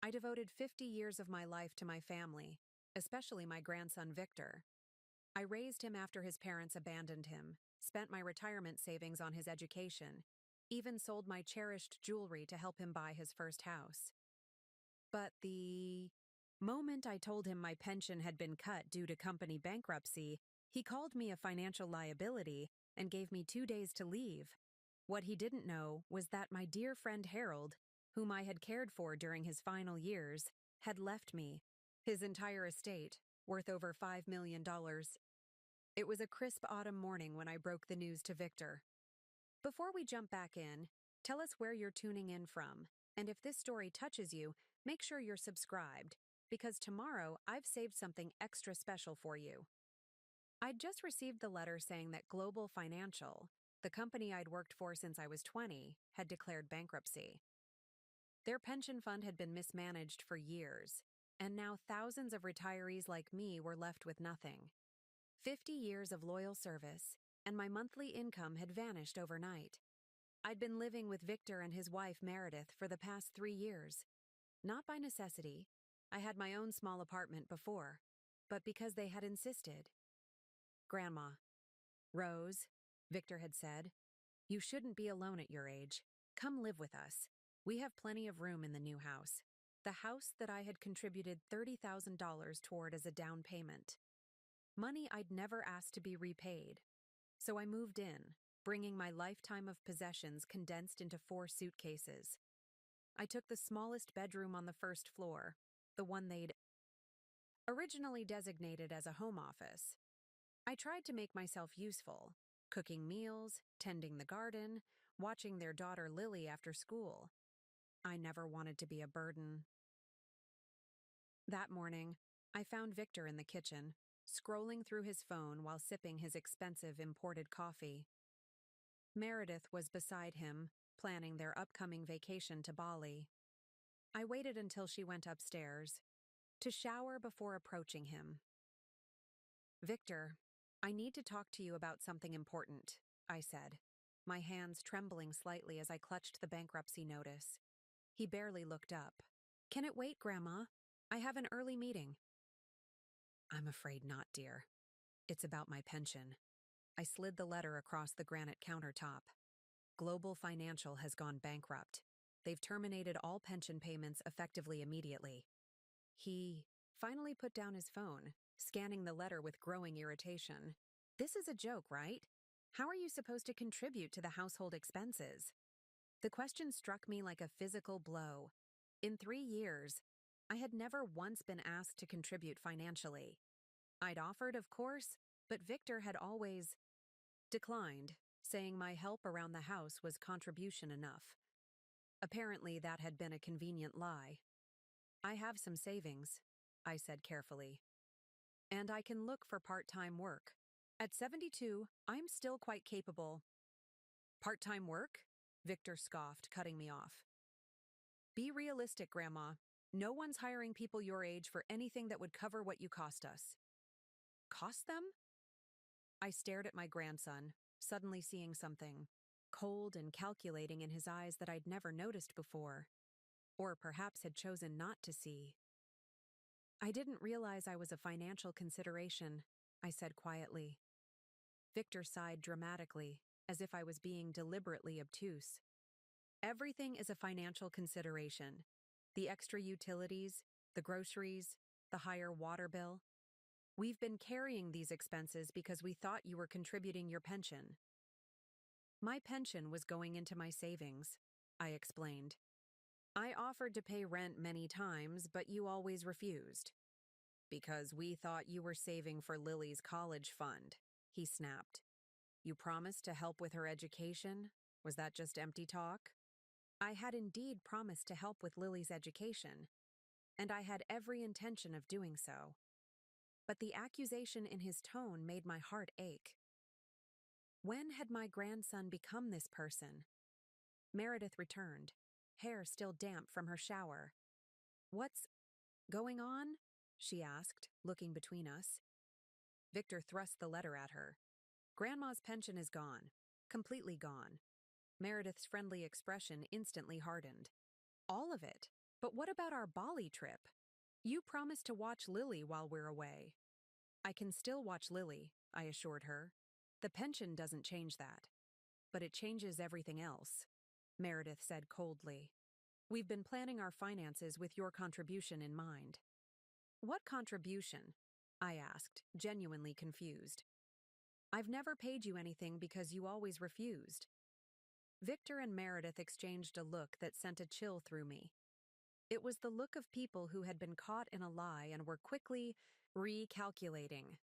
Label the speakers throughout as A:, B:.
A: I devoted 50 years of my life to my family, especially my grandson Victor. I raised him after his parents abandoned him, spent my retirement savings on his education, even sold my cherished jewelry to help him buy his first house. But the moment I told him my pension had been cut due to company bankruptcy, he called me a financial liability and gave me 2 days to leave. What he didn't know was that my dear friend Harold, whom I had cared for during his final years, had left me, his entire estate, worth over $5 million. It was a crisp autumn morning when I broke the news to Victor. Before we jump back in, tell us where you're tuning in from, and if this story touches you, make sure you're subscribed, because tomorrow I've saved something extra special for you. I'd just received the letter saying that Global Financial, the company I'd worked for since I was 20, had declared bankruptcy. Their pension fund had been mismanaged for years, and now thousands of retirees like me were left with nothing. 50 years of loyal service, and my monthly income had vanished overnight. I'd been living with Victor and his wife Meredith for the past 3 years. Not by necessity. I had my own small apartment before, but because they had insisted. "Grandma, Rose," Victor had said, "you shouldn't be alone at your age. Come live with us. We have plenty of room in the new house. The house that I had contributed $30,000 toward as a down payment. Money I'd never asked to be repaid. So I moved in, bringing my lifetime of possessions condensed into 4 suitcases. I took the smallest bedroom on the first floor, the one they'd originally designated as a home office. I tried to make myself useful, cooking meals, tending the garden, watching their daughter Lily after school. I never wanted to be a burden. That morning, I found Victor in the kitchen, scrolling through his phone while sipping his expensive imported coffee. Meredith was beside him, planning their upcoming vacation to Bali. I waited until she went upstairs, to shower before approaching him. "Victor, I need to talk to you about something important," I said, my hands trembling slightly as I clutched the bankruptcy notice. He barely looked up. "Can it wait, Grandma? I have an early meeting." "I'm afraid not, dear. It's about my pension." I slid the letter across the granite countertop. "Global Financial has gone bankrupt. They've terminated all pension payments effectively immediately." He finally put down his phone, scanning the letter with growing irritation. "This is a joke, right? How are you supposed to contribute to the household expenses?" The question struck me like a physical blow. In 3 years, I had never once been asked to contribute financially. I'd offered, of course, but Victor had always declined, saying my help around the house was contribution enough. Apparently, that had been a convenient lie. "I have some savings," I said carefully. "And I can look for part-time work. At 72, I'm still quite capable." "Part-time work?" Victor scoffed, cutting me off. "Be realistic, Grandma. No one's hiring people your age for anything that would cover what you cost us." "Cost them?" I stared at my grandson, suddenly seeing something cold and calculating in his eyes that I'd never noticed before, or perhaps had chosen not to see. "I didn't realize I was a financial consideration," I said quietly. Victor sighed dramatically, as if I was being deliberately obtuse. "Everything is a financial consideration. The extra utilities, the groceries, the higher water bill. We've been carrying these expenses because we thought you were contributing your pension." "My pension was going into my savings," I explained. "I offered to pay rent many times, but you always refused." "Because we thought you were saving for Lily's college fund," he snapped. "You promised to help with her education? Was that just empty talk?" I had indeed promised to help with Lily's education, and I had every intention of doing so. But the accusation in his tone made my heart ache. When had my grandson become this person? Meredith returned, hair still damp from her shower. "What's going on?" she asked, looking between us. Victor thrust the letter at her. "Grandma's pension is gone. Completely gone." Meredith's friendly expression instantly hardened. "All of it?" But what about our Bali trip? You promised to watch Lily while we're away. I can still watch Lily, I assured her. The pension doesn't change that. But it changes everything else, Meredith said coldly. We've been planning our finances with your contribution in mind. What contribution? I asked, genuinely confused. I've never paid you anything because you always refused. Victor and Meredith exchanged a look that sent a chill through me. It was the look of people who had been caught in a lie and were quickly recalculating.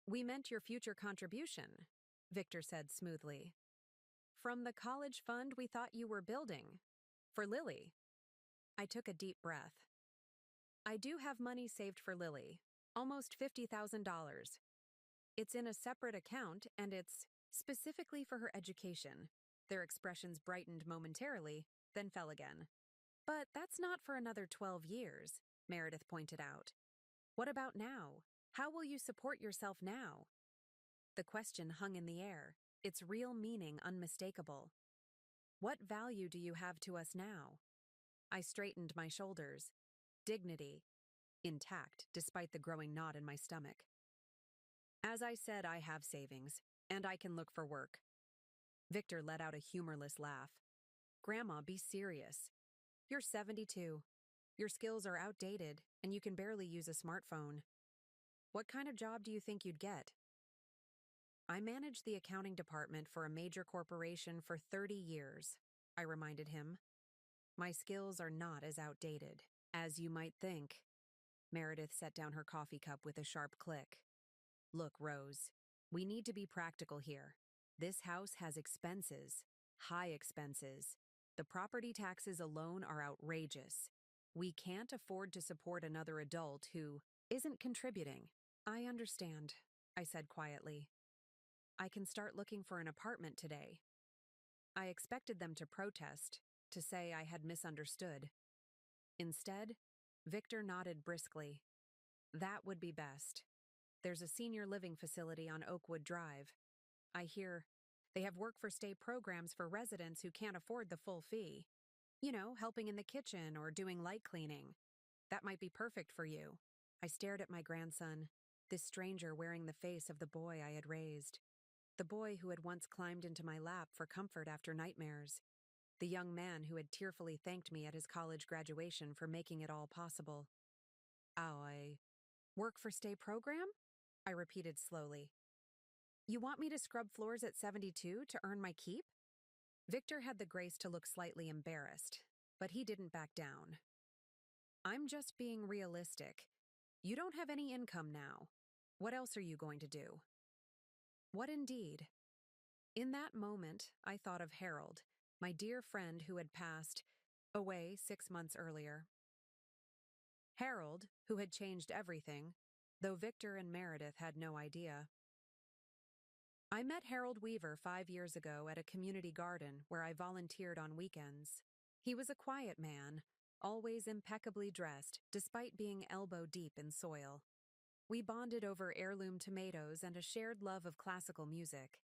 A: We meant your future contribution, Victor said smoothly. From the college fund we thought you were building. For Lily. I took a deep breath. I do have money saved for Lily. Almost $50,000. It's in a separate account, and it's specifically for her education. Their expressions brightened momentarily, then fell again. But that's not for another 12 years, Meredith pointed out. What about now? How will you support yourself now? The question hung in the air, its real meaning unmistakable. What value do you have to us now? I straightened my shoulders. Dignity, intact despite the growing knot in my stomach. As I said, I have savings, and I can look for work. Victor let out a humorless laugh. Grandma, be serious. You're 72. Your skills are outdated, and you can barely use a smartphone. What kind of job do you think you'd get? I managed the accounting department for a major corporation for 30 years, I reminded him. My skills are not as outdated as you might think. Meredith set down her coffee cup with a sharp click. Look, Rose, we need to be practical here. This house has expenses, high expenses. The property taxes alone are outrageous. We can't afford to support another adult who isn't contributing. I understand, I said quietly. I can start looking for an apartment today. I expected them to protest, to say I had misunderstood. Instead, Victor nodded briskly. That would be best. There's a senior living facility on Oakwood Drive. I hear they have work-for-stay programs for residents who can't afford the full fee. You know, helping in the kitchen or doing light cleaning. That might be perfect for you. I stared at my grandson, this stranger wearing the face of the boy I had raised. The boy who had once climbed into my lap for comfort after nightmares. The young man who had tearfully thanked me at his college graduation for making it all possible. A work-for-stay program? I repeated slowly. You want me to scrub floors at 72 to earn my keep? Victor had the grace to look slightly embarrassed, but he didn't back down. I'm just being realistic. You don't have any income now. What else are you going to do? What indeed? In that moment, I thought of Harold, my dear friend who had passed away 6 months earlier. Harold, who had changed everything, though Victor and Meredith had no idea. I met Harold Weaver 5 years ago at a community garden where I volunteered on weekends. He was a quiet man, always impeccably dressed despite being elbow-deep in soil. We bonded over heirloom tomatoes and a shared love of classical music.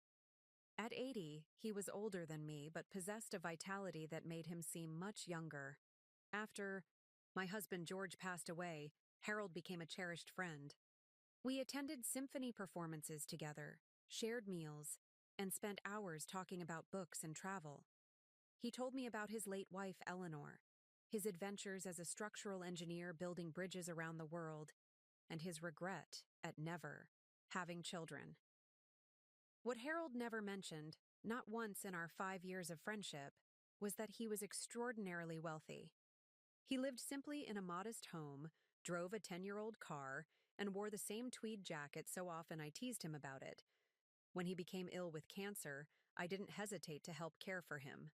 A: At 80, he was older than me but possessed a vitality that made him seem much younger. After my husband George passed away, Harold became a cherished friend. We attended symphony performances together, shared meals, and spent hours talking about books and travel. He told me about his late wife, Eleanor, his adventures as a structural engineer building bridges around the world, and his regret at never having children. What Harold never mentioned, not once in our 5 years of friendship, was that he was extraordinarily wealthy. He lived simply in a modest home, drove a 10-year-old car, and wore the same tweed jacket so often I teased him about it. When he became ill with cancer, I didn't hesitate to help care for him.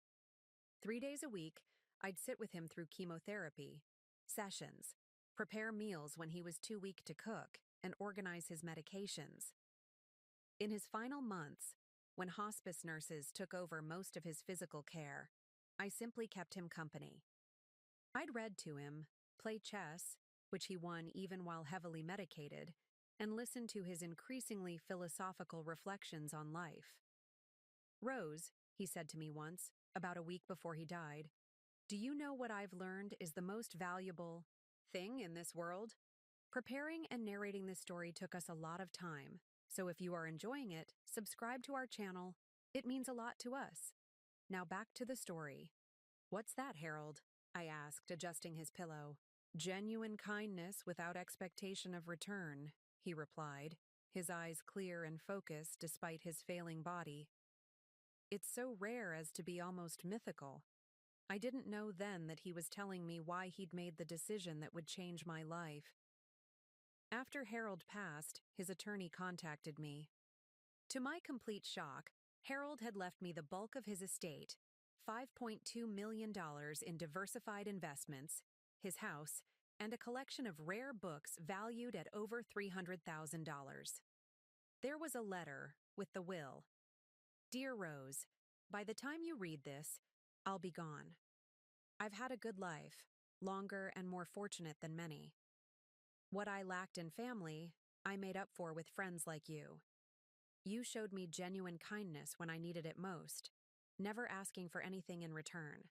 A: 3 days a week, I'd sit with him through chemotherapy, sessions, prepare meals when he was too weak to cook, and organize his medications. In his final months, when hospice nurses took over most of his physical care, I simply kept him company. I'd read to him, play chess, which he won even while heavily medicated, and listen to his increasingly philosophical reflections on life. Rose, he said to me once, about a week before he died, Do you know what I've learned is the most valuable thing in this world? Preparing and narrating this story took us a lot of time, so if you are enjoying it, subscribe to our channel. It means a lot to us. Now back to the story. What's that, Harold? I asked, adjusting his pillow. Genuine kindness without expectation of return, he replied, his eyes clear and focused despite his failing body. It's so rare as to be almost mythical. I didn't know then that he was telling me why he'd made the decision that would change my life. After Harold passed, his attorney contacted me. To my complete shock, Harold had left me the bulk of his estate, $5.2 million in diversified investments, his house, and a collection of rare books valued at over $300,000. There was a letter with the will. Dear Rose, by the time you read this, I'll be gone. I've had a good life, longer and more fortunate than many. What I lacked in family, I made up for with friends like you. You showed me genuine kindness when I needed it most, never asking for anything in return.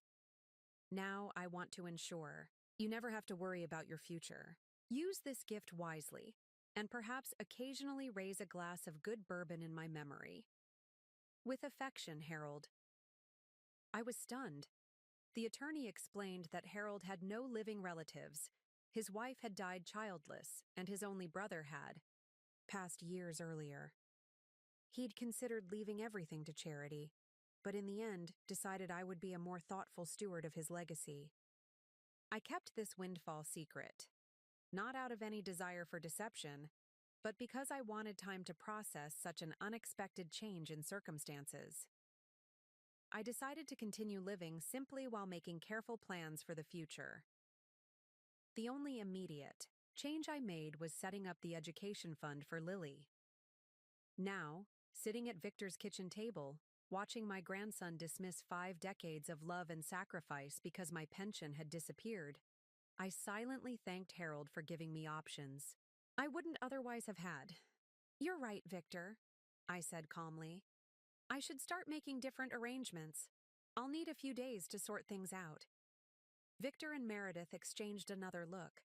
A: Now I want to ensure you never have to worry about your future. Use this gift wisely, and perhaps occasionally raise a glass of good bourbon in my memory. With affection, Harold. I was stunned. The attorney explained that Harold had no living relatives. His wife had died childless, and his only brother had passed years earlier. He'd considered leaving everything to charity, but in the end decided I would be a more thoughtful steward of his legacy. I kept this windfall secret, not out of any desire for deception, but because I wanted time to process such an unexpected change in circumstances. I decided to continue living simply while making careful plans for the future. The only immediate change I made was setting up the education fund for Lily. Now, sitting at Victor's kitchen table, watching my grandson dismiss 5 decades of love and sacrifice because my pension had disappeared, I silently thanked Harold for giving me options I wouldn't otherwise have had. You're right, Victor, I said calmly. I should start making different arrangements. I'll need a few days to sort things out. Victor and Meredith exchanged another look.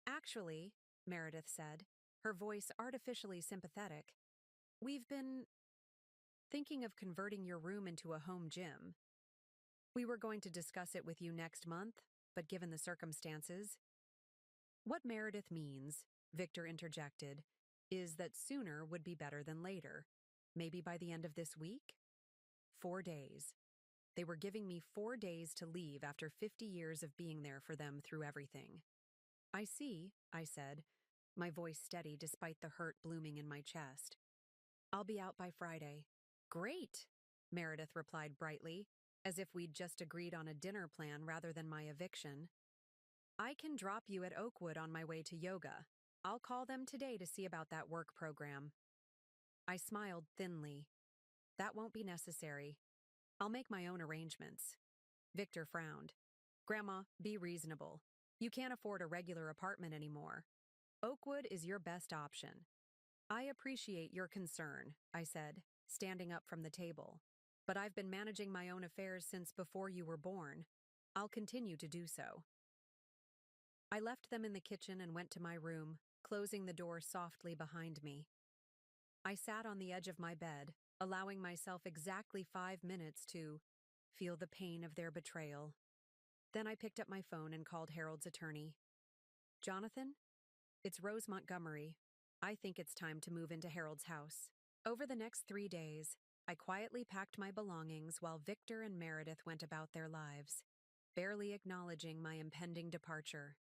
A: Actually, Meredith said, her voice artificially sympathetic, we've been thinking of converting your room into a home gym. We were going to discuss it with you next month, but given the circumstances. What Meredith means, Victor interjected, is that sooner would be better than later. Maybe by the end of this week? 4 days. They were giving me 4 days to leave after 50 years of being there for them through everything. I see, I said, my voice steady despite the hurt blooming in my chest. I'll be out by Friday. Great, Meredith replied brightly, as if we'd just agreed on a dinner plan rather than my eviction. I can drop you at Oakwood on my way to yoga. I'll call them today to see about that work program. I smiled thinly. That won't be necessary. I'll make my own arrangements. Victor frowned. Grandma, be reasonable. You can't afford a regular apartment anymore. Oakwood is your best option. I appreciate your concern, I said, standing up from the table. But I've been managing my own affairs since before you were born. I'll continue to do so. I left them in the kitchen and went to my room, closing the door softly behind me. I sat on the edge of my bed, allowing myself exactly 5 minutes to feel the pain of their betrayal. Then I picked up my phone and called Harold's attorney. Jonathan? It's Rose Montgomery. I think it's time to move into Harold's house. Over the next 3 days, I quietly packed my belongings while Victor and Meredith went about their lives, barely acknowledging my impending departure.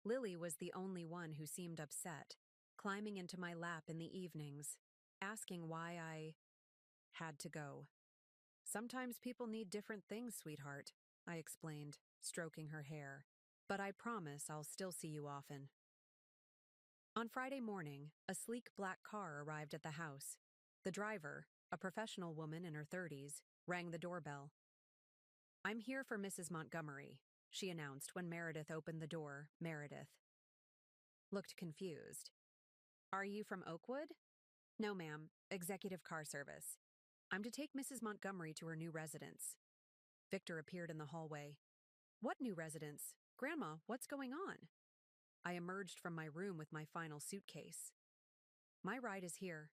A: Lily was the only one who seemed upset, climbing into my lap in the evenings, asking why I had to go. Sometimes people need different things, sweetheart, I explained, stroking her hair. But I promise I'll still see you often. On Friday morning, a sleek black car arrived at the house. The driver, a professional woman in her 30s, rang the doorbell. I'm here for Mrs. Montgomery, she announced when Meredith opened the door. Meredith looked confused. Are you from Oakwood? No, ma'am. Executive car service. I'm to take Mrs. Montgomery to her new residence. Victor appeared in the hallway. What new residence? Grandma, what's going on? I emerged from my room with my final suitcase. My ride is here.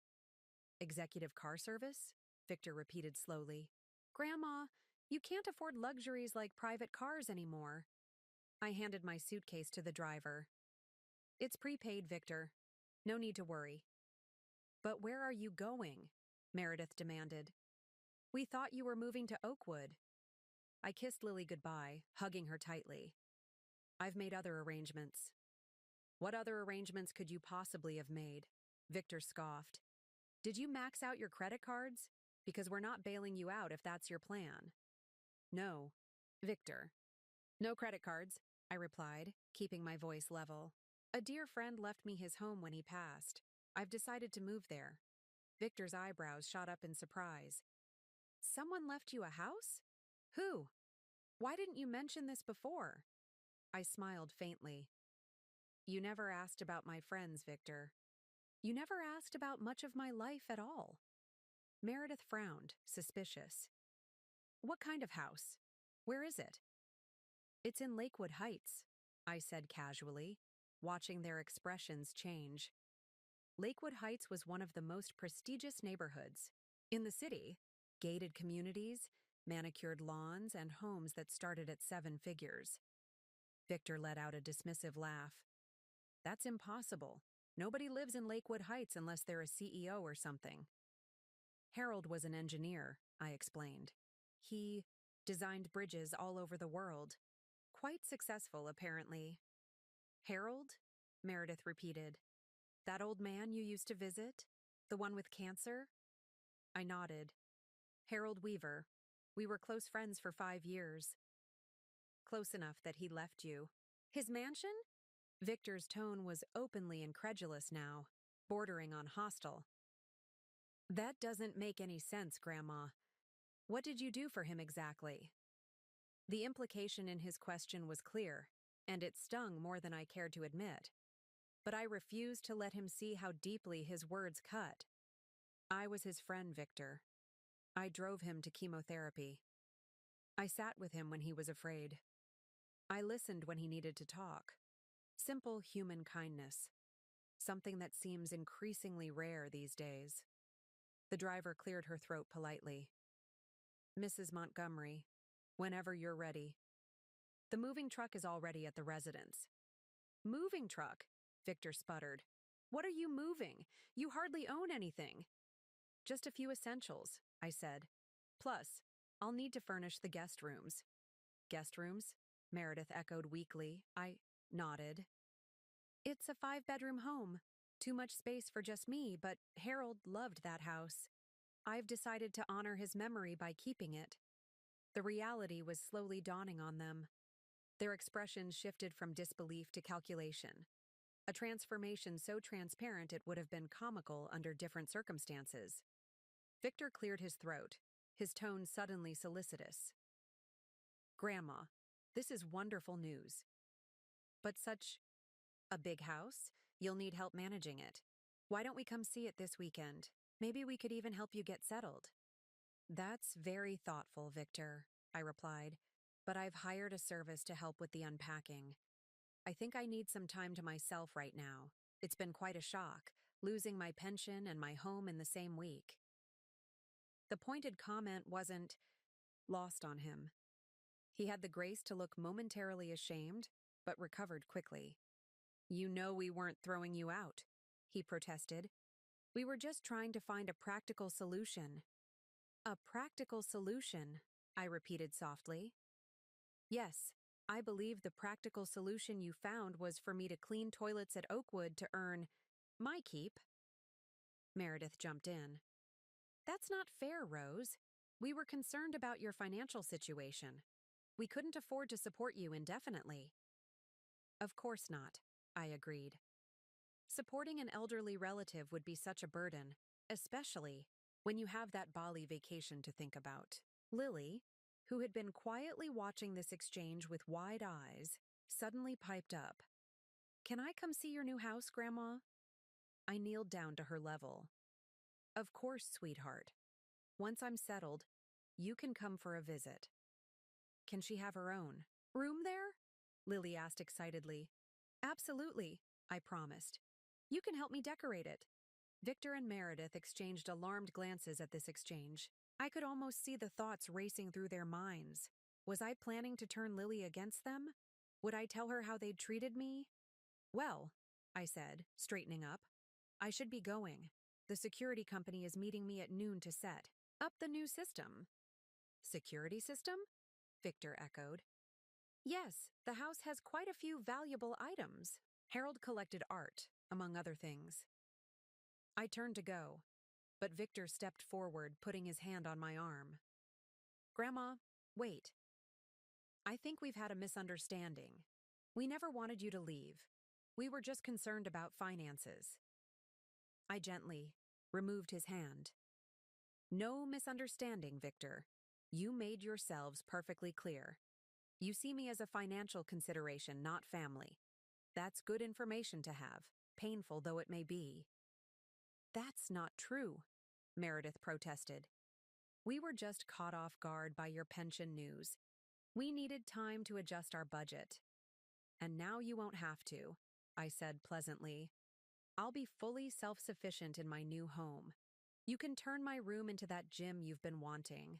A: Executive car service? Victor repeated slowly. Grandma, you can't afford luxuries like private cars anymore. I handed my suitcase to the driver. It's prepaid, Victor. No need to worry. But where are you going? Meredith demanded. We thought you were moving to Oakwood. I kissed Lily goodbye, hugging her tightly. I've made other arrangements. What other arrangements could you possibly have made? Victor scoffed. Did you max out your credit cards? Because we're not bailing you out if that's your plan. No. Victor. No credit cards, I replied, keeping my voice level. A dear friend left me his home when he passed. I've decided to move there. Victor's eyebrows shot up in surprise. Someone left you a house? Who? Why didn't you mention this before? I smiled faintly. You never asked about my friends, Victor. You never asked about much of my life at all. Meredith frowned, suspicious. What kind of house? Where is it? It's in Lakewood Heights, I said casually, watching their expressions change. Lakewood Heights was one of the most prestigious neighborhoods in the city, gated communities, manicured lawns, and homes that started at 7 figures. Victor let out a dismissive laugh. That's impossible. Nobody lives in Lakewood Heights unless they're a CEO or something. Harold was an engineer, I explained. He designed bridges all over the world. Quite successful, apparently. Harold? Meredith repeated. That old man you used to visit? The one with cancer? I nodded. Harold Weaver. We were close friends for 5 years. Close enough that he left you. His mansion? Victor's tone was openly incredulous now, bordering on hostile. That doesn't make any sense, Grandma. What did you do for him exactly? The implication in his question was clear, and it stung more than I cared to admit. But I refused to let him see how deeply his words cut. I was his friend, Victor. I drove him to chemotherapy. I sat with him when he was afraid. I listened when he needed to talk. Simple human kindness. Something that seems increasingly rare these days. The driver cleared her throat politely. Mrs. Montgomery, whenever you're ready. The moving truck is already at the residence. Moving truck? Victor sputtered. What are you moving? You hardly own anything. Just a few essentials, I said. Plus, I'll need to furnish the guest rooms. Guest rooms? Meredith echoed weakly. I nodded. It's a 5-bedroom home. Too much space for just me, but Harold loved that house. I've decided to honor his memory by keeping it. The reality was slowly dawning on them. Their expressions shifted from disbelief to calculation. A transformation so transparent it would have been comical under different circumstances. Victor cleared his throat, his tone suddenly solicitous. Grandma, this is wonderful news. But such a big house, you'll need help managing it. Why don't we come see it this weekend? Maybe we could even help you get settled. That's very thoughtful, Victor, I replied, but I've hired a service to help with the unpacking. I think I need some time to myself right now. It's been quite a shock, losing my pension and my home in the same week. The pointed comment wasn't lost on him. He had the grace to look momentarily ashamed, but recovered quickly. You know we weren't throwing you out, he protested. We were just trying to find a practical solution. A practical solution, I repeated softly. Yes, I believe the practical solution you found was for me to clean toilets at Oakwood to earn my keep. Meredith jumped in. That's not fair, Rose. We were concerned about your financial situation. We couldn't afford to support you indefinitely. Of course not, I agreed. Supporting an elderly relative would be such a burden, especially when you have that Bali vacation to think about. Lily, who had been quietly watching this exchange with wide eyes, suddenly piped up. Can I come see your new house, Grandma? I kneeled down to her level. Of course, sweetheart. Once I'm settled, you can come for a visit. Can she have her own? Room there? Lily asked excitedly. Absolutely, I promised. You can help me decorate it. Victor and Meredith exchanged alarmed glances at this exchange. I could almost see the thoughts racing through their minds. Was I planning to turn Lily against them? Would I tell her how they'd treated me? Well, I said, straightening up, I should be going. The security company is meeting me at noon to set up the new system. Security system? Victor echoed. Yes, the house has quite a few valuable items. Harold collected art, among other things. I turned to go, but Victor stepped forward, putting his hand on my arm. Grandma, wait. I think we've had a misunderstanding. We never wanted you to leave. We were just concerned about finances. I gently removed his hand. No misunderstanding, Victor. You made yourselves perfectly clear. You see me as a financial consideration, not family. That's good information to have, painful though it may be. That's not true, Meredith protested. We were just caught off guard by your pension news. We needed time to adjust our budget. And now you won't have to, I said pleasantly. I'll be fully self-sufficient in my new home. You can turn my room into that gym you've been wanting.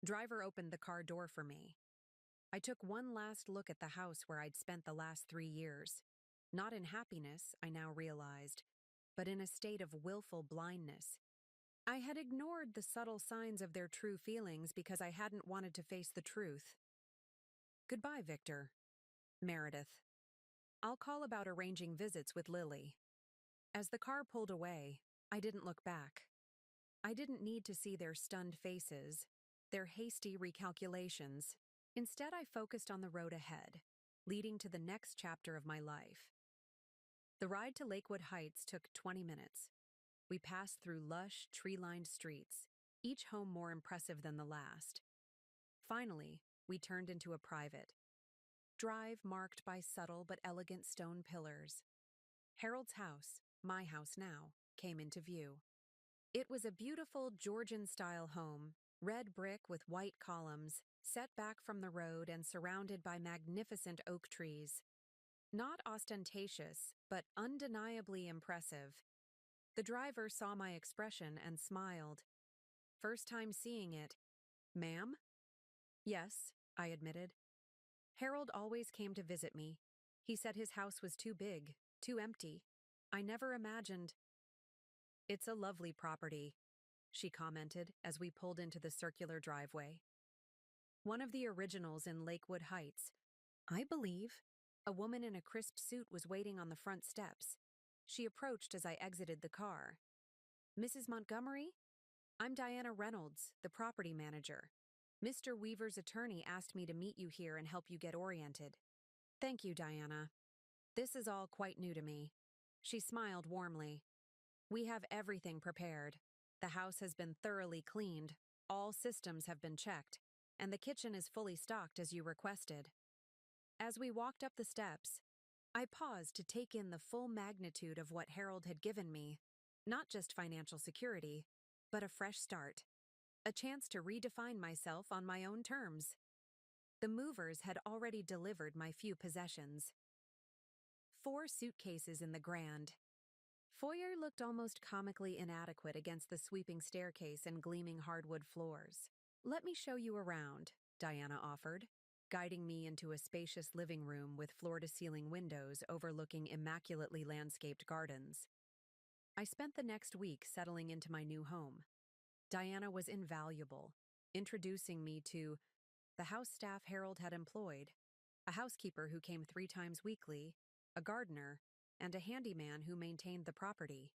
A: Driver opened the car door for me. I took one last look at the house where I'd spent the last 3 years. Not in happiness, I now realized, but in a state of willful blindness. I had ignored the subtle signs of their true feelings because I hadn't wanted to face the truth. Goodbye, Victor. Meredith. I'll call about arranging visits with Lily. As the car pulled away, I didn't look back. I didn't need to see their stunned faces, their hasty recalculations. Instead, I focused on the road ahead, leading to the next chapter of my life. The ride to Lakewood Heights took 20 minutes. We passed through lush, tree-lined streets, each home more impressive than the last. Finally, we turned into a private drive marked by subtle but elegant stone pillars. Harold's house, my house now, came into view. It was a beautiful Georgian-style home, red brick with white columns, set back from the road and surrounded by magnificent oak trees. Not ostentatious, but undeniably impressive. The driver saw my expression and smiled. First time seeing it. Ma'am? Yes, I admitted. Harold always came to visit me. He said his house was too big, too empty. I never imagined. It's a lovely property, she commented as we pulled into the circular driveway. One of the originals in Lakewood Heights. I believe. A woman in a crisp suit was waiting on the front steps. She approached as I exited the car. Mrs. Montgomery? I'm Diana Reynolds, the property manager. Mr. Weaver's attorney asked me to meet you here and help you get oriented. Thank you, Diana. This is all quite new to me. She smiled warmly. We have everything prepared. The house has been thoroughly cleaned, all systems have been checked, and the kitchen is fully stocked as you requested. As we walked up the steps, I paused to take in the full magnitude of what Harold had given me. Not just financial security, but a fresh start. A chance to redefine myself on my own terms. The movers had already delivered my few possessions. 4 suitcases in the grand. Foyer looked almost comically inadequate against the sweeping staircase and gleaming hardwood floors. Let me show you around, Diana offered, guiding me into a spacious living room with floor-to-ceiling windows overlooking immaculately landscaped gardens. I spent the next week settling into my new home. Diana was invaluable, introducing me to the house staff Harold had employed, a housekeeper who came 3 times weekly, a gardener, and a handyman who maintained the property.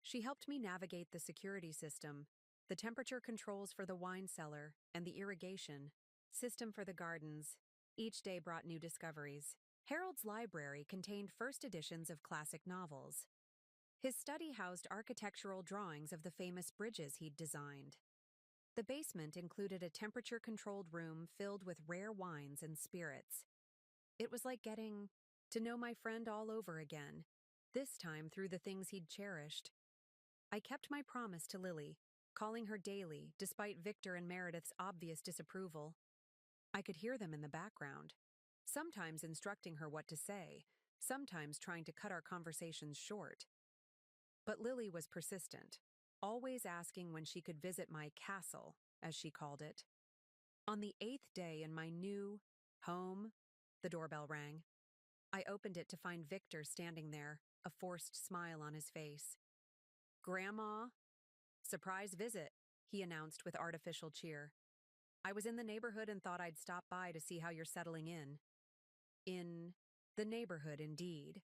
A: She helped me navigate the security system, the temperature controls for the wine cellar, and the irrigation system for the gardens. Each day brought new discoveries. Harold's library contained first editions of classic novels. His study housed architectural drawings of the famous bridges he'd designed. The basement included a temperature-controlled room filled with rare wines and spirits. It was like getting to know my friend all over again, this time through the things he'd cherished. I kept my promise to Lily, calling her daily despite Victor and Meredith's obvious disapproval. I could hear them in the background, sometimes instructing her what to say, sometimes trying to cut our conversations short. But Lily was persistent, always asking when she could visit my castle, as she called it. On the 8th day in my new home, the doorbell rang. I opened it to find Victor standing there, a forced smile on his face. "Grandma, surprise visit," he announced with artificial cheer. "I was in the neighborhood and thought I'd stop by to see how you're settling in." In the neighborhood, indeed.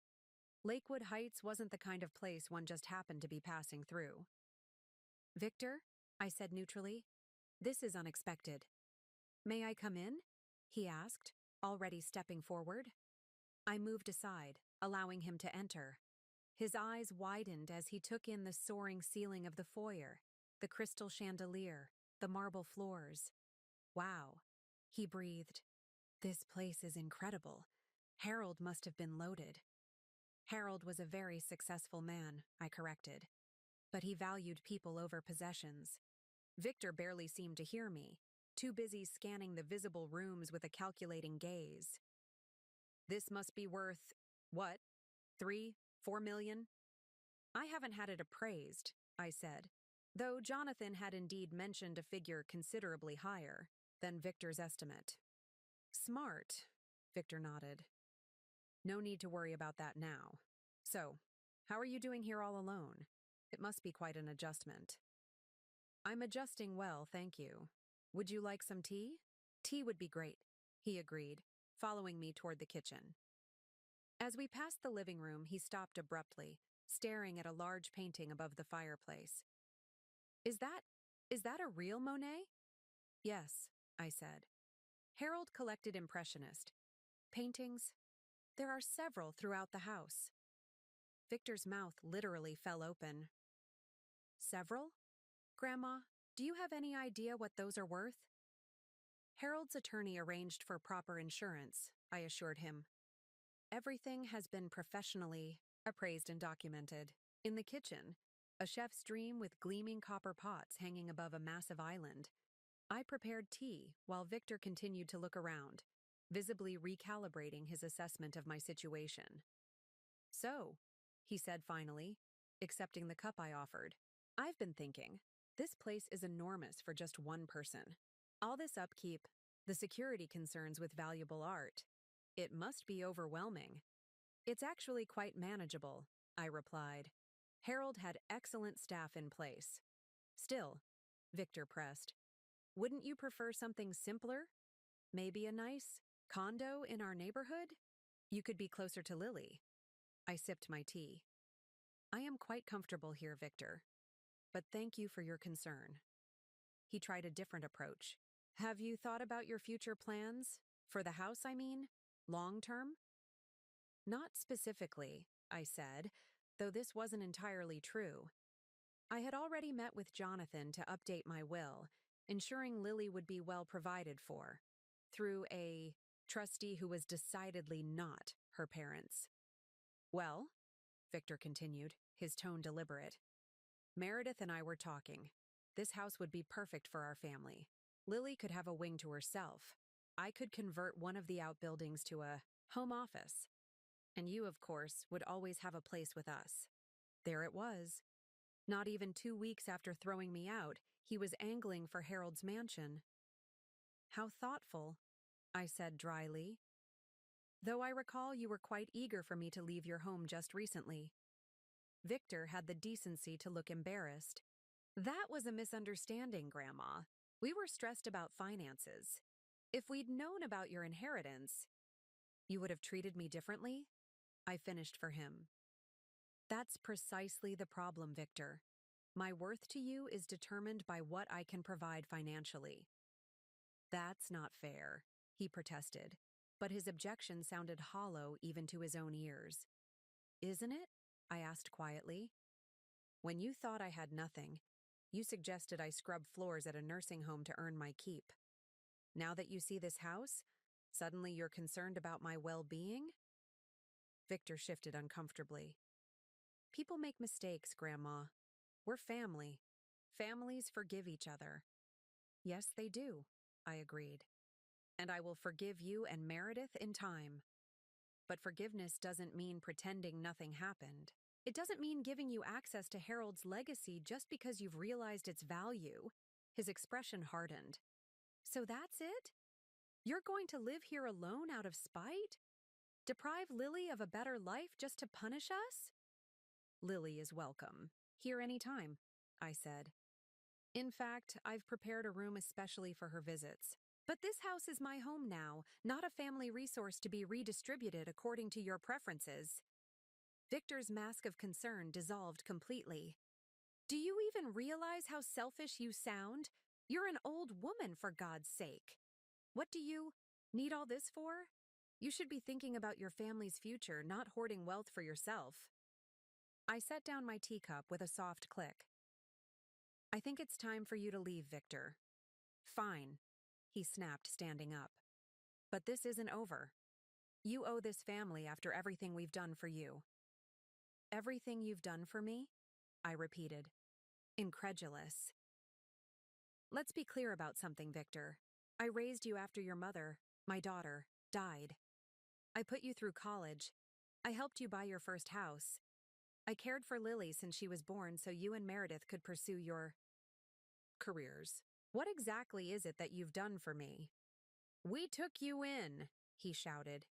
A: Lakewood Heights wasn't the kind of place one just happened to be passing through. "Victor," I said neutrally, "this is unexpected." "May I come in?" he asked, already stepping forward. I moved aside, allowing him to enter. His eyes widened as he took in the soaring ceiling of the foyer, the crystal chandelier, the marble floors. "Wow," he breathed. "This place is incredible. Harold must have been loaded." Harold was a very successful man, I corrected. But he valued people over possessions. Victor barely seemed to hear me, too busy scanning the visible rooms with a calculating gaze. "This must be worth, what, 3, 4 million? "I haven't had it appraised," I said, though Jonathan had indeed mentioned a figure considerably higher than Victor's estimate. "Smart," Victor nodded. "No need to worry about that now. So, how are you doing here all alone? It must be quite an adjustment." "I'm adjusting well, thank you. Would you like some tea?" "Tea would be great," he agreed, following me toward the kitchen. As we passed the living room, he stopped abruptly, staring at a large painting above the fireplace. Is that a real Monet?" "Yes," I said. "Harold collected Impressionist paintings. There are several throughout the house." Victor's mouth literally fell open. "Several? Grandma, do you have any idea what those are worth?" "Harold's attorney arranged for proper insurance," I assured him. "Everything has been professionally appraised and documented. In the kitchen, a chef's dream with gleaming copper pots hanging above a massive island. I prepared tea while Victor continued to look around, visibly recalibrating his assessment of my situation. "So," he said finally, accepting the cup I offered, "I've been thinking, this place is enormous for just one person. All this upkeep, the security concerns with valuable art. It must be overwhelming." "It's actually quite manageable," I replied. "Harold had excellent staff in place." "Still," Victor pressed, "wouldn't you prefer something simpler? Maybe a nice condo in our neighborhood? You could be closer to Lily." I sipped my tea. "I am quite comfortable here, Victor. But thank you for your concern." He tried a different approach. "Have you thought about your future plans? For the house, I mean? Long term?" "Not specifically," I said, though this wasn't entirely true. I had already met with Jonathan to update my will, ensuring Lily would be well provided for, through a trustee who was decidedly not her parents. "Well," Victor continued, his tone deliberate, "Meredith and I were talking. This house would be perfect for our family. Lily could have a wing to herself. I could convert one of the outbuildings to a home office. And you, of course, would always have a place with us." There it was. Not even 2 weeks after throwing me out, he was angling for Harold's mansion. "How thoughtful," I said dryly. "Though I recall you were quite eager for me to leave your home just recently." Victor had the decency to look embarrassed. "That was a misunderstanding, Grandma. We were stressed about finances. If we'd known about your inheritance, you would have treated me differently?" I finished for him. "That's precisely the problem, Victor. My worth to you is determined by what I can provide financially." "That's not fair," he protested, but his objection sounded hollow even to his own ears. "Isn't it?" I asked quietly. "When you thought I had nothing, you suggested I scrub floors at a nursing home to earn my keep. Now that you see this house, suddenly you're concerned about my well-being?" Victor shifted uncomfortably. "People make mistakes, Grandma. We're family. Families forgive each other." "Yes, they do," I agreed. and I will forgive you and Meredith in time. But forgiveness doesn't mean pretending nothing happened. It doesn't mean giving you access to Harold's legacy just because you've realized its value. His expression hardened. So that's it? You're going to live here alone out of spite? Deprive Lily of a better life just to punish us? Lily is welcome. Here any time, I said. In fact, I've prepared a room especially for her visits. But this house is my home now, not a family resource to be redistributed according to your preferences. Victor's mask of concern dissolved completely. Do you even realize how selfish you sound? You're an old woman, for God's sake. What do you need all this for? You should be thinking about your family's future, not hoarding wealth for yourself. I set down my teacup with a soft click. I think it's time for you to leave, Victor. Fine, he snapped, standing up. But this isn't over. You owe this family after everything we've done for you. Everything you've done for me? I repeated, incredulous. Let's be clear about something, Victor. I raised you after your mother, my daughter, died. I put you through college. I helped you buy your first house. I cared for Lily since she was born so you and Meredith could pursue your careers. What exactly is it that you've done for me? We took you in, he shouted.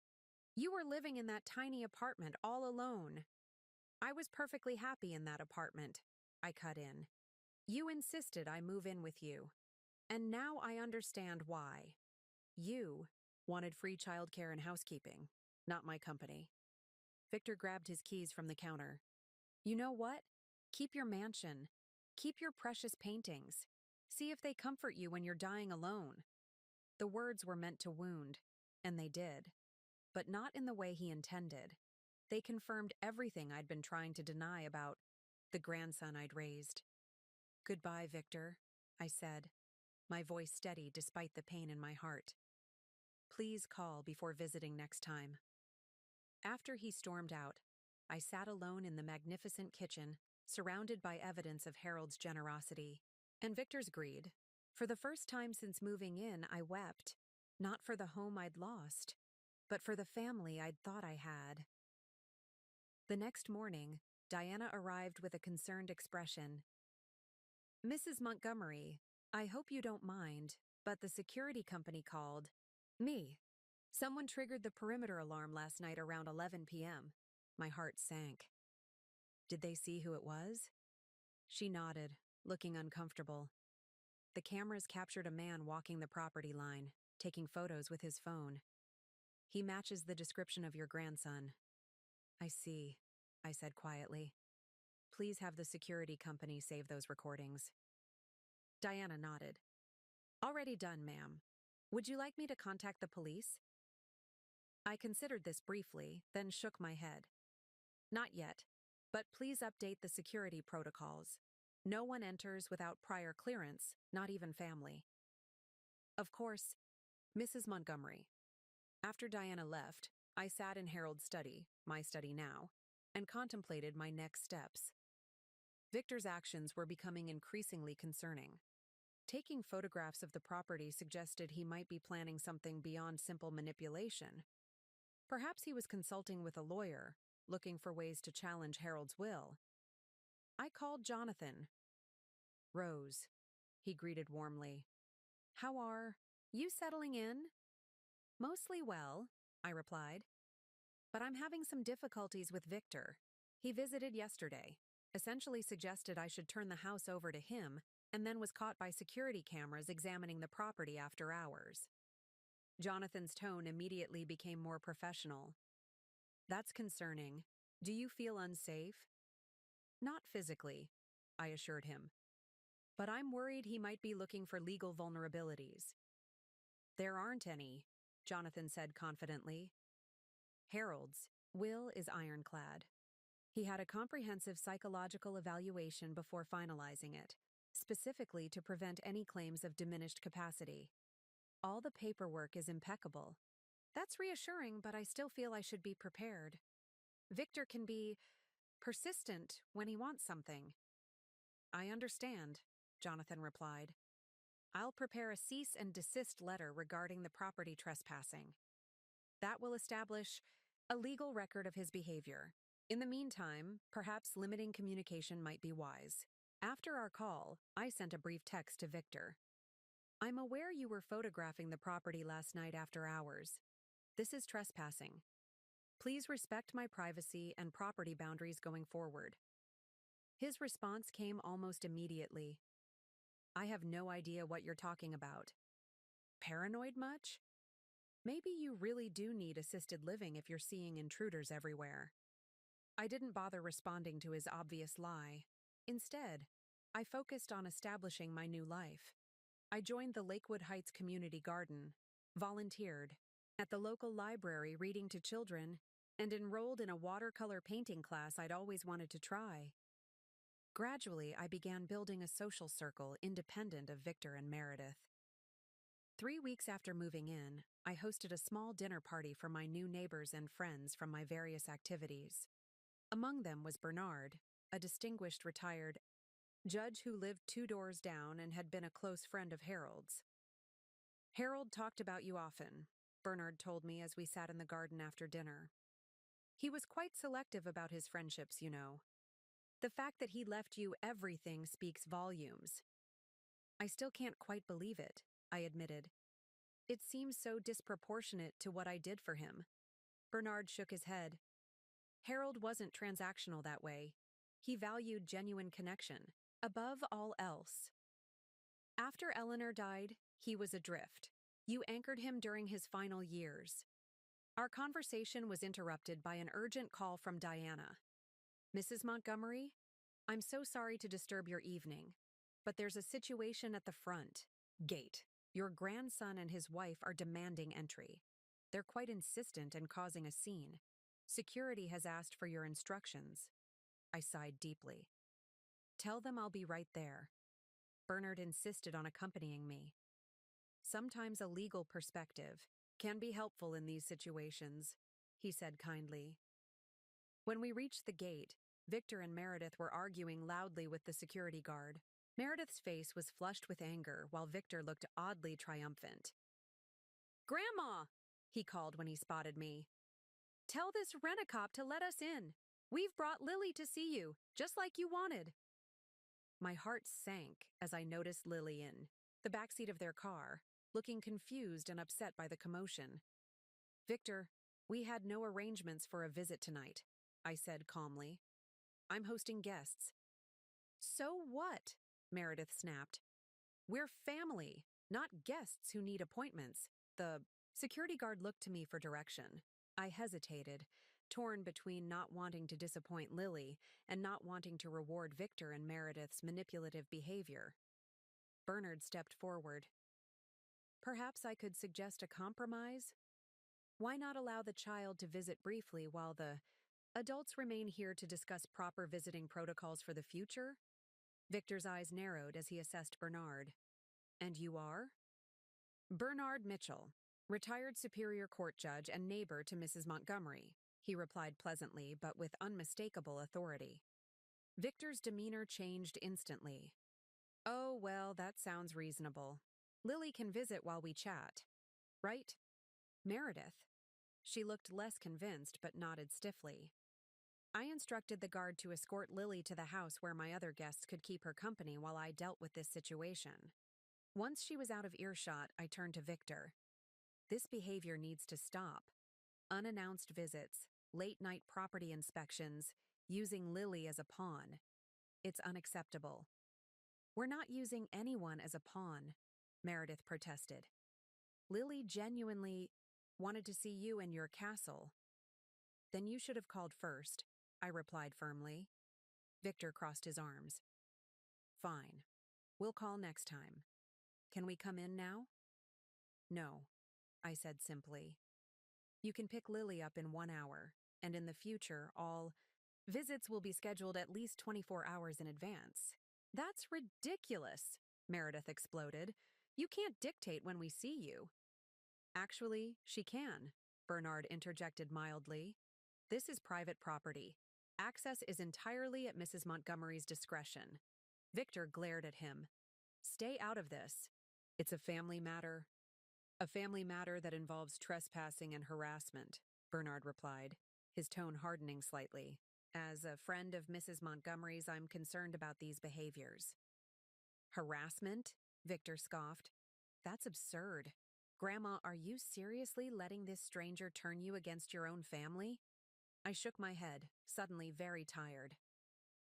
A: You were living in that tiny apartment all alone. I was perfectly happy in that apartment, I cut in. You insisted I move in with you. And now I understand why. You wanted free childcare and housekeeping, not my company. Victor grabbed his keys from the counter. You know what? Keep your mansion. Keep your precious paintings. See if they comfort you when you're dying alone. The words were meant to wound, and they did. But not in the way he intended. They confirmed everything I'd been trying to deny about the grandson I'd raised. Goodbye, Victor, I said, my voice steady despite the pain in my heart. Please call before visiting next time. After he stormed out, I sat alone in the magnificent kitchen, surrounded by evidence of Harold's generosity and Victor's greed. For the first time since moving in, I wept, not for the home I'd lost, but for the family I'd thought I had. The next morning, Diana arrived with a concerned expression. Mrs. Montgomery, I hope you don't mind, but the security company called. Me. Someone triggered the perimeter alarm last night around 11 p.m. My heart sank. Did they see who it was? She nodded, looking uncomfortable. The cameras captured a man walking the property line, taking photos with his phone. He matches the description of your grandson. I see, I said quietly. Please have the security company save those recordings. Diana nodded. Already done, ma'am. Would you like me to contact the police? I considered this briefly, then shook my head. Not yet, but please update the security protocols. No one enters without prior clearance, not even family. Of course, Mrs. Montgomery. After Diana left, I sat in Harold's study, my study now, and contemplated my next steps. Victor's actions were becoming increasingly concerning. Taking photographs of the property suggested he might be planning something beyond simple manipulation. Perhaps he was consulting with a lawyer, looking for ways to challenge Harold's will. I called Jonathan. Rose, he greeted warmly. How are you settling in? Mostly well, I replied. But I'm having some difficulties with Victor. He visited yesterday, essentially suggested I should turn the house over to him, and then was caught by security cameras examining the property after hours. Jonathan's tone immediately became more professional. That's concerning. Do you feel unsafe? Not physically, I assured him. But I'm worried he might be looking for legal vulnerabilities. There aren't any, Jonathan said confidently. Harold's will is ironclad. He had a comprehensive psychological evaluation before finalizing it, specifically to prevent any claims of diminished capacity. All the paperwork is impeccable. That's reassuring, but I still feel I should be prepared. Victor can be persistent when he wants something. I understand, Jonathan replied. I'll prepare a cease and desist letter regarding the property trespassing. That will establish a legal record of his behavior. In the meantime, perhaps limiting communication might be wise. After our call, I sent a brief text to Victor. I'm aware you were photographing the property last night after hours. This is trespassing. Please respect my privacy and property boundaries going forward. His response came almost immediately. I have no idea what you're talking about. Paranoid much? Maybe you really do need assisted living if you're seeing intruders everywhere. I didn't bother responding to his obvious lie. Instead, I focused on establishing my new life. I joined the Lakewood Heights Community Garden, volunteered at the local library reading to children, and enrolled in a watercolor painting class I'd always wanted to try. Gradually, I began building a social circle independent of Victor and Meredith. 3 weeks after moving in, I hosted a small dinner party for my new neighbors and friends from my various activities. Among them was Bernard, a distinguished retired judge who lived 2 doors down and had been a close friend of Harold's. Harold talked about you often, Bernard told me as we sat in the garden after dinner. He was quite selective about his friendships, you know. The fact that he left you everything speaks volumes. I still can't quite believe it, I admitted. It seems so disproportionate to what I did for him. Bernard shook his head. Harold wasn't transactional that way. He valued genuine connection, above all else. After Eleanor died, he was adrift. You anchored him during his final years. Our conversation was interrupted by an urgent call from Diana. Mrs. Montgomery, I'm so sorry to disturb your evening, but there's a situation at the front gate. Your grandson and his wife are demanding entry. They're quite insistent and causing a scene. Security has asked for your instructions. I sighed deeply. Tell them I'll be right there. Bernard insisted on accompanying me. Sometimes a legal perspective can be helpful in these situations, he said kindly. When we reached the gate, Victor and Meredith were arguing loudly with the security guard. Meredith's face was flushed with anger, while Victor looked oddly triumphant. Grandma, he called when he spotted me. Tell this rent-a-cop to let us in. We've brought Lily to see you, just like you wanted. My heart sank as I noticed Lily in the backseat of their car, looking confused and upset by the commotion. Victor, we had no arrangements for a visit tonight, I said calmly. I'm hosting guests. So what? Meredith snapped. We're family, not guests who need appointments. The security guard looked to me for direction. I hesitated, torn between not wanting to disappoint Lily and not wanting to reward Victor and Meredith's manipulative behavior. Bernard stepped forward. Perhaps I could suggest a compromise? Why not allow the child to visit briefly while the adults remain here to discuss proper visiting protocols for the future? Victor's eyes narrowed as he assessed Bernard. And you are? Bernard Mitchell, retired Superior Court judge and neighbor to Mrs. Montgomery, he replied pleasantly but with unmistakable authority. Victor's demeanor changed instantly. Oh, well, that sounds reasonable. Lily can visit while we chat. Right? Meredith. She looked less convinced but nodded stiffly. I instructed the guard to escort Lily to the house where my other guests could keep her company while I dealt with this situation. Once she was out of earshot, I turned to Victor. This behavior needs to stop. Unannounced visits, late-night property inspections, using Lily as a pawn. It's unacceptable. We're not using anyone as a pawn, Meredith protested. Lily genuinely wanted to see you in your castle. Then you should have called first, I replied firmly. Victor crossed his arms. Fine. We'll call next time. Can we come in now? No, I said simply. You can pick Lily up in 1 hour, and in the future, all visits will be scheduled at least 24 hours in advance. That's ridiculous, Meredith exploded. You can't dictate when we see you. Actually, she can, Bernard interjected mildly. This is private property. Access is entirely at Mrs. Montgomery's discretion. Victor glared at him. Stay out of this. It's a family matter. A family matter that involves trespassing and harassment, Bernard replied, his tone hardening slightly. As a friend of Mrs. Montgomery's, I'm concerned about these behaviors. Harassment? Victor scoffed. That's absurd. Grandma, are you seriously letting this stranger turn you against your own family? I shook my head, suddenly very tired.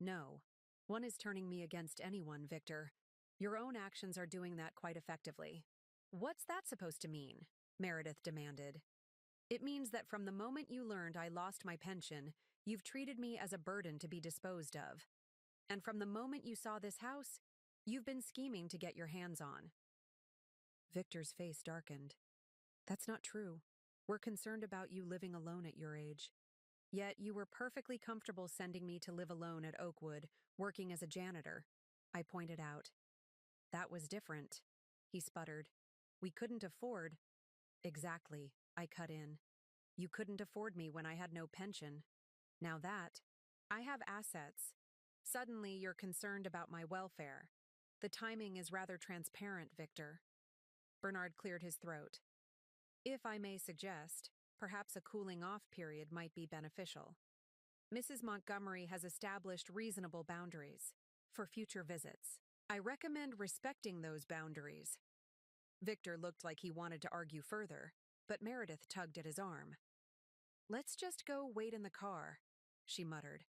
A: No. One is turning me against anyone, Victor. Your own actions are doing that quite effectively. What's that supposed to mean? Meredith demanded. It means that from the moment you learned I lost my pension, you've treated me as a burden to be disposed of. And from the moment you saw this house, you've been scheming to get your hands on. Victor's face darkened. That's not true. We're concerned about you living alone at your age. Yet you were perfectly comfortable sending me to live alone at Oakwood, working as a janitor. I pointed out. That was different, he sputtered. We couldn't afford. Exactly, I cut in. You couldn't afford me when I had no pension. Now that, I have assets. Suddenly you're concerned about my welfare. The timing is rather transparent, Victor. Bernard cleared his throat. If I may suggest, perhaps a cooling off period might be beneficial. Mrs. Montgomery has established reasonable boundaries for future visits. I recommend respecting those boundaries. Victor looked like he wanted to argue further, but Meredith tugged at his arm. Let's just go wait in the car, she muttered.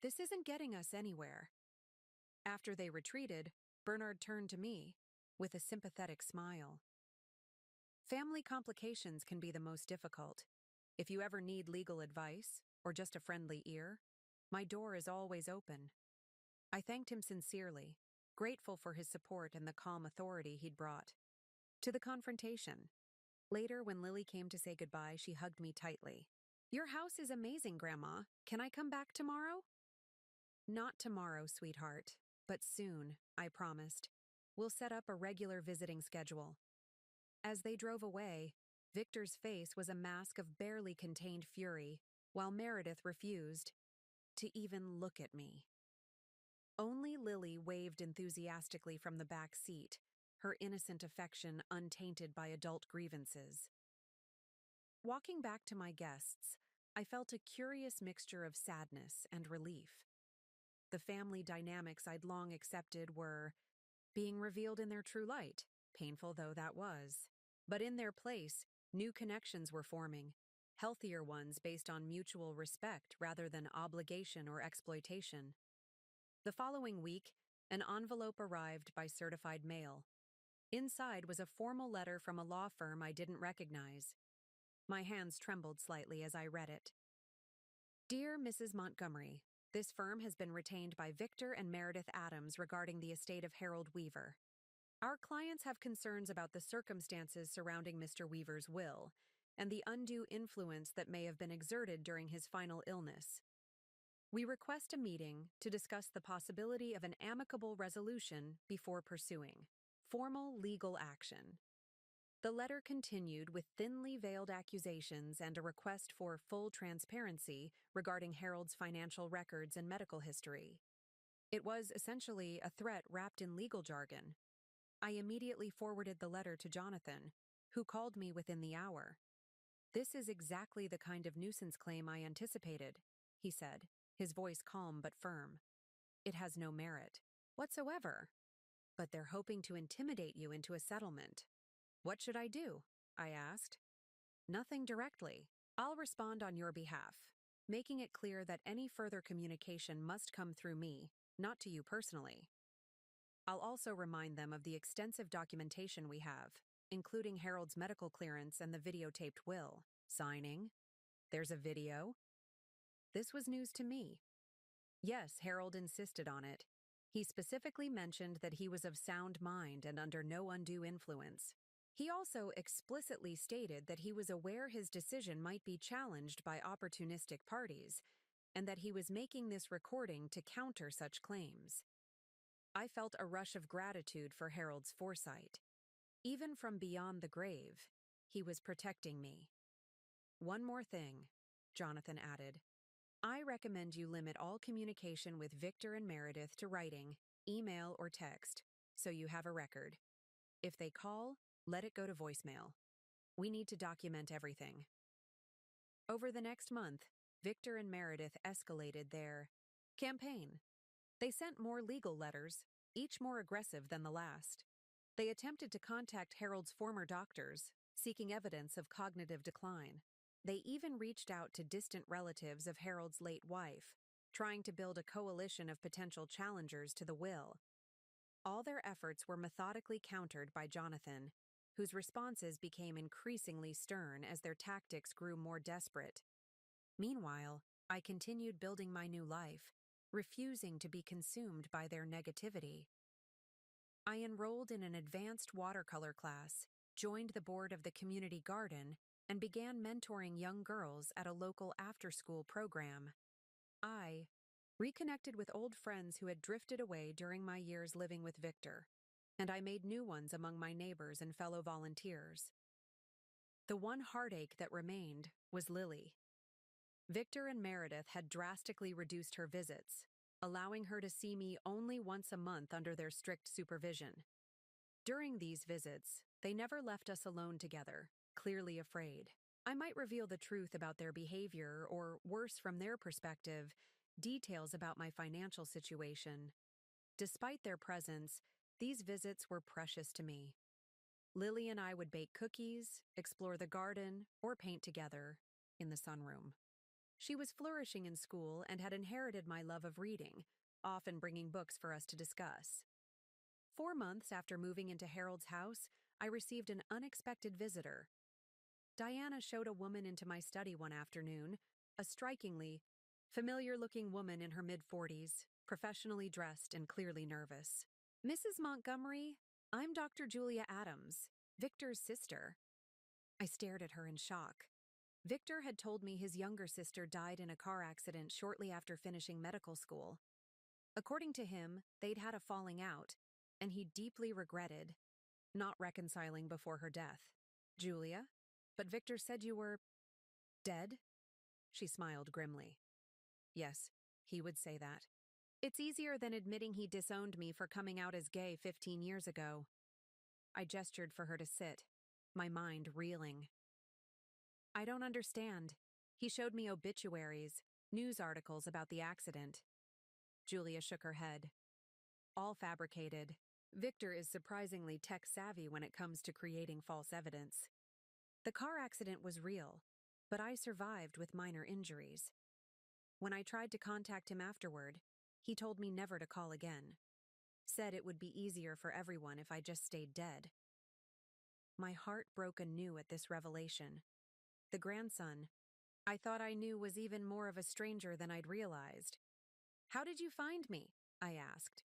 A: This isn't getting us anywhere. After they retreated, Bernard turned to me with a sympathetic smile. Family complications can be the most difficult. If you ever need legal advice, or just a friendly ear, my door is always open. I thanked him sincerely, grateful for his support and the calm authority he'd brought. To the confrontation. Later, when Lily came to say goodbye, she hugged me tightly. Your house is amazing, Grandma. Can I come back tomorrow? Not tomorrow, sweetheart, but soon, I promised. We'll set up a regular visiting schedule. As they drove away, Victor's face was a mask of barely contained fury, while Meredith refused to even look at me. Only Lily waved enthusiastically from the back seat, her innocent affection untainted by adult grievances. Walking back to my guests, I felt a curious mixture of sadness and relief. The family dynamics I'd long accepted were being revealed in their true light, painful though that was. But in their place, new connections were forming, healthier ones based on mutual respect rather than obligation or exploitation. The following week, an envelope arrived by certified mail. Inside was a formal letter from a law firm I didn't recognize. My hands trembled slightly as I read it. Dear Mrs. Montgomery, this firm has been retained by Victor and Meredith Adams regarding the estate of Harold Weaver. Our clients have concerns about the circumstances surrounding Mr. Weaver's will and the undue influence that may have been exerted during his final illness. We request a meeting to discuss the possibility of an amicable resolution before pursuing formal legal action. The letter continued with thinly veiled accusations and a request for full transparency regarding Harold's financial records and medical history. It was essentially a threat wrapped in legal jargon. I immediately forwarded the letter to Jonathan, who called me within the hour. This is exactly the kind of nuisance claim I anticipated, he said, his voice calm but firm. It has no merit whatsoever. But they're hoping to intimidate you into a settlement. What should I do? I asked. Nothing directly. I'll respond on your behalf, making it clear that any further communication must come through me, not to you personally. I'll also remind them of the extensive documentation we have, including Harold's medical clearance and the videotaped will. Signing. There's a video. This was news to me. Yes, Harold insisted on it. He specifically mentioned that he was of sound mind and under no undue influence. He also explicitly stated that he was aware his decision might be challenged by opportunistic parties, and that he was making this recording to counter such claims. I felt a rush of gratitude for Harold's foresight. Even from beyond the grave, he was protecting me. One more thing, Jonathan added. I recommend you limit all communication with Victor and Meredith to writing, email, or text, so you have a record. If they call, let it go to voicemail. We need to document everything. Over the next month, Victor and Meredith escalated their campaign. They sent more legal letters, each more aggressive than the last. They attempted to contact Harold's former doctors, seeking evidence of cognitive decline. They even reached out to distant relatives of Harold's late wife, trying to build a coalition of potential challengers to the will. All their efforts were methodically countered by Jonathan, whose responses became increasingly stern as their tactics grew more desperate. Meanwhile, I continued building my new life, refusing to be consumed by their negativity. I enrolled in an advanced watercolor class, joined the board of the community garden, and began mentoring young girls at a local after-school program. I reconnected with old friends who had drifted away during my years living with Victor, and I made new ones among my neighbors and fellow volunteers. The one heartache that remained was Lily. Victor and Meredith had drastically reduced her visits, allowing her to see me only once a month under their strict supervision. During these visits, they never left us alone together, clearly afraid. I might reveal the truth about their behavior, or worse from their perspective, details about my financial situation. Despite their presence, these visits were precious to me. Lily and I would bake cookies, explore the garden, or paint together in the sunroom. She was flourishing in school and had inherited my love of reading, often bringing books for us to discuss. 4 months after moving into Harold's house, I received an unexpected visitor. Diana showed a woman into my study one afternoon, a strikingly familiar-looking woman in her mid-40s, professionally dressed and clearly nervous. "Mrs. Montgomery, I'm Dr. Julia Adams, Victor's sister." I stared at her in shock. Victor had told me his younger sister died in a car accident shortly after finishing medical school. According to him, they'd had a falling out, and he deeply regretted not reconciling before her death. "Julia? But Victor said you were dead?" She smiled grimly. "Yes, he would say that. It's easier than admitting he disowned me for coming out as gay 15 years ago." I gestured for her to sit, my mind reeling. "I don't understand. He showed me obituaries, news articles about the accident." Julia shook her head. "All fabricated. Victor is surprisingly tech-savvy when it comes to creating false evidence. The car accident was real, but I survived with minor injuries. When I tried to contact him afterward, he told me never to call again. Said it would be easier for everyone if I just stayed dead." My heart broke anew at this revelation. The grandson, I thought I knew, was even more of a stranger than I'd realized. "How did you find me?" I asked.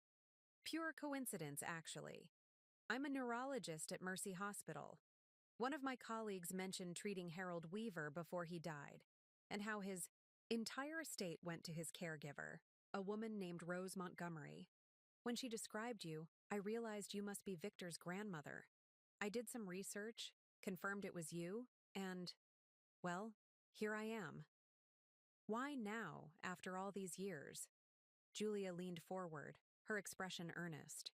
A: "Pure coincidence, actually. I'm a neurologist at Mercy Hospital. One of my colleagues mentioned treating Harold Weaver before he died, and how his entire estate went to his caregiver, a woman named Rose Montgomery. When she described you, I realized you must be Victor's grandmother. I did some research, confirmed it was you, and, well, here I am." "Why now, after all these years?" Julia leaned forward, her expression earnest.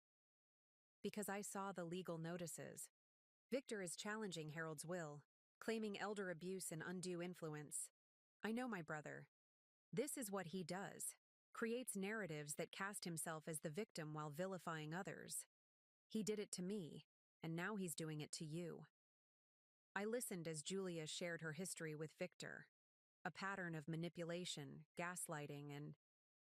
A: "Because I saw the legal notices. Victor is challenging Harold's will, claiming elder abuse and undue influence. I know my brother. This is what he does. Creates narratives that cast himself as the victim while vilifying others. He did it to me, and now he's doing it to you." I listened as Julia shared her history with Victor. A pattern of manipulation, gaslighting, and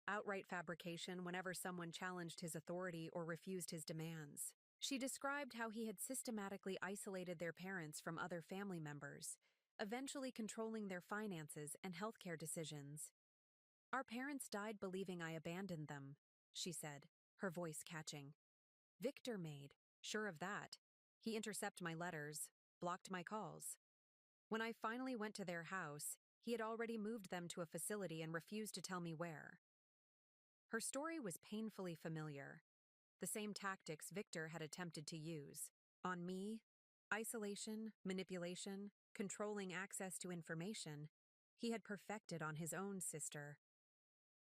A: outright fabrication whenever someone challenged his authority or refused his demands. She described how he had systematically isolated their parents from other family members, eventually controlling their finances and healthcare decisions. "Our parents died believing I abandoned them," she said, her voice catching. "Victor made sure of that. He intercepted my letters, blocked my calls. When I finally went to their house, he had already moved them to a facility and refused to tell me where." Her story was painfully familiar. The same tactics Victor had attempted to use. On me, isolation, manipulation, controlling access to information, he had perfected on his own sister.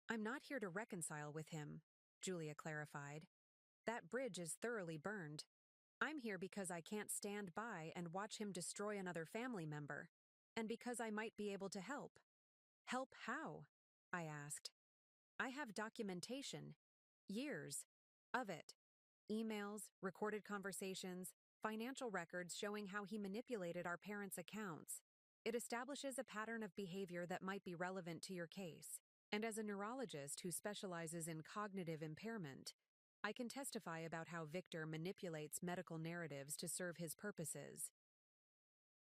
A: "I'm not here to reconcile with him," Julia clarified. "That bridge is thoroughly burned. I'm here because I can't stand by and watch him destroy another family member, and because I might be able to help. Help how? I asked. I have documentation, years of it. Emails, recorded conversations, financial records showing how he manipulated our parents' accounts. It establishes a pattern of behavior that might be relevant to your case. And as a neurologist who specializes in cognitive impairment, I can testify about how Victor manipulates medical narratives to serve his purposes.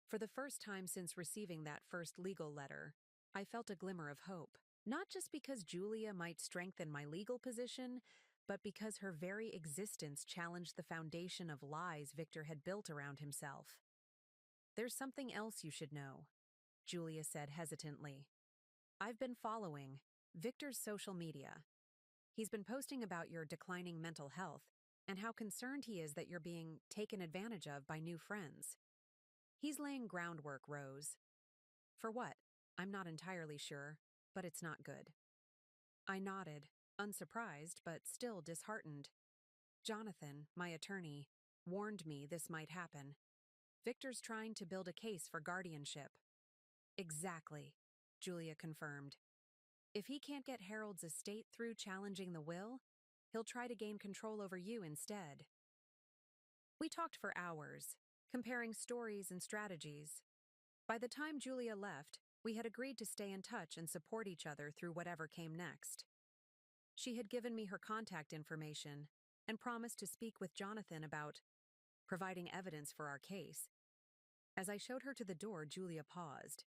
A: For the first time since receiving that first legal letter, I felt a glimmer of hope. Not just because Julia might strengthen my legal position, but because her very existence challenged the foundation of lies Victor had built around himself. There's something else you should know, Julia said hesitantly. I've been following Victor's social media. He's been posting about your declining mental health and how concerned he is that you're being taken advantage of by new friends. He's laying groundwork, Rose. For what? I'm not entirely sure, but it's not good. I nodded, unsurprised but still disheartened. Jonathan, my attorney, warned me this might happen. Victor's trying to build a case for guardianship. Exactly, Julia confirmed. If he can't get Harold's estate through challenging the will, he'll try to gain control over you instead. We talked for hours, comparing stories and strategies. By the time Julia left, we had agreed to stay in touch and support each other through whatever came next. She had given me her contact information and promised to speak with Jonathan about providing evidence for our case. As I showed her to the door, Julia paused.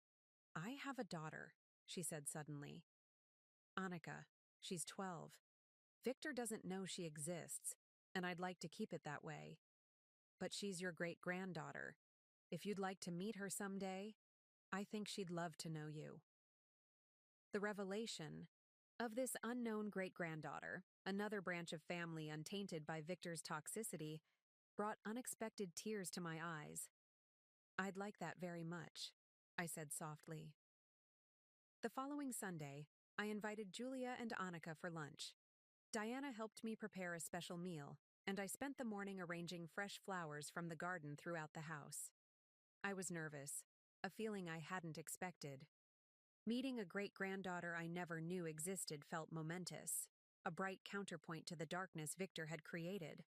A: I have a daughter, she said suddenly. Annika. She's 12. Victor doesn't know she exists, and I'd like to keep it that way. But she's your great-granddaughter. If you'd like to meet her someday, I think she'd love to know you. The revelation of this unknown great-granddaughter, another branch of family untainted by Victor's toxicity, brought unexpected tears to my eyes. I'd like that very much, I said softly. The following Sunday, I invited Julia and Annika for lunch. Diana helped me prepare a special meal, and I spent the morning arranging fresh flowers from the garden throughout the house. I was nervous, a feeling I hadn't expected. Meeting a great-granddaughter I never knew existed felt momentous, a bright counterpoint to the darkness Victor had created.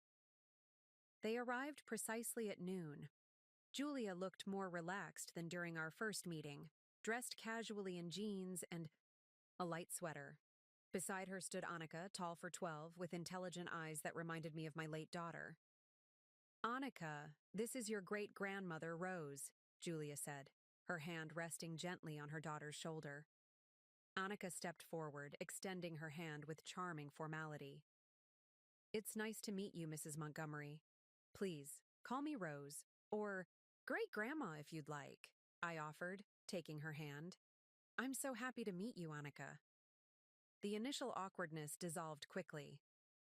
A: They arrived precisely at noon. Julia looked more relaxed than during our first meeting, dressed casually in jeans and a light sweater. Beside her stood Annika, tall for 12, with intelligent eyes that reminded me of my late daughter. Annika, this is your great-grandmother, Rose, Julia said, her hand resting gently on her daughter's shoulder. Annika stepped forward, extending her hand with charming formality. It's nice to meet you, Mrs. Montgomery. Please, call me Rose, or Great-Grandma if you'd like, I offered, taking her hand. I'm so happy to meet you, Annika. The initial awkwardness dissolved quickly.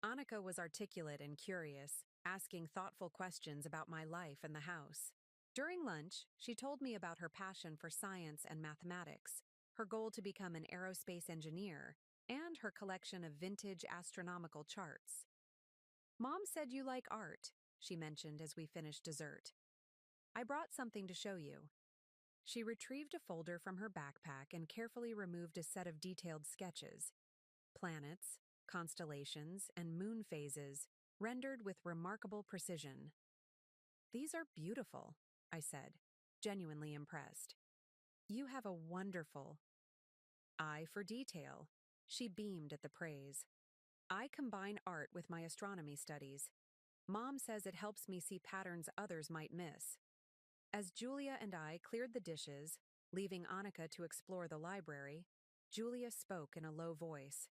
A: Annika was articulate and curious, asking thoughtful questions about my life and the house. During lunch, she told me about her passion for science and mathematics, her goal to become an aerospace engineer, and her collection of vintage astronomical charts. Mom said you like art, she mentioned as we finished dessert. I brought something to show you. She retrieved a folder from her backpack and carefully removed a set of detailed sketches. Planets, constellations, and moon phases, rendered with remarkable precision. These are beautiful, I said, genuinely impressed. You have a wonderful eye for detail. She beamed at the praise. I combine art with my astronomy studies. Mom says it helps me see patterns others might miss. As Julia and I cleared the dishes, leaving Annika to explore the library, Julia spoke in a low voice.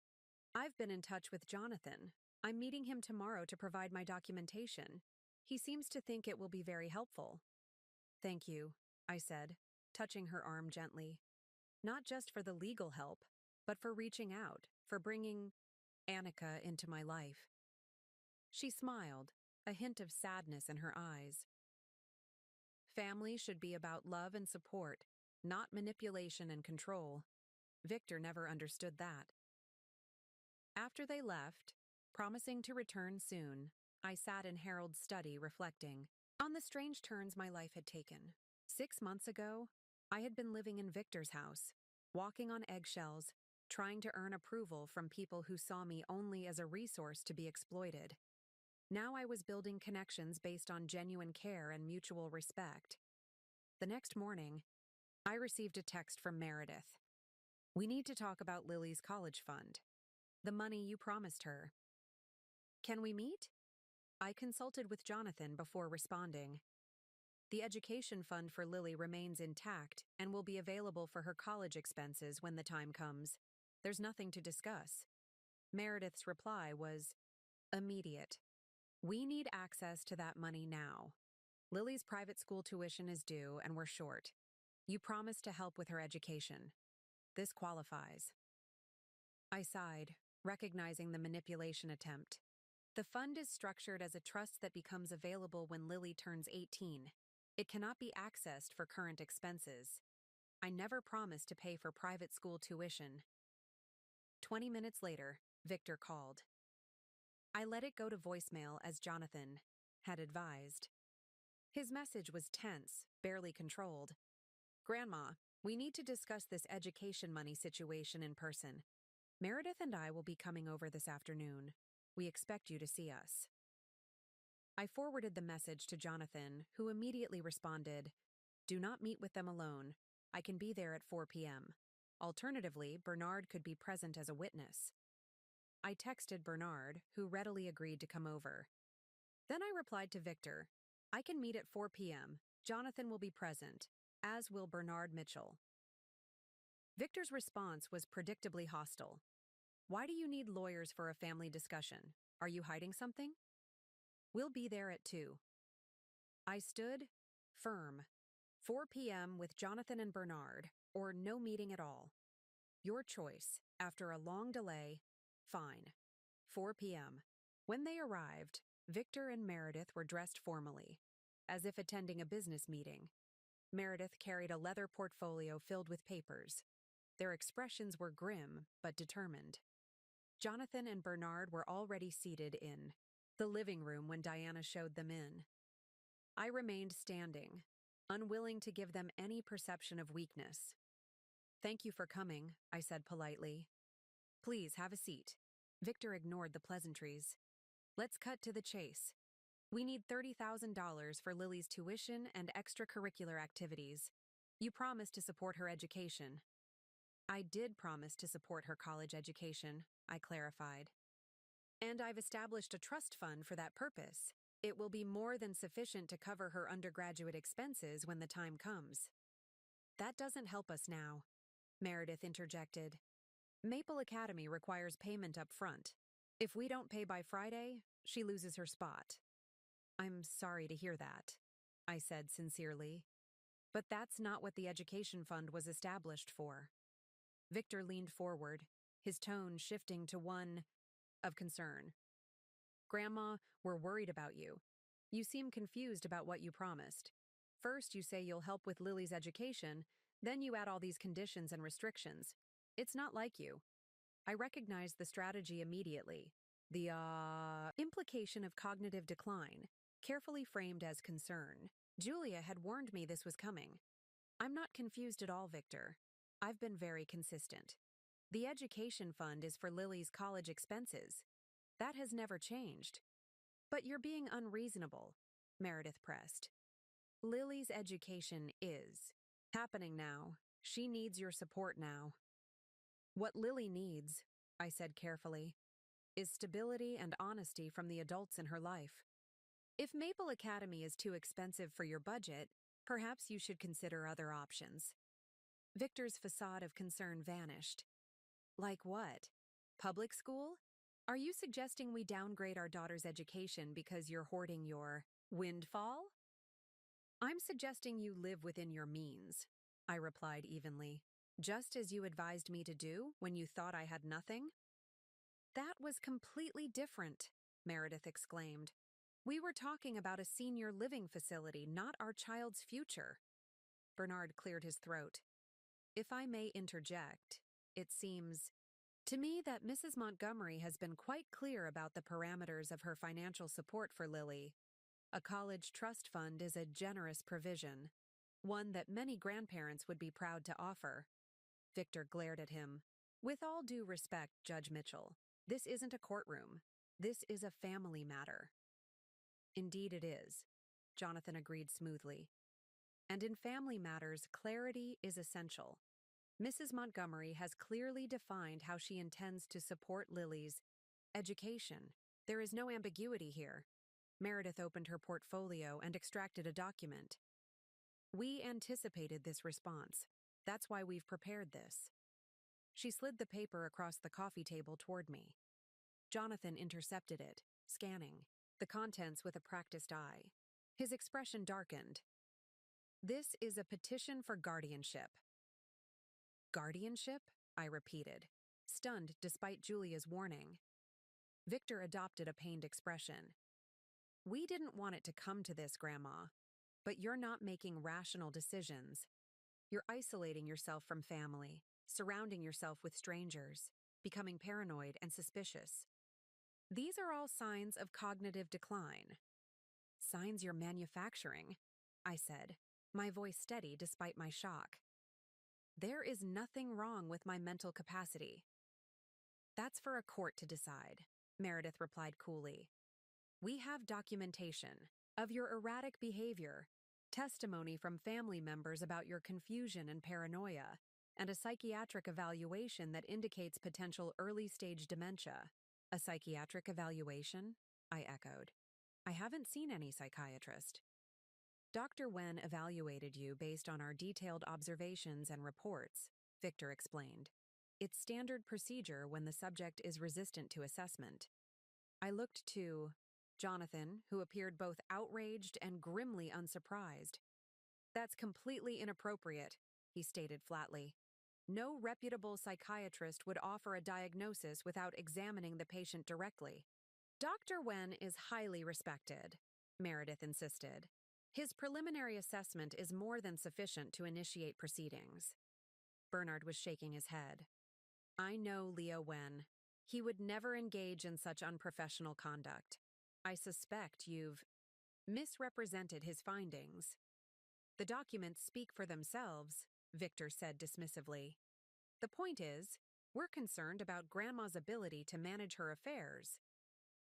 A: I've been in touch with Jonathan. I'm meeting him tomorrow to provide my documentation. He seems to think it will be very helpful. Thank you, I said, touching her arm gently. Not just for the legal help, but for reaching out, for bringing Annika into my life. She smiled, a hint of sadness in her eyes. Family should be about love and support, not manipulation and control. Victor never understood that. After they left, promising to return soon, I sat in Harold's study, reflecting on the strange turns my life had taken. 6 months ago, I had been living in Victor's house, walking on eggshells, trying to earn approval from people who saw me only as a resource to be exploited. Now I was building connections based on genuine care and mutual respect. The next morning, I received a text from Meredith. "We need to talk about Lily's college fund. The money you promised her. Can we meet?" I consulted with Jonathan before responding. "The education fund for Lily remains intact and will be available for her college expenses when the time comes. There's nothing to discuss." Meredith's reply was immediate. "We need access to that money now. Lily's private school tuition is due and we're short. You promised to help with her education. This qualifies." I sighed, recognizing the manipulation attempt. The fund is structured as a trust that becomes available when Lily turns 18. It cannot be accessed for current expenses. I never promised to pay for private school tuition. 20 minutes later, Victor called. I let it go to voicemail as Jonathan had advised. His message was tense, barely controlled. "Grandma, we need to discuss this education money situation in person. Meredith and I will be coming over this afternoon. We expect you to see us." I forwarded the message to Jonathan, who immediately responded, "Do not meet with them alone. I can be there at 4 p.m. Alternatively, Bernard could be present as a witness." I texted Bernard, who readily agreed to come over. Then I replied to Victor, "I can meet at 4 p.m. Jonathan will be present, as will Bernard Mitchell." Victor's response was predictably hostile. "Why do you need lawyers for a family discussion? Are you hiding something?" "We'll be there at 2. I stood firm. 4 p.m. with Jonathan and Bernard, or no meeting at all. Your choice. After a long delay, fine. 4 p.m. When they arrived, Victor and Meredith were dressed formally, as if attending a business meeting. Meredith carried a leather portfolio filled with papers. Their expressions were grim but determined. Jonathan and Bernard were already seated in the living room when Diana showed them in. I remained standing, unwilling to give them any perception of weakness. "Thank you for coming," I said politely. "Please have a seat." Victor ignored the pleasantries. "Let's cut to the chase. We need $30,000 for Lily's tuition and extracurricular activities. You promised to support her education." "I did promise to support her college education," I clarified. "And I've established a trust fund for that purpose. It will be more than sufficient to cover her undergraduate expenses when the time comes." "That doesn't help us now," Meredith interjected. "Maple Academy requires payment up front. If we don't pay by Friday, she loses her spot." "I'm sorry to hear that," I said sincerely. "But that's not what the education fund was established for." Victor leaned forward, his tone shifting to one of concern. "Grandma, we're worried about you. You seem confused about what you promised. First, you say you'll help with Lily's education, then you add all these conditions and restrictions. It's not like you." I recognized the strategy immediately. The implication of cognitive decline, carefully framed as concern. Julia had warned me this was coming. "I'm not confused at all, Victor. I've been very consistent. The education fund is for Lily's college expenses. That has never changed." "But you're being unreasonable," Meredith pressed. "Lily's education is happening now. She needs your support now." "What Lily needs," I said carefully, "is stability and honesty from the adults in her life. If Maple Academy is too expensive for your budget, perhaps you should consider other options." Victor's facade of concern vanished. "Like what? Public school? Are you suggesting we downgrade our daughter's education because you're hoarding your windfall?" "I'm suggesting you live within your means," I replied evenly, "just as you advised me to do when you thought I had nothing." "That was completely different," Meredith exclaimed. "We were talking about a senior living facility, not our child's future." Bernard cleared his throat. "If I may interject, it seems To me, that Mrs. Montgomery has been quite clear about the parameters of her financial support for Lily. A college trust fund is a generous provision, one that many grandparents would be proud to offer. Victor glared at him. With all due respect, Judge Mitchell, this isn't a courtroom. This is a family matter. Indeed it is, Jonathan agreed smoothly. And in family matters, clarity is essential. Mrs. Montgomery has clearly defined how she intends to support Lily's education. There is no ambiguity here. Meredith opened her portfolio and extracted a document. We anticipated this response. That's why we've prepared this. She slid the paper across the coffee table toward me. Jonathan intercepted it, scanning the contents with a practiced eye. His expression darkened. This is a petition for guardianship. Guardianship? I repeated, stunned despite Julia's warning. Victor adopted a pained expression. We didn't want it to come to this, Grandma, but you're not making rational decisions. You're isolating yourself from family, surrounding yourself with strangers, becoming paranoid and suspicious. These are all signs of cognitive decline. Signs you're manufacturing, I said, my voice steady despite my shock. There is nothing wrong with my mental capacity. That's for a court to decide, Meredith replied coolly. We have documentation of your erratic behavior, testimony from family members about your confusion and paranoia, and a psychiatric evaluation that indicates potential early-stage dementia. A psychiatric evaluation? I echoed. I haven't seen any psychiatrist. Dr. Wen evaluated you based on our detailed observations and reports, Victor explained. It's standard procedure when the subject is resistant to assessment. I looked to Jonathan, who appeared both outraged and grimly unsurprised. That's completely inappropriate, he stated flatly. No reputable psychiatrist would offer a diagnosis without examining the patient directly. Dr. Wen is highly respected, Meredith insisted. His preliminary assessment is more than sufficient to initiate proceedings. Bernard was shaking his head. I know Leo Wen. He would never engage in such unprofessional conduct. I suspect you've misrepresented his findings. The documents speak for themselves, Victor said dismissively. The point is, we're concerned about Grandma's ability to manage her affairs.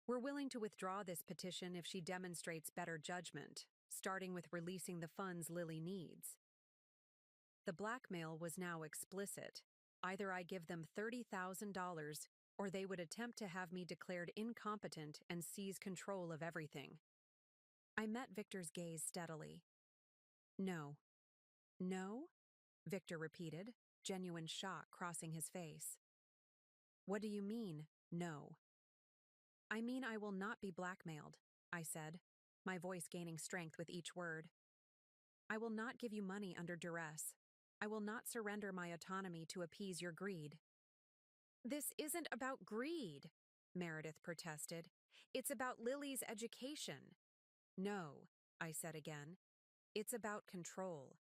A: We're willing to withdraw this petition if she demonstrates better judgment, starting with releasing the funds Lily needs. The blackmail was now explicit. Either I give them $30,000 or they would attempt to have me declared incompetent and seize control of everything. I met Victor's gaze steadily. No. No? Victor repeated, genuine shock crossing his face. What do you mean, no? I mean I will not be blackmailed, I said, my voice gaining strength with each word. I will not give you money under duress. I will not surrender my autonomy to appease your greed. This isn't about greed, Meredith protested. It's about Lily's education. No, I said again. It's about control.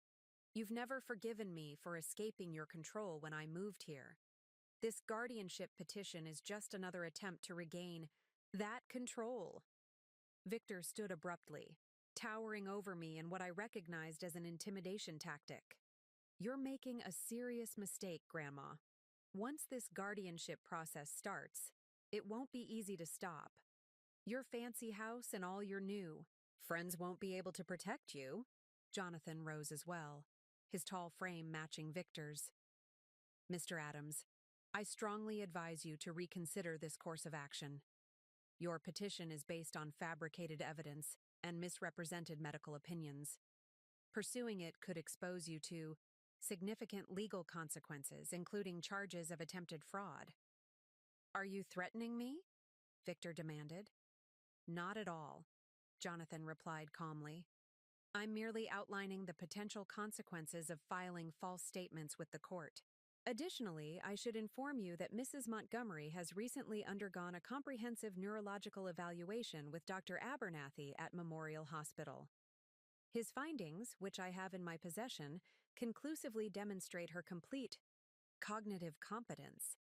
A: You've never forgiven me for escaping your control when I moved here. This guardianship petition is just another attempt to regain that control. Victor stood abruptly, towering over me in what I recognized as an intimidation tactic. You're making a serious mistake, Grandma. Once this guardianship process starts, it won't be easy to stop. Your fancy house and all your new friends won't be able to protect you. Jonathan rose as well, his tall frame matching Victor's. Mr. Adams, I strongly advise you to reconsider this course of action. Your petition is based on fabricated evidence and misrepresented medical opinions. Pursuing it could expose you to significant legal consequences, including charges of attempted fraud. Are you threatening me? Victor demanded. Not at all, Jonathan replied calmly. I'm merely outlining the potential consequences of filing false statements with the court. Additionally, I should inform you that Mrs. Montgomery has recently undergone a comprehensive neurological evaluation with Dr. Abernathy at Memorial Hospital. His findings, which I have in my possession, conclusively demonstrate her complete cognitive competence.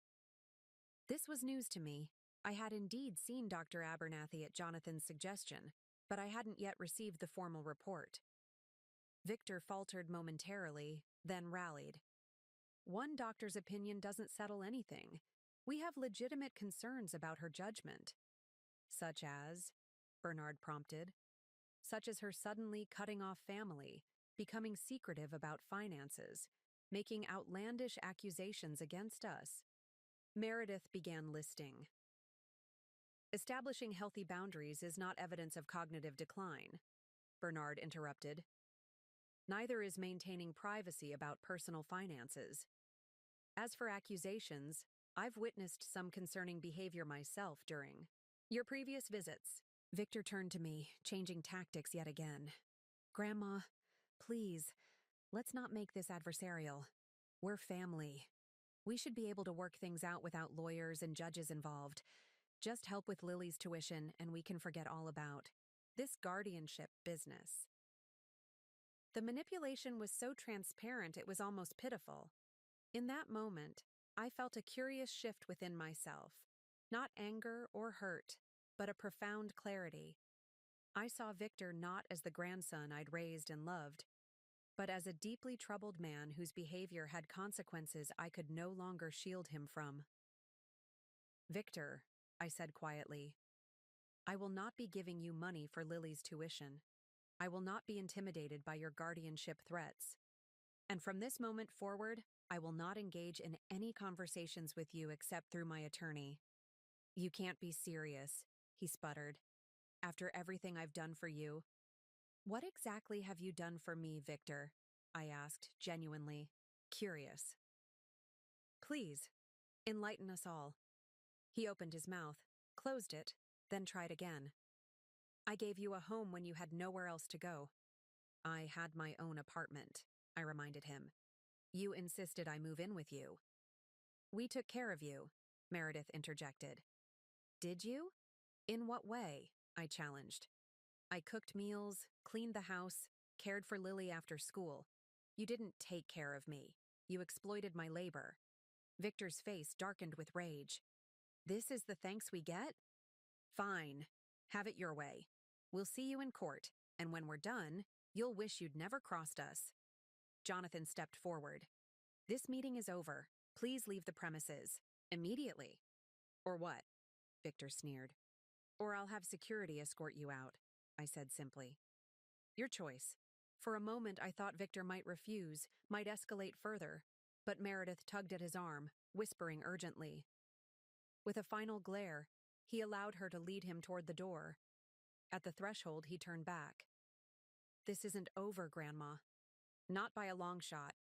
A: was news to me. I had indeed seen Dr. Abernathy at Jonathan's suggestion, but I hadn't yet received the formal report. Victor faltered momentarily, then rallied. One doctor's opinion doesn't settle anything. We have legitimate concerns about her judgment. Such as? Bernard prompted. Such as her suddenly cutting off family, becoming secretive about finances, making outlandish accusations against us. Meredith began listing. Establishing healthy boundaries is not evidence of cognitive decline, Bernard interrupted. Neither is maintaining privacy about personal finances. As for accusations, I've witnessed some concerning behavior myself during your previous visits. Victor turned to me, changing tactics yet again. Grandma, please, let's not make this adversarial. We're family. We should be able to work things out without lawyers and judges involved. Just help with Lily's tuition and we can forget all about this guardianship business. The manipulation was so transparent it was almost pitiful. In that moment, I felt a curious shift within myself. Not anger or hurt, but a profound clarity. I saw Victor not as the grandson I'd raised and loved, but as a deeply troubled man whose behavior had consequences I could no longer shield him from. Victor, I said quietly, I will not be giving you money for Lily's tuition. I will not be intimidated by your guardianship threats. And from this moment forward, I will not engage in any conversations with you except through my attorney. You can't be serious, he sputtered. After everything I've done for you. What exactly have you done for me, Victor? I asked, genuinely curious. Please, enlighten us all. He opened his mouth, closed it, then tried again. I gave you a home when you had nowhere else to go. I had my own apartment, I reminded him. You insisted I move in with you. We took care of you, Meredith interjected. Did you? In what way? I challenged. I cooked meals, cleaned the house, cared for Lily after school. You didn't take care of me. You exploited my labor. Victor's face darkened with rage. This is the thanks we get? Fine. Have it your way. We'll see you in court, and when we're done, you'll wish you'd never crossed us. Jonathan stepped forward. This meeting is over. Please leave the premises. Immediately. Or what? Victor sneered. Or I'll have security escort you out, I said simply. Your choice. For a moment I thought Victor might refuse, might escalate further, but Meredith tugged at his arm, whispering urgently. With a final glare, he allowed her to lead him toward the door. At the threshold, he turned back. This isn't over, Grandma. Not by a long shot.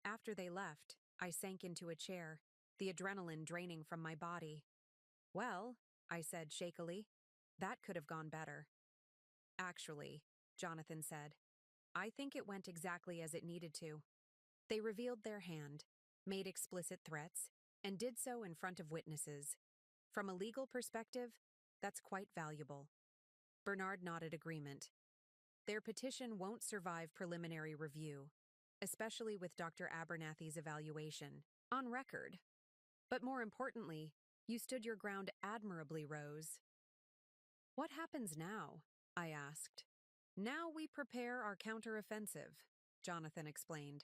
A: After they left, I sank into a chair, the adrenaline draining from my body. Well, I said shakily, that could have gone better. Actually, Jonathan said, I think it went exactly as it needed to. They revealed their hand, made explicit threats, and did so in front of witnesses. From a legal perspective, that's quite valuable. Bernard nodded agreement. Their petition won't survive preliminary review, especially with Dr. Abernathy's evaluation, on record. But more importantly, you stood your ground admirably, Rose. What happens now? I asked. Now we prepare our counteroffensive, Jonathan explained.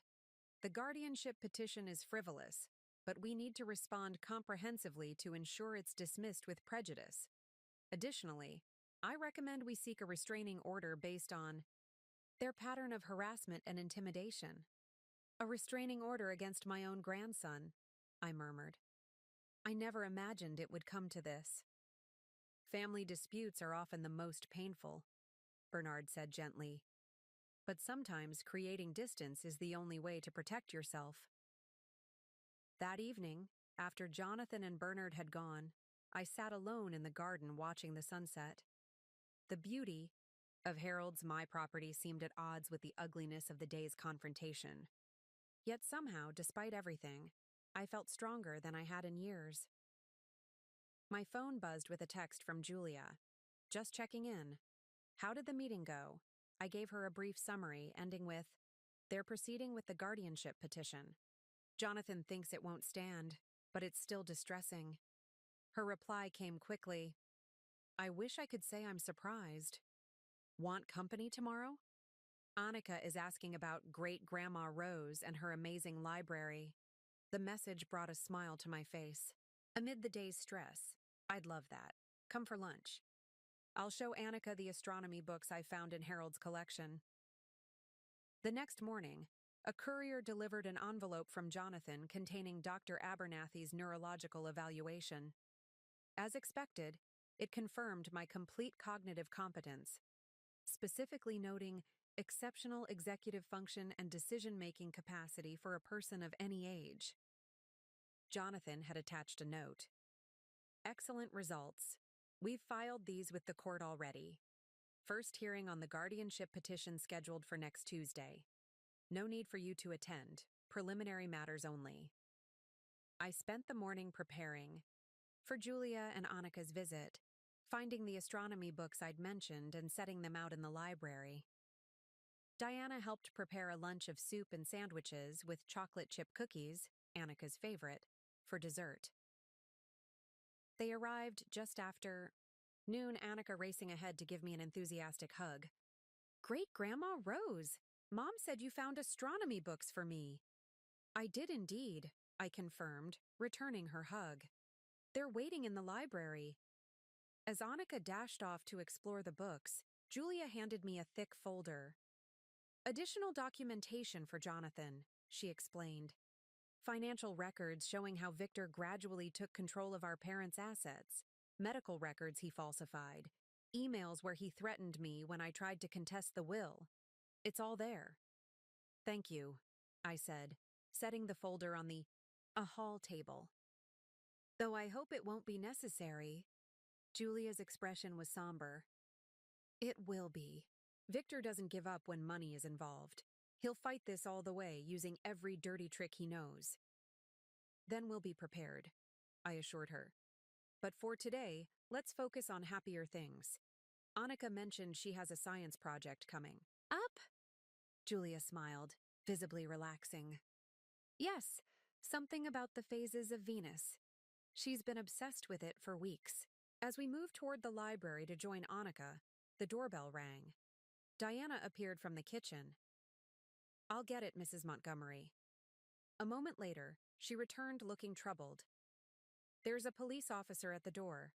A: The guardianship petition is frivolous, but we need to respond comprehensively to ensure it's dismissed with prejudice. Additionally, I recommend we seek a restraining order based on their pattern of harassment and intimidation. A restraining order against my own grandson, I murmured. I never imagined it would come to this. Family disputes are often the most painful, Bernard said gently. But sometimes creating distance is the only way to protect yourself. That evening, after Jonathan and Bernard had gone, I sat alone in the garden watching the sunset. The beauty of Harold's My Property seemed at odds with the ugliness of the day's confrontation. Yet somehow, despite everything, I felt stronger than I had in years. My phone buzzed with a text from Julia. Just checking in. How did the meeting go? I gave her a brief summary, ending with, they're proceeding with the guardianship petition. Jonathan thinks it won't stand, but it's still distressing. Her reply came quickly. I wish I could say I'm surprised. Want company tomorrow? Annika is asking about Great Grandma Rose and her amazing library. The message brought a smile to my face. Amid the day's stress, I'd love that. Come for lunch. I'll show Annika the astronomy books I found in Harold's collection. The next morning, a courier delivered an envelope from Jonathan containing Dr. Abernathy's neurological evaluation. As expected, it confirmed my complete cognitive competence, specifically noting exceptional executive function and decision-making capacity for a person of any age. Jonathan had attached a note. Excellent results. We've filed these with the court already. First hearing on the guardianship petition scheduled for next Tuesday. No need for you to attend. Preliminary matters only. I spent the morning preparing for Julia and Annika's visit, finding the astronomy books I'd mentioned and setting them out in the library. Diana helped prepare a lunch of soup and sandwiches with chocolate chip cookies, Annika's favorite, for dessert. They arrived just after noon, Annika racing ahead to give me an enthusiastic hug. Great Grandma Rose! Mom said you found astronomy books for me. I did indeed, I confirmed, returning her hug. They're waiting in the library. As Annika dashed off to explore the books, Julia handed me a thick folder. Additional documentation for Jonathan, she explained. Financial records showing how Victor gradually took control of our parents' assets, medical records he falsified, emails where he threatened me when I tried to contest the will. It's all there. Thank you, I said, setting the folder on the hall table. Though I hope it won't be necessary. Julia's expression was somber. It will be. Victor doesn't give up when money is involved. He'll fight this all the way, using every dirty trick he knows. Then we'll be prepared, I assured her. But for today, let's focus on happier things. Annika mentioned she has a science project coming. Up? Julia smiled, visibly relaxing. Yes, something about the phases of Venus. She's been obsessed with it for weeks. As we moved toward the library to join Annika, the doorbell rang. Diana appeared from the kitchen. I'll get it, Mrs. Montgomery. A moment later, she returned looking troubled. There's a police officer at the door.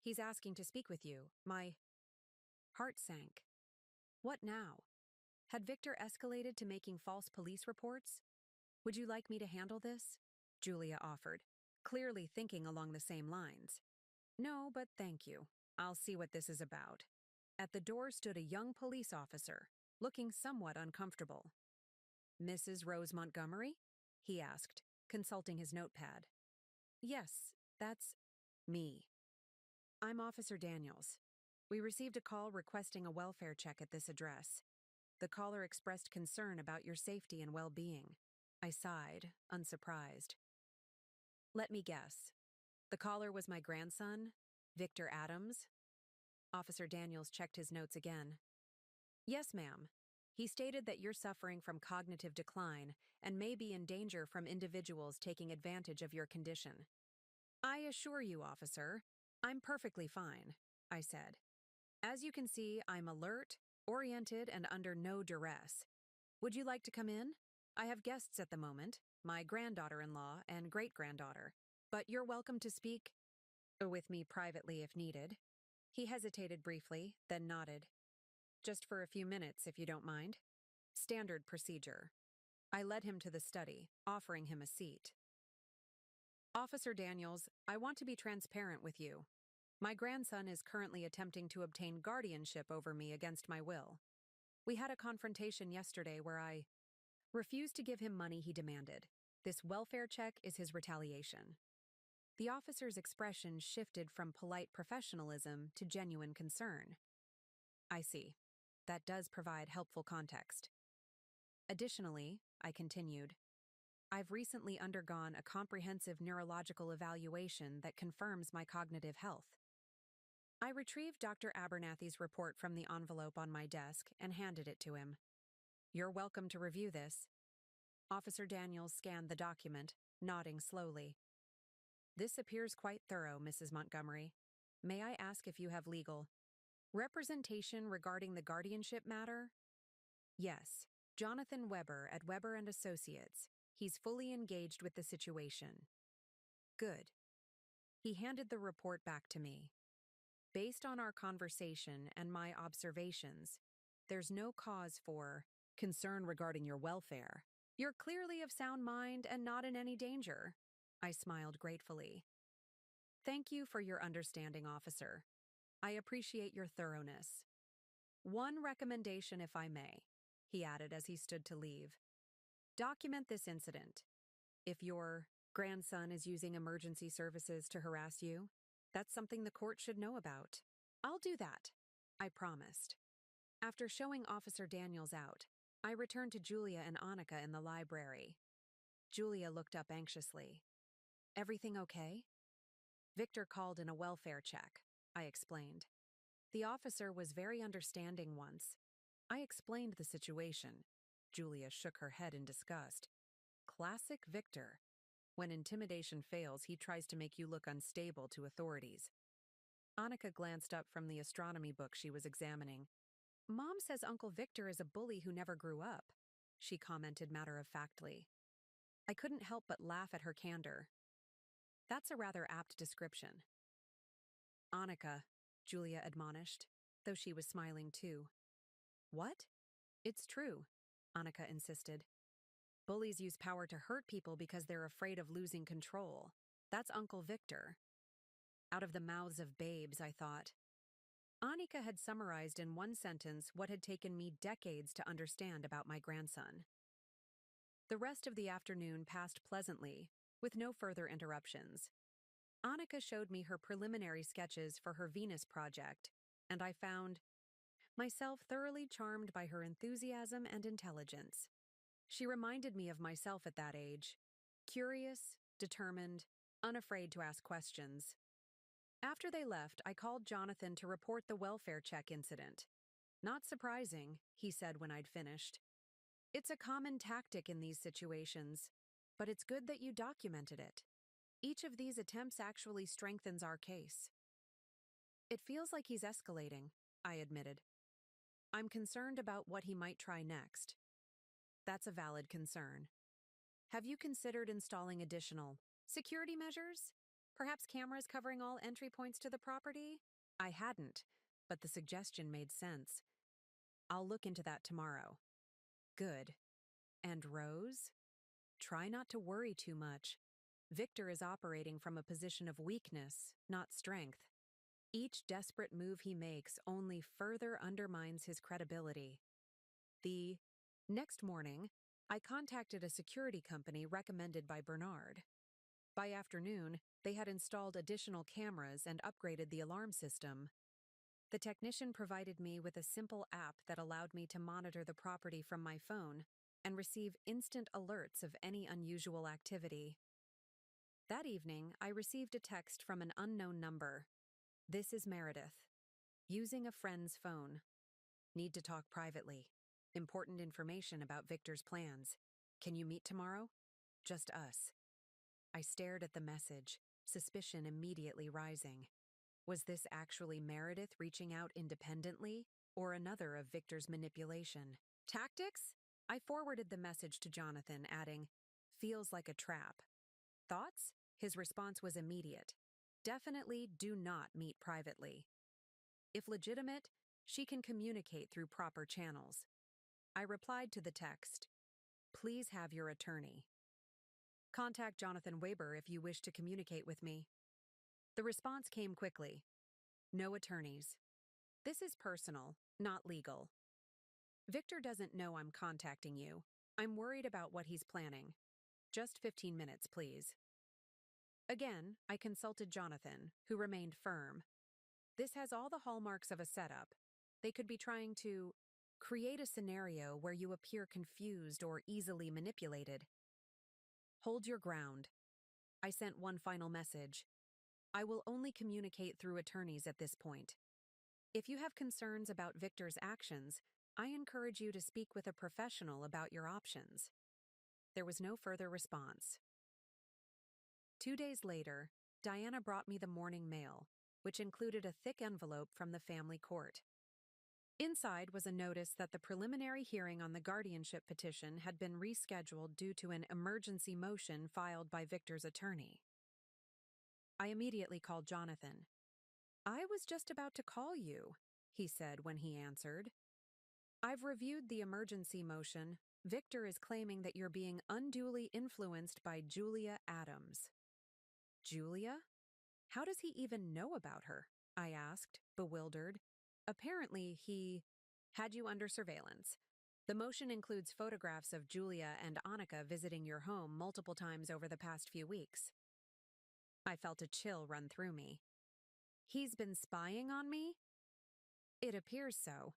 A: He's asking to speak with you. My heart sank. What now? Had Victor escalated to making false police reports? Would you like me to handle this? Julia offered, clearly thinking along the same lines. No, but thank you. I'll see what this is about. At the door stood a young police officer, looking somewhat uncomfortable. Mrs. Rose Montgomery? He asked, consulting his notepad. Yes, that's me. I'm Officer Daniels. We received a call requesting a welfare check at this address. The caller expressed concern about your safety and well-being. I sighed, unsurprised. Let me guess. The caller was my grandson, Victor Adams? Officer Daniels checked his notes again. Yes, ma'am. He stated that you're suffering from cognitive decline and may be in danger from individuals taking advantage of your condition. I assure you, officer, I'm perfectly fine, I said. As you can see, I'm alert, oriented, and under no duress. Would you like to come in? I have guests at the moment, my granddaughter-in-law and great-granddaughter, but you're welcome to speak with me privately if needed. He hesitated briefly, then nodded. Just for a few minutes, if you don't mind. Standard procedure. I led him to the study, offering him a seat. Officer Daniels, I want to be transparent with you. My grandson is currently attempting to obtain guardianship over me against my will. We had a confrontation yesterday where I refused to give him money he demanded. This welfare check is his retaliation. The officer's expression shifted from polite professionalism to genuine concern. I see. That does provide helpful context. Additionally, I continued, I've recently undergone a comprehensive neurological evaluation that confirms my cognitive health. I retrieved Dr. Abernathy's report from the envelope on my desk and handed it to him. You're welcome to review this. Officer Daniels scanned the document, nodding slowly. This appears quite thorough, Mrs. Montgomery. May I ask if you have legal representation regarding the guardianship matter? Yes. Jonathan Weber at Weber and Associates. He's fully engaged with the situation. Good. He handed the report back to me. Based on our conversation and my observations, there's no cause for concern regarding your welfare. You're clearly of sound mind and not in any danger. I smiled gratefully. Thank you for your understanding, officer. I appreciate your thoroughness. One recommendation, if I may, he added as he stood to leave. Document this incident. If your grandson is using emergency services to harass you, that's something the court should know about. I'll do that, I promised. After showing Officer Daniels out, I returned to Julia and Annika in the library. Julia looked up anxiously. Everything okay? Victor called in a welfare check, I explained. The officer was very understanding once. I explained the situation. Julia shook her head in disgust. Classic Victor. When intimidation fails, he tries to make you look unstable to authorities. Annika glanced up from the astronomy book she was examining. Mom says Uncle Victor is a bully who never grew up, she commented matter-of-factly. I couldn't help but laugh at her candor. That's a rather apt description. Annika, Julia admonished, though she was smiling too. What? It's true, Annika insisted. Bullies use power to hurt people because they're afraid of losing control. That's Uncle Victor. Out of the mouths of babes, I thought. Annika had summarized in one sentence what had taken me decades to understand about my grandson. The rest of the afternoon passed pleasantly, with no further interruptions. Annika showed me her preliminary sketches for her Venus project, and I found myself thoroughly charmed by her enthusiasm and intelligence. She reminded me of myself at that age, curious, determined, unafraid to ask questions. After they left, I called Jonathan to report the welfare check incident. Not surprising, he said when I'd finished. It's a common tactic in these situations, but it's good that you documented it. Each of these attempts actually strengthens our case. It feels like he's escalating, I admitted. I'm concerned about what he might try next. That's a valid concern. Have you considered installing additional security measures? Perhaps cameras covering all entry points to the property? I hadn't, but the suggestion made sense. I'll look into that tomorrow. Good. And Rose? Try not to worry too much. Victor is operating from a position of weakness, not strength. Each desperate move he makes only further undermines his credibility. The next morning, I contacted a security company recommended by Bernard. By afternoon, they had installed additional cameras and upgraded the alarm system. The technician provided me with a simple app that allowed me to monitor the property from my phone and receive instant alerts of any unusual activity. That evening, I received a text from an unknown number. This is Meredith. Using a friend's phone. Need to talk privately. Important information about Victor's plans. Can you meet tomorrow? Just us. I stared at the message, suspicion immediately rising. Was this actually Meredith reaching out independently, or another of Victor's manipulation tactics? I forwarded the message to Jonathan, adding, "Feels like a trap." Thoughts? His response was immediate. Definitely do not meet privately. If legitimate, she can communicate through proper channels. I replied to the text, "Please have your attorney. Contact Jonathan Weber if you wish to communicate with me." The response came quickly. No attorneys. This is personal, not legal. Victor doesn't know I'm contacting you. I'm worried about what he's planning. Just 15 minutes, please. Again, I consulted Jonathan, who remained firm. This has all the hallmarks of a setup. They could be trying to create a scenario where you appear confused or easily manipulated. Hold your ground. I sent one final message. I will only communicate through attorneys at this point. If you have concerns about Victor's actions, I encourage you to speak with a professional about your options. There was no further response. 2 days later, Diana brought me the morning mail, which included a thick envelope from the family court. Inside was a notice that the preliminary hearing on the guardianship petition had been rescheduled due to an emergency motion filed by Victor's attorney. I immediately called Jonathan. "I was just about to call you," he said when he answered. "I've reviewed the emergency motion. Victor is claiming that you're being unduly influenced by Julia Adams." "Julia? How does he even know about her?" I asked, bewildered. "Apparently he had you under surveillance. The motion includes photographs of Julia and Annika visiting your home multiple times over the past few weeks." I felt a chill run through me. "He's been spying on me?" "It appears so.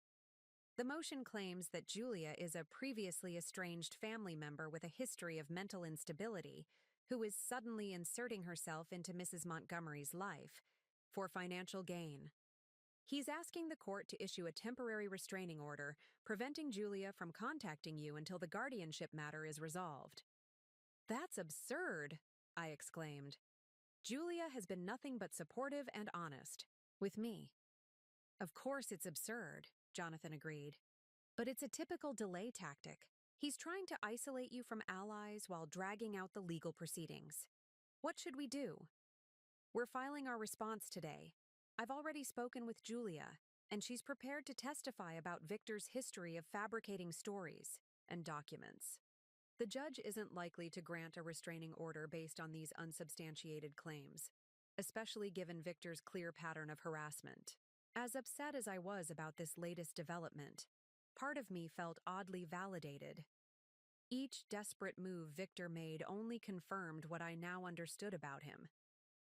A: The motion claims that Julia is a previously estranged family member with a history of mental instability who is suddenly inserting herself into Mrs. Montgomery's life for financial gain. He's asking the court to issue a temporary restraining order, preventing Julia from contacting you until the guardianship matter is resolved." "That's absurd," I exclaimed. "Julia has been nothing but supportive and honest with me." "Of course it's absurd," Jonathan agreed. "But it's a typical delay tactic. He's trying to isolate you from allies while dragging out the legal proceedings. What should we do?" "We're filing our response today. I've already spoken with Julia, and she's prepared to testify about Victor's history of fabricating stories and documents. The judge isn't likely to grant a restraining order based on these unsubstantiated claims, especially given Victor's clear pattern of harassment." As upset as I was about this latest development, part of me felt oddly validated. Each desperate move Victor made only confirmed what I now understood about him.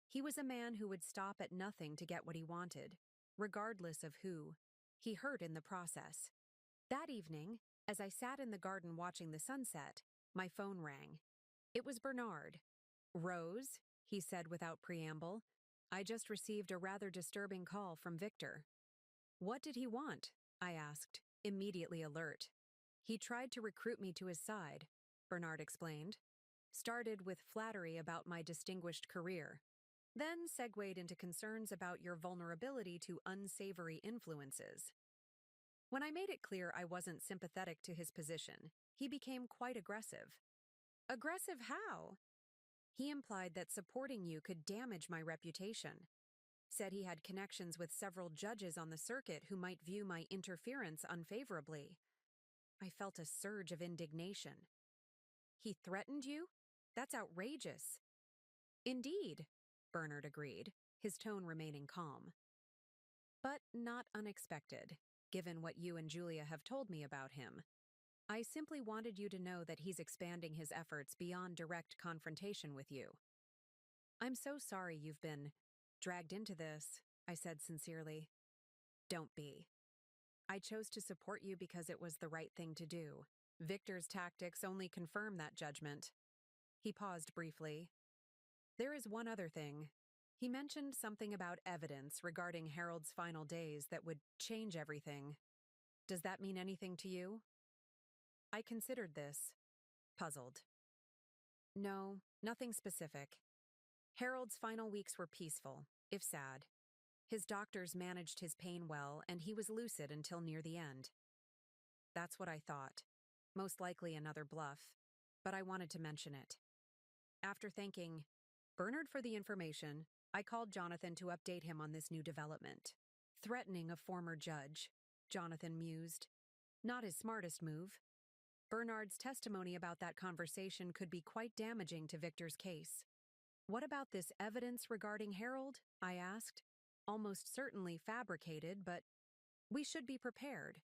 A: He was a man who would stop at nothing to get what he wanted, regardless of who he hurt in the process. That evening, as I sat in the garden watching the sunset, my phone rang. It was Bernard. "Rose," he said without preamble, "I just received a rather disturbing call from Victor." "What did he want?" I asked, immediately alert. "He tried to recruit me to his side," Bernard explained. "Started with flattery about my distinguished career, then segued into concerns about your vulnerability to unsavory influences. When I made it clear I wasn't sympathetic to his position, he became quite aggressive." "Aggressive how?" "He implied that supporting you could damage my reputation. Said he had connections with several judges on the circuit who might view my interference unfavorably." I felt a surge of indignation. "He threatened you? That's outrageous." "Indeed," Bernard agreed, his tone remaining calm. "But not unexpected, given what you and Julia have told me about him. I simply wanted you to know that he's expanding his efforts beyond direct confrontation with you." "I'm so sorry you've been dragged into this," I said sincerely. "Don't be. I chose to support you because it was the right thing to do. Victor's tactics only confirm that judgment." He paused briefly. "There is one other thing. He mentioned something about evidence regarding Harold's final days that would change everything. Does that mean anything to you?" I considered this, puzzled. "No, nothing specific. Harold's final weeks were peaceful, if sad. His doctors managed his pain well, and he was lucid until near the end." That's what I thought. Most likely another bluff, but I wanted to mention it. After thanking Bernard for the information, I called Jonathan to update him on this new development. "Threatening a former judge," Jonathan mused. "Not his smartest move. Bernard's testimony about that conversation could be quite damaging to Victor's case." "What about this evidence regarding Harold?" I asked. "Almost certainly fabricated, but we should be prepared.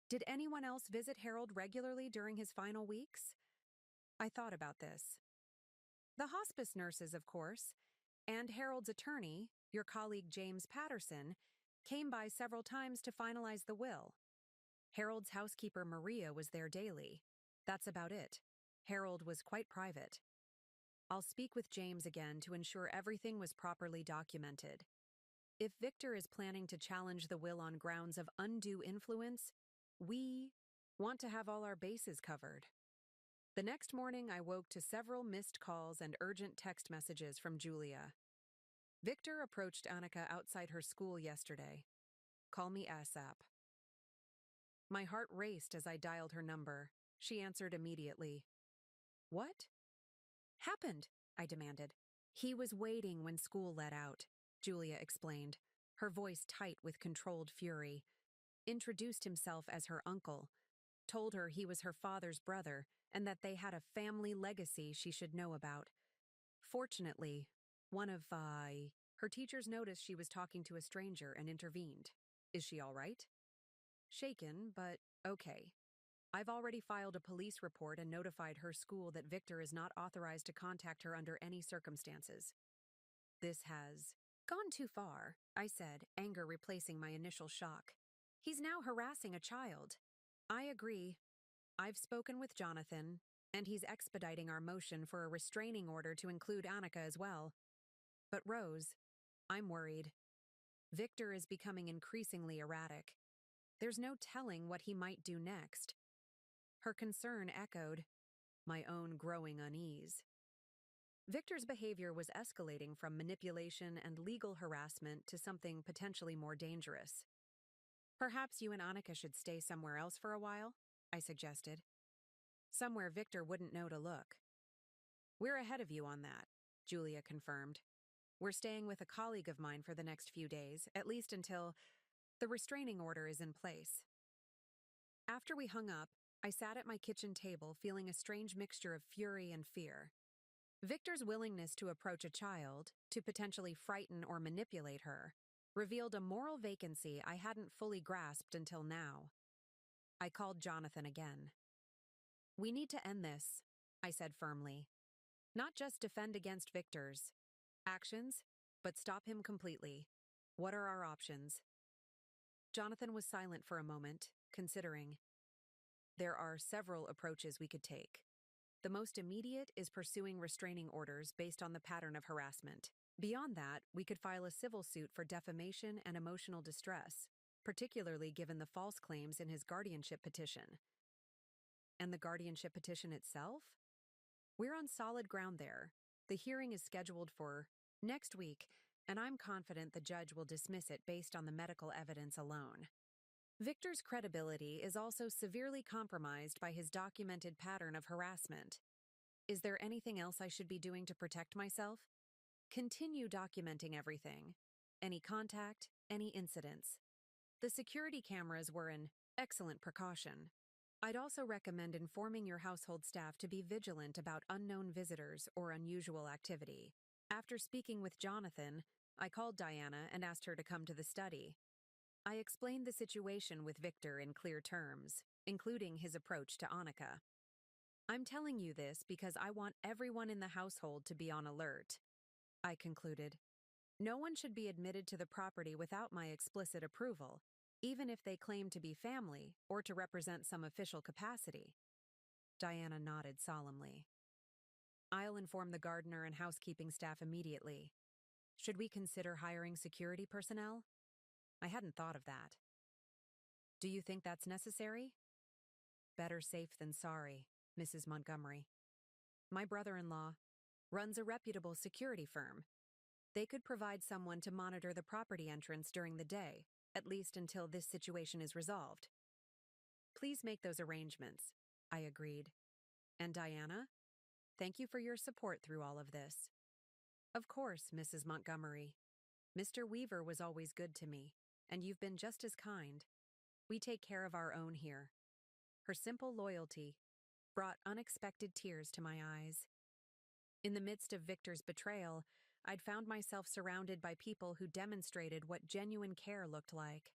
A: Did anyone else visit Harold regularly during his final weeks?" I thought about this. "The hospice nurses, of course, and Harold's attorney, your colleague James Patterson, came by several times to finalize the will. Harold's housekeeper Maria was there daily. That's about it. Harold was quite private. I'll speak with James again to ensure everything was properly documented. If Victor is planning to challenge the will on grounds of undue influence, we want to have all our bases covered." The next morning, I woke to several missed calls and urgent text messages from Julia. Victor approached Annika outside her school yesterday. Call me ASAP. My heart raced as I dialed her number. She answered immediately. What happened? I demanded. He was waiting when school let out, Julia explained, her voice tight with controlled fury. Introduced himself as her uncle, told her he was her father's brother and that they had a family legacy she should know about. Fortunately, one of her teachers noticed she was talking to a stranger and intervened. Is she all right? Shaken, but okay. I've already filed a police report and notified her school that Victor is not authorized to contact her under any circumstances. This has gone too far, I said, anger replacing my initial shock. He's now harassing a child. I agree. I've spoken with Jonathan, and he's expediting our motion for a restraining order to include Annika as well. But Rose, I'm worried. Victor is becoming increasingly erratic. There's no telling what he might do next. Her concern echoed my own growing unease. Victor's behavior was escalating from manipulation and legal harassment to something potentially more dangerous. Perhaps you and Annika should stay somewhere else for a while, I suggested. Somewhere Victor wouldn't know to look. We're ahead of you on that, Julia confirmed. We're staying with a colleague of mine for the next few days, at least until the restraining order is in place. After we hung up, I sat at my kitchen table feeling a strange mixture of fury and fear. Victor's willingness to approach a child, to potentially frighten or manipulate her, revealed a moral vacancy I hadn't fully grasped until now. I called Jonathan again. We need to end this, I said firmly. Not just defend against Victor's actions, but stop him completely. What are our options? Jonathan was silent for a moment, considering. There are several approaches we could take. The most immediate is pursuing restraining orders based on the pattern of harassment. Beyond that, we could file a civil suit for defamation and emotional distress, particularly given the false claims in his guardianship petition. And the guardianship petition itself? We're on solid ground there. The hearing is scheduled for next week, and I'm confident the judge will dismiss it based on the medical evidence alone. Victor's credibility is also severely compromised by his documented pattern of harassment. Is there anything else I should be doing to protect myself? Continue documenting everything. Any contact, any incidents. The security cameras were an excellent precaution. I'd also recommend informing your household staff to be vigilant about unknown visitors or unusual activity. After speaking with Jonathan, I called Diana and asked her to come to the study. I explained the situation with Victor in clear terms, including his approach to Annika. I'm telling you this because I want everyone in the household to be on alert, I concluded. No one should be admitted to the property without my explicit approval, even if they claim to be family or to represent some official capacity. Diana nodded solemnly. I'll inform the gardener and housekeeping staff immediately. Should we consider hiring security personnel? I hadn't thought of that. Do you think that's necessary? Better safe than sorry, Mrs. Montgomery. My brother-in-law runs a reputable security firm. They could provide someone to monitor the property entrance during the day, at least until this situation is resolved. Please make those arrangements, I agreed. And Diana? Thank you for your support through all of this. Of course, Mrs. Montgomery. Mr. Weaver was always good to me, and you've been just as kind. We take care of our own here. Her simple loyalty brought unexpected tears to my eyes. In the midst of Victor's betrayal, I'd found myself surrounded by people who demonstrated what genuine care looked like.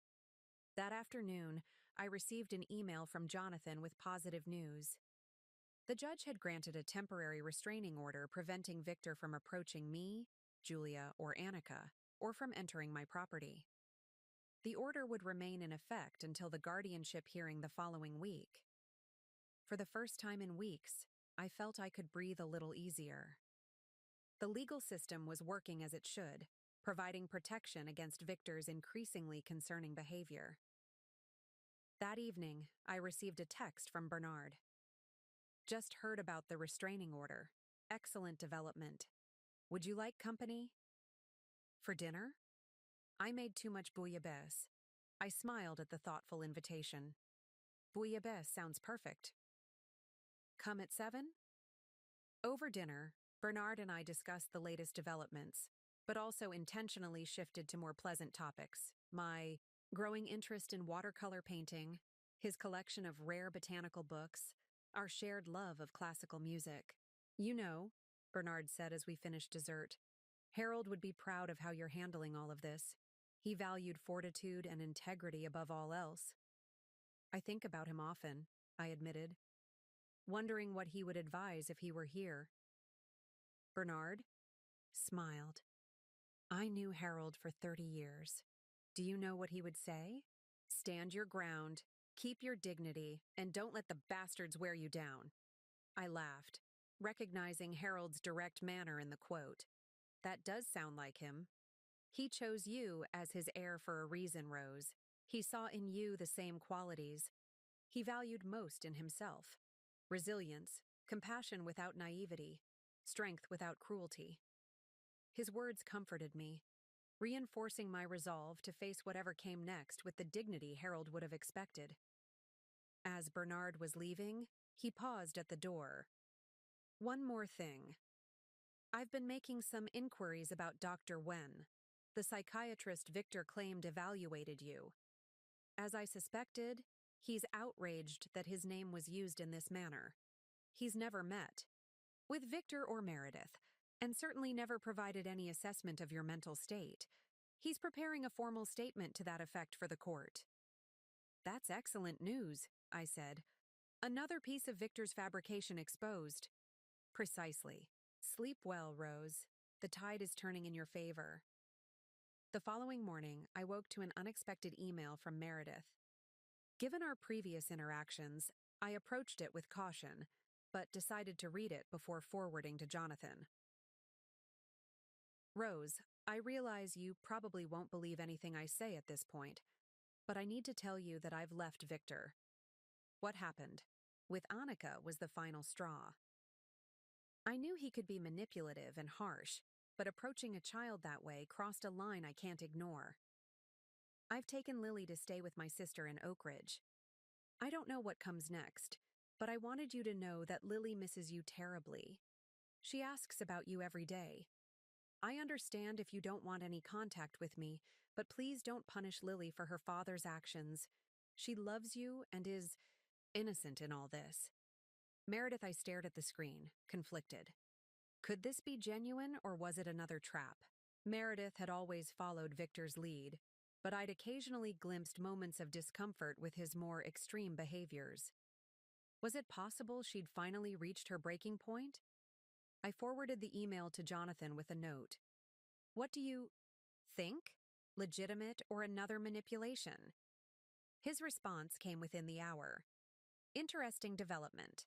A: That afternoon, I received an email from Jonathan with positive news. The judge had granted a temporary restraining order preventing Victor from approaching me, Julia, or Annika, or from entering my property. The order would remain in effect until the guardianship hearing the following week. For the first time in weeks, I felt I could breathe a little easier. The legal system was working as it should, providing protection against Victor's increasingly concerning behavior. That evening, I received a text from Bernard. Just heard about the restraining order. Excellent development. Would you like company? For dinner? I made too much bouillabaisse. I smiled at the thoughtful invitation. Bouillabaisse sounds perfect. Come at 7? Over dinner, Bernard and I discussed the latest developments, but also intentionally shifted to more pleasant topics. My growing interest in watercolor painting, his collection of rare botanical books, our shared love of classical music. You know, Bernard said as we finished dessert, Harold would be proud of how you're handling all of this. He valued fortitude and integrity above all else. I think about him often, I admitted, wondering what he would advise if he were here. Bernard smiled. I knew Harold for 30 years. Do you know what he would say? Stand your ground, keep your dignity, and don't let the bastards wear you down. I laughed, recognizing Harold's direct manner in the quote. That does sound like him. He chose you as his heir for a reason, Rose. He saw in you the same qualities he valued most in himself: resilience, compassion without naivety, strength without cruelty. His words comforted me, reinforcing my resolve to face whatever came next with the dignity Harold would have expected. As Bernard was leaving, he paused at the door. One more thing. I've been making some inquiries about Dr. Wen. The psychiatrist Victor claimed evaluated you. As I suspected, he's outraged that his name was used in this manner. He's never met with Victor or Meredith, and certainly never provided any assessment of your mental state. He's preparing a formal statement to that effect for the court. That's excellent news, I said. Another piece of Victor's fabrication exposed. Precisely. Sleep well, Rose. The tide is turning in your favor. The following morning, I woke to an unexpected email from Meredith. Given our previous interactions, I approached it with caution, but decided to read it before forwarding to Jonathan. Rose, I realize you probably won't believe anything I say at this point, but I need to tell you that I've left Victor. What happened with Annika was the final straw. I knew he could be manipulative and harsh, but approaching a child that way crossed a line I can't ignore. I've taken Lily to stay with my sister in Oak Ridge. I don't know what comes next, but I wanted you to know that Lily misses you terribly. She asks about you every day. I understand if you don't want any contact with me, but please don't punish Lily for her father's actions. She loves you and is innocent in all this. Meredith, I stared at the screen, conflicted. Could this be genuine or was it another trap? Meredith had always followed Victor's lead, but I'd occasionally glimpsed moments of discomfort with his more extreme behaviors. Was it possible she'd finally reached her breaking point? I forwarded the email to Jonathan with a note. What do you think? Legitimate or another manipulation? His response came within the hour. Interesting development.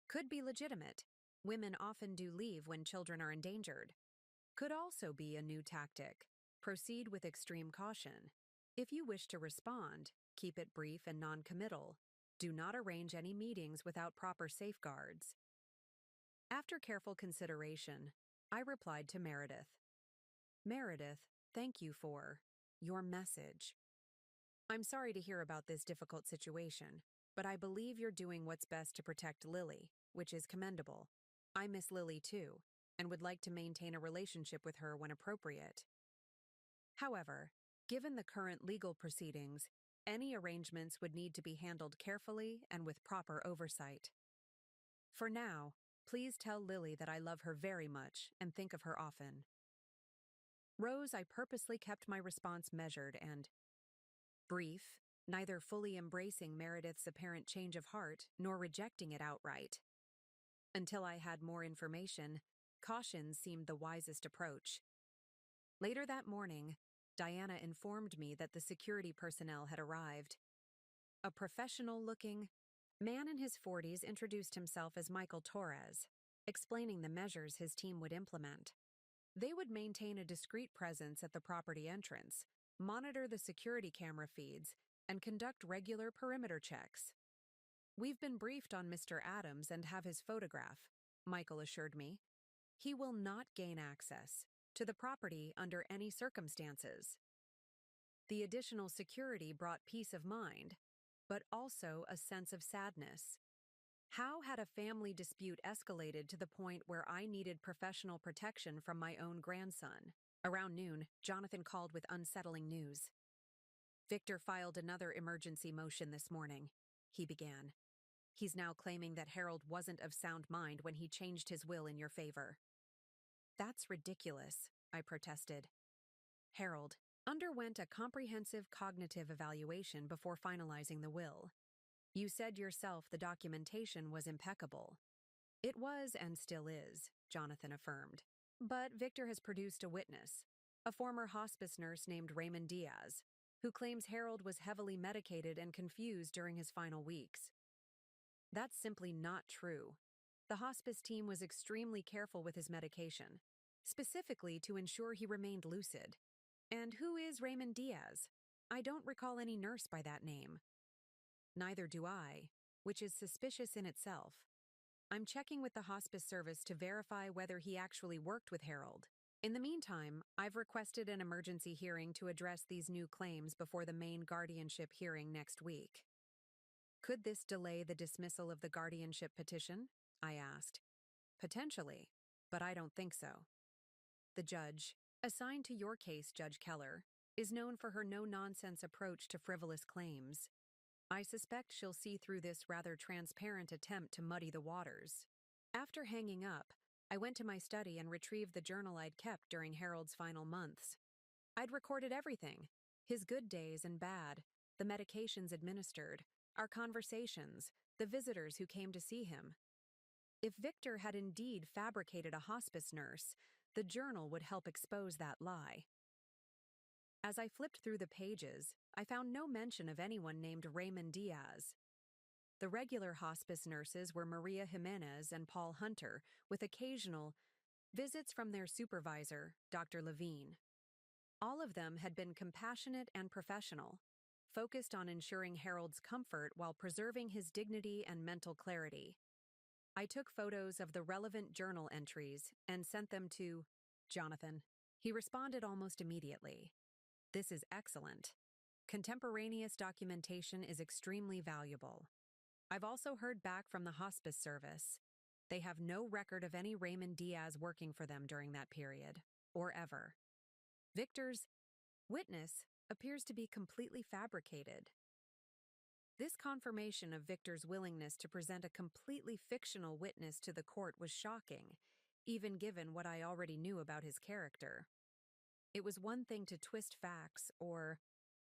A: Could be legitimate. Women often do leave when children are endangered. Could also be a new tactic. Proceed with extreme caution. If you wish to respond, keep it brief and non-committal. Do not arrange any meetings without proper safeguards. After careful consideration, I replied to Meredith. Meredith, thank you for your message. I'm sorry to hear about this difficult situation, but I believe you're doing what's best to protect Lily, which is commendable. I miss Lily too, and would like to maintain a relationship with her when appropriate. However, given the current legal proceedings, any arrangements would need to be handled carefully and with proper oversight. For now, please tell Lily that I love her very much and think of her often. Rose, I purposely kept my response measured and brief, neither fully embracing Meredith's apparent change of heart nor rejecting it outright. Until I had more information, caution seemed the wisest approach. Later that morning, Diana informed me that the security personnel had arrived. A professional-looking man in his 40s introduced himself as Michael Torres, explaining the measures his team would implement. They would maintain a discreet presence at the property entrance, monitor the security camera feeds, and conduct regular perimeter checks. We've been briefed on Mr. Adams and have his photograph, Michael assured me. He will not gain access. to the property under any circumstances. The additional security brought peace of mind, but also a sense of sadness. How had a family dispute escalated to the point where I needed professional protection from my own grandson? Around noon, Jonathan called with unsettling news. Victor filed another emergency motion this morning, he began. He's now claiming that Harold wasn't of sound mind when he changed his will in your favor. That's ridiculous, I protested. Harold underwent a comprehensive cognitive evaluation before finalizing the will. You said yourself the documentation was impeccable. It was and still is, Jonathan affirmed. But Victor has produced a witness, a former hospice nurse named Raymond Diaz, who claims Harold was heavily medicated and confused during his final weeks. That's simply not true. The hospice team was extremely careful with his medication, specifically to ensure he remained lucid. And who is Raymond Diaz? I don't recall any nurse by that name. Neither do I, which is suspicious in itself. I'm checking with the hospice service to verify whether he actually worked with Harold. In the meantime, I've requested an emergency hearing to address these new claims before the main guardianship hearing next week. Could this delay the dismissal of the guardianship petition? I asked. Potentially, but I don't think so. The judge, assigned to your case, Judge Keller, is known for her no-nonsense approach to frivolous claims. I suspect she'll see through this rather transparent attempt to muddy the waters. After hanging up, I went to my study and retrieved the journal I'd kept during Harold's final months. I'd recorded everything: his good days and bad, the medications administered, our conversations, the visitors who came to see him. If Victor had indeed fabricated a hospice nurse, the journal would help expose that lie. As I flipped through the pages, I found no mention of anyone named Raymond Diaz. The regular hospice nurses were Maria Jimenez and Paul Hunter, with occasional visits from their supervisor, Dr. Levine. All of them had been compassionate and professional, focused on ensuring Harold's comfort while preserving his dignity and mental clarity. I took photos of the relevant journal entries and sent them to Jonathan. He responded almost immediately. This is excellent. Contemporaneous documentation is extremely valuable. I've also heard back from the hospice service. They have no record of any Raymond Diaz working for them during that period, or ever. Victor's witness appears to be completely fabricated. This confirmation of Victor's willingness to present a completely fictional witness to the court was shocking, even given what I already knew about his character. It was one thing to twist facts or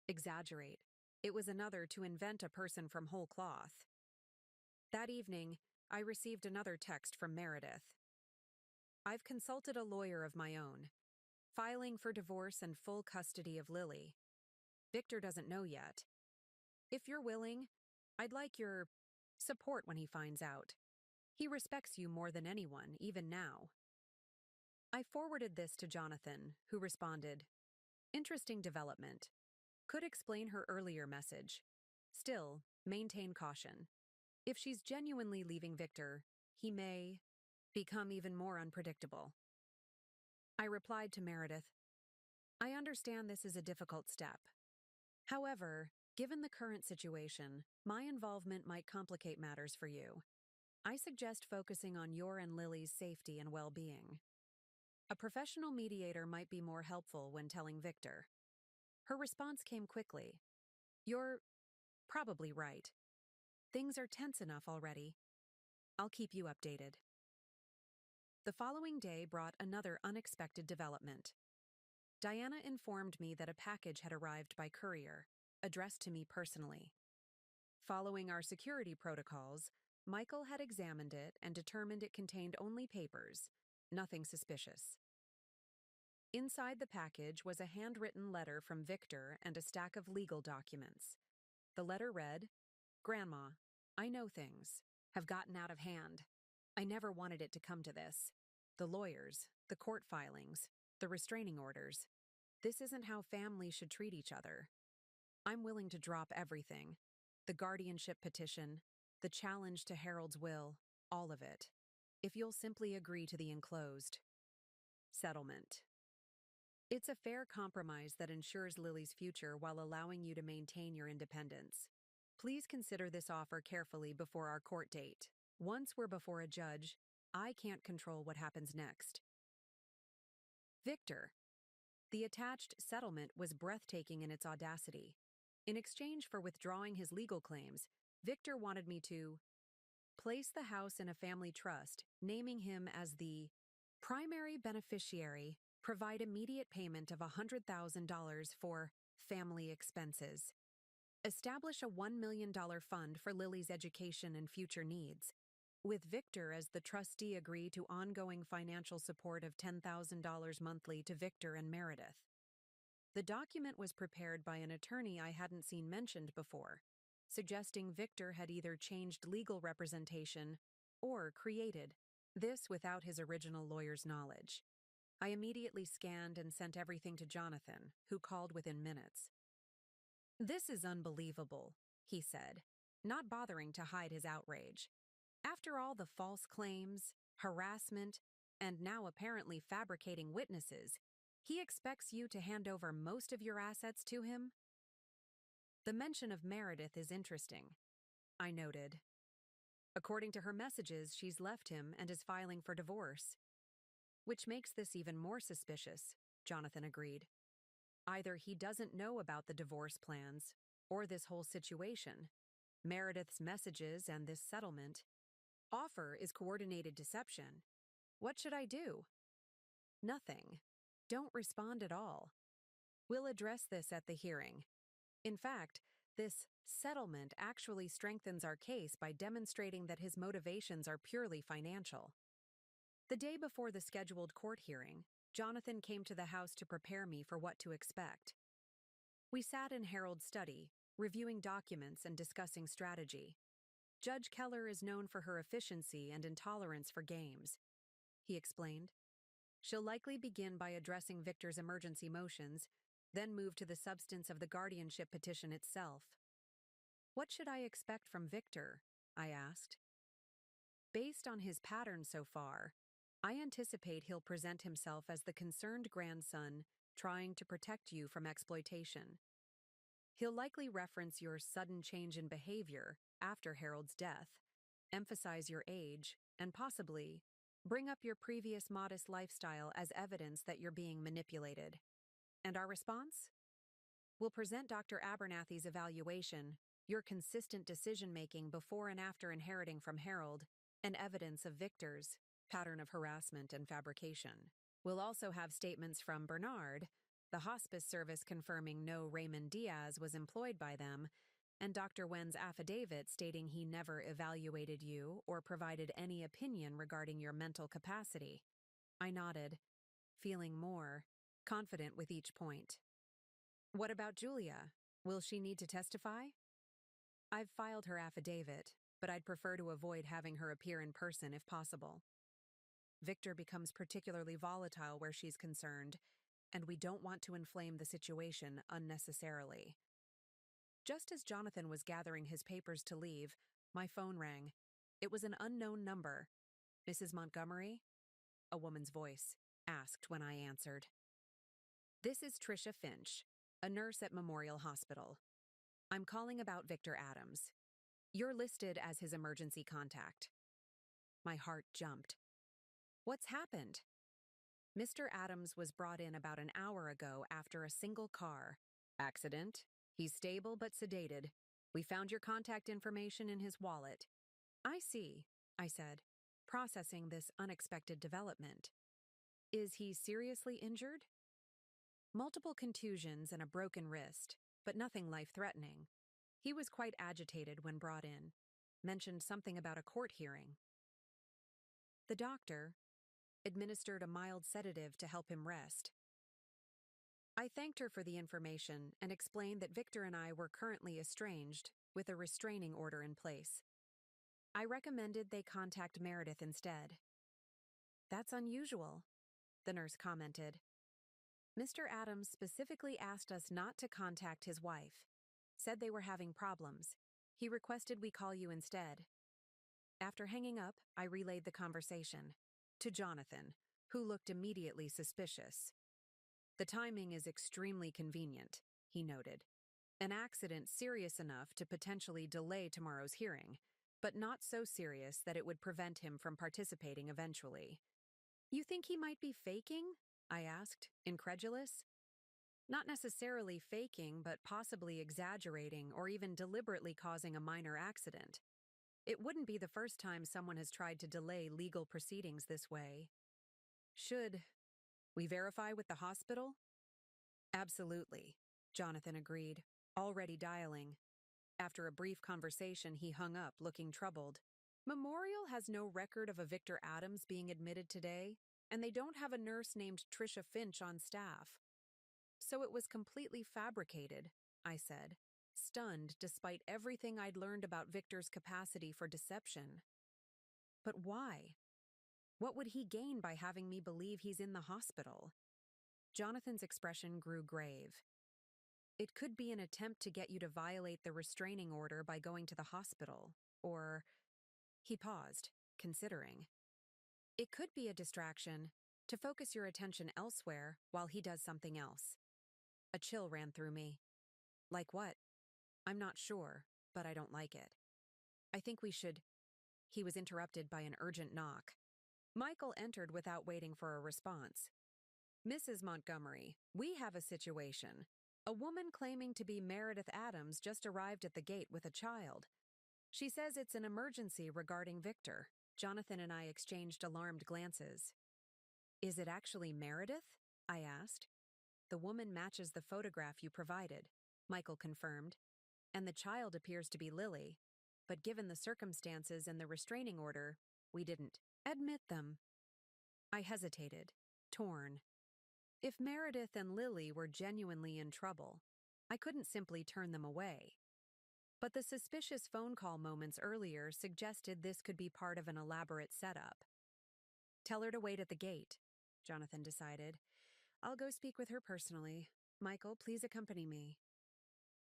A: exaggerate. It was another to invent a person from whole cloth. That evening, I received another text from Meredith. I've consulted a lawyer of my own, filing for divorce and full custody of Lily. Victor doesn't know yet. If you're willing, I'd like your support when he finds out. He respects you more than anyone, even now. I forwarded this to Jonathan, who responded, interesting development. Could explain her earlier message. Still, maintain caution. If she's genuinely leaving Victor, he may become even more unpredictable. I replied to Meredith, I understand this is a difficult step. However, given the current situation, my involvement might complicate matters for you. I suggest focusing on your and Lily's safety and well-being. A professional mediator might be more helpful when telling Victor. Her response came quickly. You're probably right. Things are tense enough already. I'll keep you updated. The following day brought another unexpected development. Diana informed me that a package had arrived by courier, addressed to me personally. Following our security protocols, Michael had examined it and determined it contained only papers, nothing suspicious. Inside the package was a handwritten letter from Victor and a stack of legal documents. The letter read, Grandma, I know things have gotten out of hand. I never wanted it to come to this. The lawyers, the court filings, the restraining orders. This isn't how families should treat each other. I'm willing to drop everything. The guardianship petition, the challenge to Harold's will, all of it. If you'll simply agree to the enclosed settlement. It's a fair compromise that ensures Lily's future while allowing you to maintain your independence. Please consider this offer carefully before our court date. Once we're before a judge, I can't control what happens next. Victor. The attached settlement was breathtaking in its audacity. In exchange for withdrawing his legal claims, Victor wanted me to place the house in a family trust, naming him as the primary beneficiary, provide immediate payment of $100,000 for family expenses, establish a $1 million fund for Lily's education and future needs, with Victor as the trustee agree to ongoing financial support of $10,000 monthly to Victor and Meredith. The document was prepared by an attorney I hadn't seen mentioned before, suggesting Victor had either changed legal representation or created this without his original lawyer's knowledge. I immediately scanned and sent everything to Jonathan, who called within minutes. "This is unbelievable," he said, not bothering to hide his outrage. After all the false claims, harassment, and now apparently fabricating witnesses, he expects you to hand over most of your assets to him? The mention of Meredith is interesting, I noted. According to her messages, she's left him and is filing for divorce. Which makes this even more suspicious, Jonathan agreed. Either he doesn't know about the divorce plans, or this whole situation, Meredith's messages and this settlement. Offer is coordinated deception. What should I do? Nothing. Don't respond at all. We'll address this at the hearing. In fact, this settlement actually strengthens our case by demonstrating that his motivations are purely financial. The day before the scheduled court hearing, Jonathan came to the house to prepare me for what to expect. We sat in Harold's study, reviewing documents and discussing strategy. Judge Keller is known for her efficiency and intolerance for games, he explained. She'll likely begin by addressing Victor's emergency motions, then move to the substance of the guardianship petition itself. What should I expect from Victor? I asked. Based on his pattern so far, I anticipate he'll present himself as the concerned grandson trying to protect you from exploitation. He'll likely reference your sudden change in behavior after Harold's death, emphasize your age, and possibly bring up your previous modest lifestyle as evidence that you're being manipulated. And our response? We'll present Dr. Abernathy's evaluation, your consistent decision-making before and after inheriting from Harold, and evidence of Victor's pattern of harassment and fabrication. We'll also have statements from Bernard, the hospice service confirming no Raymond Diaz was employed by them, and Dr. Wen's affidavit stating he never evaluated you or provided any opinion regarding your mental capacity. I nodded, feeling more confident with each point. What about Julia? Will she need to testify? I've filed her affidavit, but I'd prefer to avoid having her appear in person if possible. Victor becomes particularly volatile where she's concerned, and we don't want to inflame the situation unnecessarily. Just as Jonathan was gathering his papers to leave, my phone rang. It was an unknown number. Mrs. Montgomery? A woman's voice asked when I answered. This is Tricia Finch, a nurse at Memorial Hospital. I'm calling about Victor Adams. You're listed as his emergency contact. My heart jumped. What's happened? Mr. Adams was brought in about an hour ago after a single car accident. He's stable but sedated. We found your contact information in his wallet. I see, I said, processing this unexpected development. Is he seriously injured? Multiple contusions and a broken wrist, but nothing life-threatening. He was quite agitated when brought in, mentioned something about a court hearing. The doctor administered a mild sedative to help him rest. I thanked her for the information and explained that Victor and I were currently estranged with a restraining order in place. I recommended they contact Meredith instead. That's unusual, the nurse commented. Mr. Adams specifically asked us not to contact his wife, said they were having problems. He requested we call you instead. After hanging up, I relayed the conversation to Jonathan, who looked immediately suspicious. The timing is extremely convenient, he noted. An accident serious enough to potentially delay tomorrow's hearing, but not so serious that it would prevent him from participating eventually. You think he might be faking? I asked, incredulous. Not necessarily faking, but possibly exaggerating or even deliberately causing a minor accident. It wouldn't be the first time someone has tried to delay legal proceedings this way. Should we verify with the hospital? Absolutely, Jonathan agreed, already dialing. After a brief conversation, he hung up, looking troubled. Memorial has no record of a Victor Adams being admitted today, and they don't have a nurse named Trisha Finch on staff. So it was completely fabricated, I said, stunned despite everything I'd learned about Victor's capacity for deception. But why? What would he gain by having me believe he's in the hospital? Jonathan's expression grew grave. It could be an attempt to get you to violate the restraining order by going to the hospital, or... He paused, considering. It could be a distraction, to focus your attention elsewhere while he does something else. A chill ran through me. Like what? I'm not sure, but I don't like it. I think we should... He was interrupted by an urgent knock. Michael entered without waiting for a response. Mrs. Montgomery, we have a situation. A woman claiming to be Meredith Adams just arrived at the gate with a child. She says it's an emergency regarding Victor. Jonathan and I exchanged alarmed glances. Is it actually Meredith? I asked. The woman matches the photograph you provided, Michael confirmed. And the child appears to be Lily. But given the circumstances and the restraining order, we didn't admit them. I hesitated, torn. If Meredith and Lily were genuinely in trouble, I couldn't simply turn them away. But the suspicious phone call moments earlier suggested this could be part of an elaborate setup. Tell her to wait at the gate, Jonathan decided. I'll go speak with her personally. Michael, please accompany me.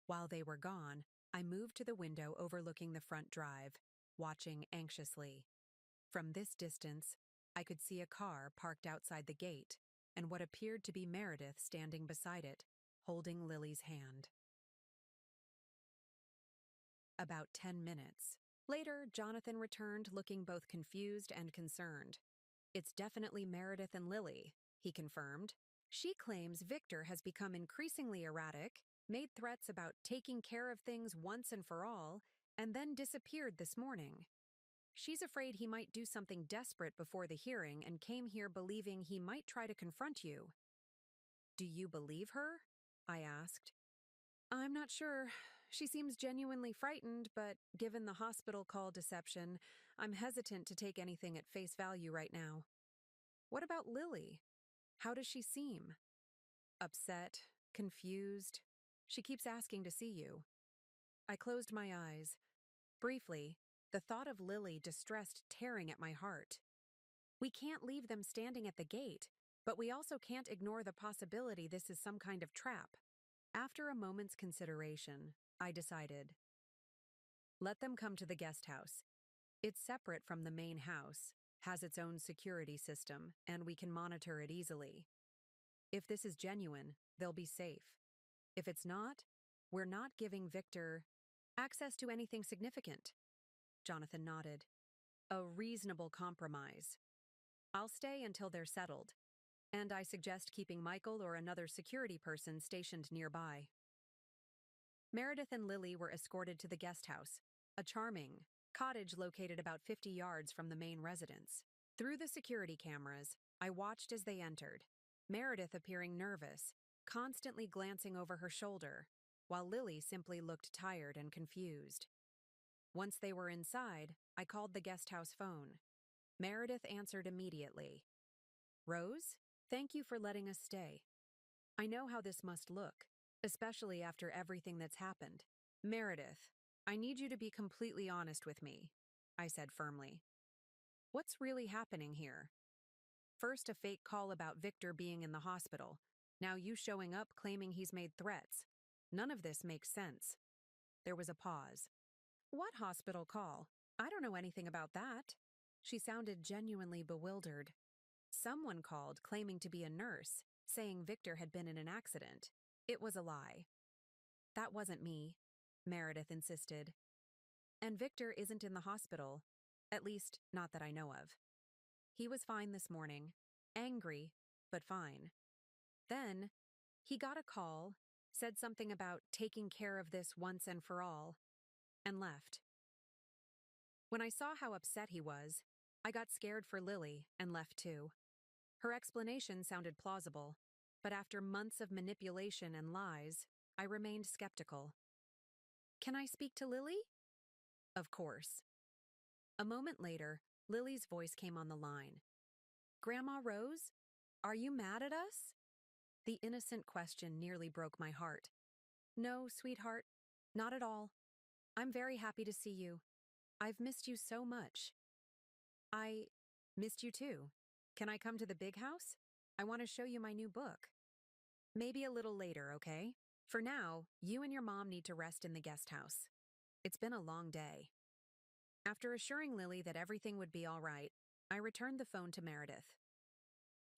A: While they were gone, I moved to the window overlooking the front drive, watching anxiously. From this distance, I could see a car parked outside the gate, and what appeared to be Meredith standing beside it, holding Lily's hand. About 10 minutes. Later, Jonathan returned looking both confused and concerned. It's definitely Meredith and Lily, he confirmed. She claims Victor has become increasingly erratic, made threats about taking care of things once and for all, and then disappeared this morning. She's afraid he might do something desperate before the hearing and came here believing he might try to confront you. Do you believe her? I asked. I'm not sure. She seems genuinely frightened, but given the hospital call deception, I'm hesitant to take anything at face value right now. What about Lily? How does she seem? Upset, confused. She keeps asking to see you. I closed my eyes. Briefly, the thought of Lily distressed tearing at my heart. We can't leave them standing at the gate, but we also can't ignore the possibility this is some kind of trap. After a moment's consideration, I decided. Let them come to the guest house. It's separate from the main house, has its own security system, and we can monitor it easily. If this is genuine, they'll be safe. If it's not, we're not giving Victor access to anything significant. Jonathan nodded. A reasonable compromise. I'll stay until they're settled, and I suggest keeping Michael or another security person stationed nearby. Meredith and Lily were escorted to the guest house, a charming cottage located about 50 yards from the main residence. Through the security cameras, I watched as they entered, Meredith appearing nervous, constantly glancing over her shoulder, while Lily simply looked tired and confused. Once they were inside, I called the guest house phone. Meredith answered immediately. Rose, thank you for letting us stay. I know how this must look, especially after everything that's happened. Meredith, I need you to be completely honest with me, I said firmly. What's really happening here? First, a fake call about Victor being in the hospital. Now you showing up claiming he's made threats. None of this makes sense. There was a pause. What hospital call? I don't know anything about that. She sounded genuinely bewildered. Someone called claiming to be a nurse, saying Victor had been in an accident. It was a lie. That wasn't me, Meredith insisted. And Victor isn't in the hospital, at least not that I know of. He was fine this morning, angry, but fine. Then, he got a call, said something about taking care of this once and for all, and left. When I saw how upset he was, I got scared for Lily and left too. Her explanation sounded plausible, but after months of manipulation and lies, I remained skeptical. Can I speak to Lily? Of course. A moment later, Lily's voice came on the line. Grandma Rose, are you mad at us? The innocent question nearly broke my heart. No, sweetheart, not at all. I'm very happy to see you. I've missed you so much. I missed you too. Can I come to the big house? I want to show you my new book. Maybe a little later, okay? For now, you and your mom need to rest in the guest house. It's been a long day. After assuring Lily that everything would be all right, I returned the phone to Meredith.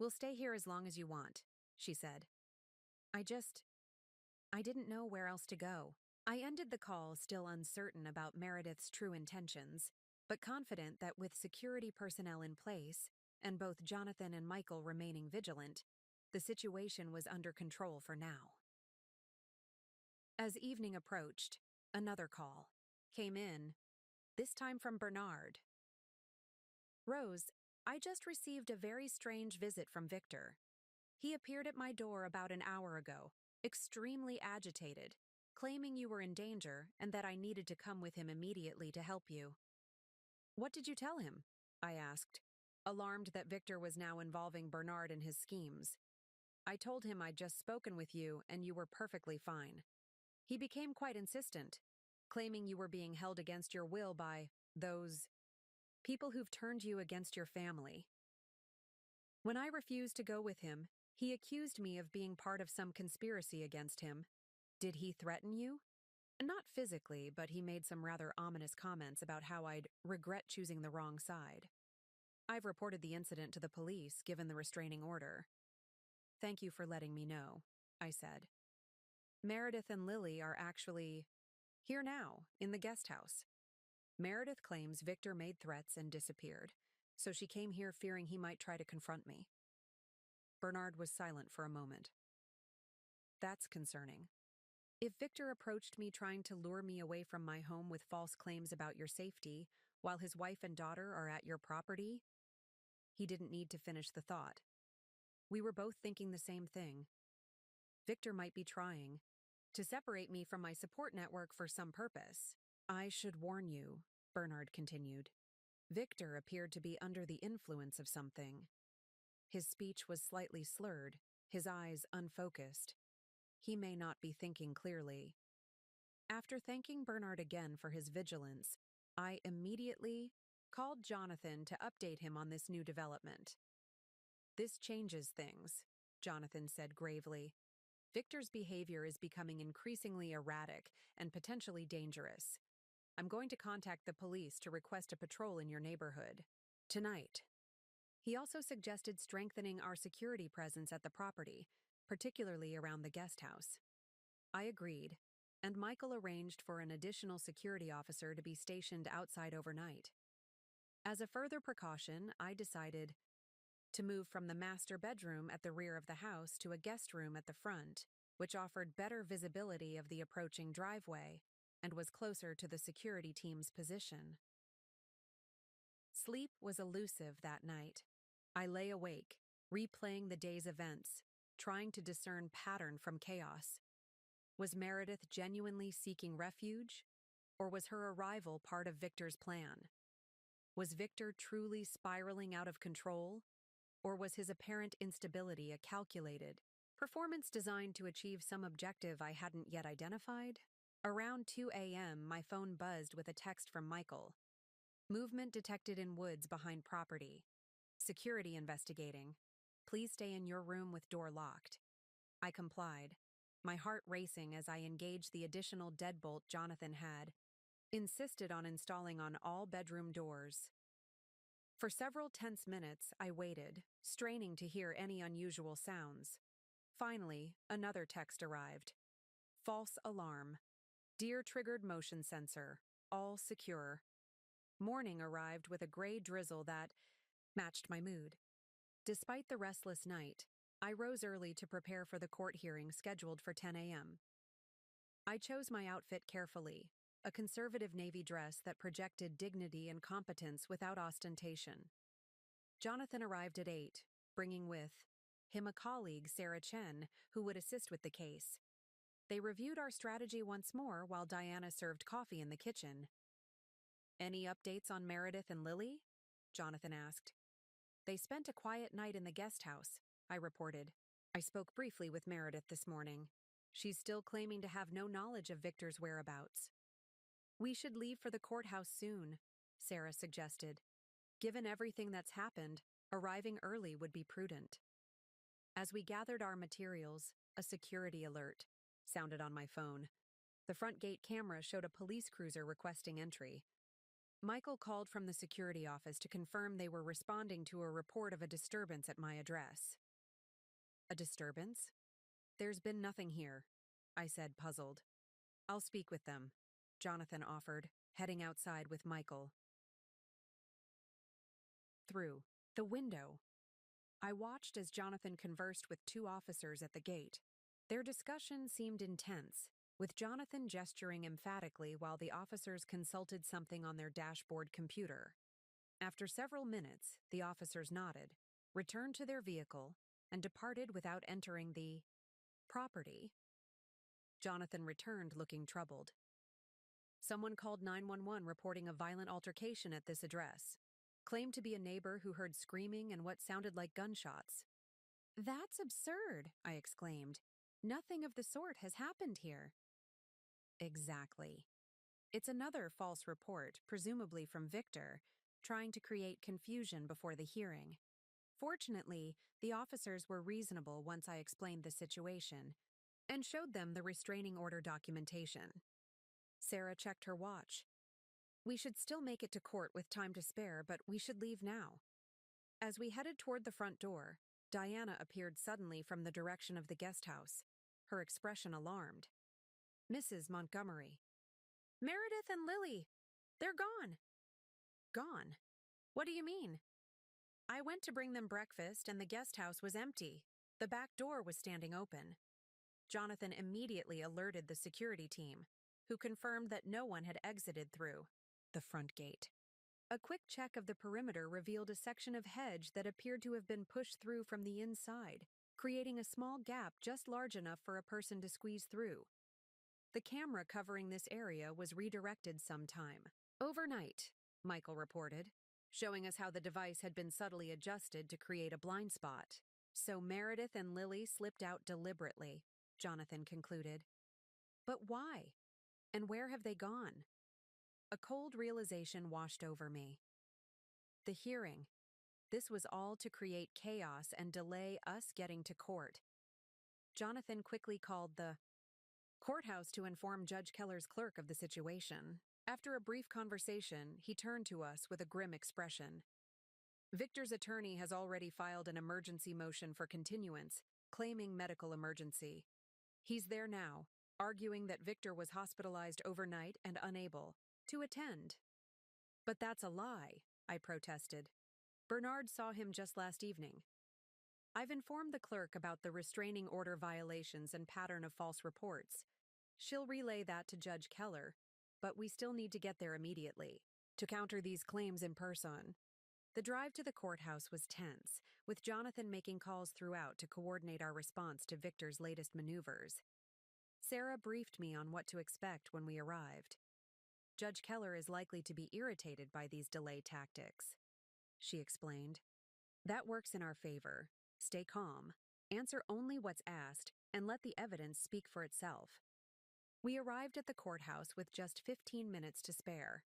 A: We'll stay here as long as you want, she said. I didn't know where else to go. I ended the call still uncertain about Meredith's true intentions, but confident that with security personnel in place, and both Jonathan and Michael remaining vigilant, the situation was under control for now. As evening approached, another call came in, this time from Bernard. Rose, I just received a very strange visit from Victor. He appeared at my door about an hour ago, extremely agitated, claiming you were in danger and that I needed to come with him immediately to help you. What did you tell him? I asked, alarmed that Victor was now involving Bernard in his schemes. I told him I'd just spoken with you and you were perfectly fine. He became quite insistent, claiming you were being held against your will by those people who've turned you against your family. When I refused to go with him, he accused me of being part of some conspiracy against him. Did he threaten you? Not physically, but he made some rather ominous comments about how I'd regret choosing the wrong side. I've reported the incident to the police, given the restraining order. Thank you for letting me know, I said. Meredith and Lily are actually here now, in the guest house. Meredith claims Victor made threats and disappeared, so she came here fearing he might try to confront me. Bernard was silent for a moment. That's concerning. If Victor approached me trying to lure me away from my home with false claims about your safety, while his wife and daughter are at your property, he didn't need to finish the thought. We were both thinking the same thing. Victor might be trying to separate me from my support network for some purpose. I should warn you, Bernard continued. Victor appeared to be under the influence of something. His speech was slightly slurred, his eyes unfocused. He may not be thinking clearly. After thanking Bernard again for his vigilance, I immediately called Jonathan to update him on this new development. This changes things, Jonathan said gravely. Victor's behavior is becoming increasingly erratic and potentially dangerous. I'm going to contact the police to request a patrol in your neighborhood tonight. He also suggested strengthening our security presence at the property, particularly around the guest house. I agreed, and Michael arranged for an additional security officer to be stationed outside overnight. As a further precaution, I decided to move from the master bedroom at the rear of the house to a guest room at the front, which offered better visibility of the approaching driveway and was closer to the security team's position. Sleep was elusive that night. I lay awake, replaying the day's events, trying to discern pattern from chaos. Was Meredith genuinely seeking refuge, or was her arrival part of Victor's plan? Was Victor truly spiraling out of control, or was his apparent instability a calculated performance designed to achieve some objective I hadn't yet identified? Around 2 a.m., my phone buzzed with a text from Michael. Movement detected in woods behind property. Security investigating. Please stay in your room with door locked. I complied, my heart racing as I engaged the additional deadbolt Jonathan had insisted on installing on all bedroom doors. For several tense minutes, I waited, straining to hear any unusual sounds. Finally, another text arrived. False alarm. Deer triggered motion sensor. All secure. Morning arrived with a gray drizzle that matched my mood. Despite the restless night, I rose early to prepare for the court hearing scheduled for 10 a.m. I chose my outfit carefully, a conservative navy dress that projected dignity and competence without ostentation. Jonathan arrived at 8, bringing with him a colleague, Sarah Chen, who would assist with the case. They reviewed our strategy once more while Diana served coffee in the kitchen. "Any updates on Meredith and Lily?" Jonathan asked. "They spent a quiet night in the guest house," I reported. "I spoke briefly with Meredith this morning. She's still claiming to have no knowledge of Victor's whereabouts." "We should leave for the courthouse soon," Sarah suggested. "Given everything that's happened, arriving early would be prudent." As we gathered our materials, a security alert sounded on my phone. The front gate camera showed a police cruiser requesting entry. Michael called from the security office to confirm they were responding to a report of a disturbance at my address. "A disturbance? There's been nothing here," I said, puzzled. "I'll speak with them," Jonathan offered, heading outside with Michael. Through the window, I watched as Jonathan conversed with two officers at the gate. Their discussion seemed intense, with Jonathan gesturing emphatically while the officers consulted something on their dashboard computer. After several minutes, the officers nodded, returned to their vehicle, and departed without entering the property. Jonathan returned looking troubled. "Someone called 911 reporting a violent altercation at this address. Claimed to be a neighbor who heard screaming and what sounded like gunshots." "That's absurd," I exclaimed. "Nothing of the sort has happened here." Exactly. It's another false report, presumably from Victor, trying to create confusion before the hearing. Fortunately, the officers were reasonable once I explained the situation and showed them the restraining order documentation. Sarah checked her watch. "We should still make it to court with time to spare, but we should leave now." As we headed toward the front door, Diana appeared suddenly from the direction of the guest house, her expression alarmed. "Mrs. Montgomery." "Meredith and Lily! They're gone!" "Gone? What do you mean?" "I went to bring them breakfast and the guest house was empty. The back door was standing open." Jonathan immediately alerted the security team, who confirmed that no one had exited through the front gate. A quick check of the perimeter revealed a section of hedge that appeared to have been pushed through from the inside, creating a small gap just large enough for a person to squeeze through. The camera covering this area was redirected sometime overnight, Michael reported, showing us how the device had been subtly adjusted to create a blind spot. "So Meredith and Lily slipped out deliberately," Jonathan concluded. "But why? And where have they gone?" A cold realization washed over me. The hearing. This was all to create chaos and delay us getting to court. Jonathan quickly called the courthouse to inform Judge Keller's clerk of the situation. After a brief conversation, he turned to us with a grim expression. "Victor's attorney has already filed an emergency motion for continuance, claiming medical emergency. He's there now, arguing that Victor was hospitalized overnight and unable to attend." "But that's a lie," I protested. "Bernard saw him just last evening." "I've informed the clerk about the restraining order violations and pattern of false reports. She'll relay that to Judge Keller, but we still need to get there immediately to counter these claims in person." The drive to the courthouse was tense, with Jonathan making calls throughout to coordinate our response to Victor's latest maneuvers. Sarah briefed me on what to expect when we arrived. "Judge Keller is likely to be irritated by these delay tactics," she explained. "That works in our favor. Stay calm, answer only what's asked, and let the evidence speak for itself." We arrived at the courthouse with just 15 minutes to spare.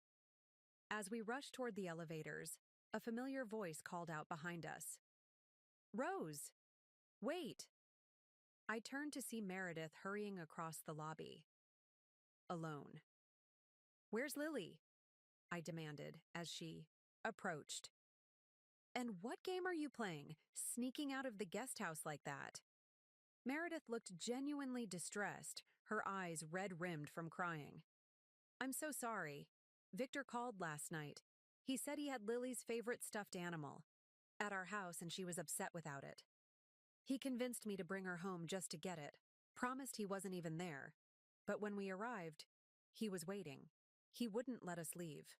A: As we rushed toward the elevators, a familiar voice called out behind us. "Rose! Wait!" I turned to see Meredith hurrying across the lobby. Alone. "Where's Lily?" I demanded as she approached. "And what game are you playing, sneaking out of the guest house like that?" Meredith looked genuinely distressed, her eyes red-rimmed from crying. "I'm so sorry. Victor called last night. He said he had Lily's favorite stuffed animal at our house and she was upset without it. He convinced me to bring her home just to get it, promised he wasn't even there. But when we arrived, he was waiting. He wouldn't let us leave."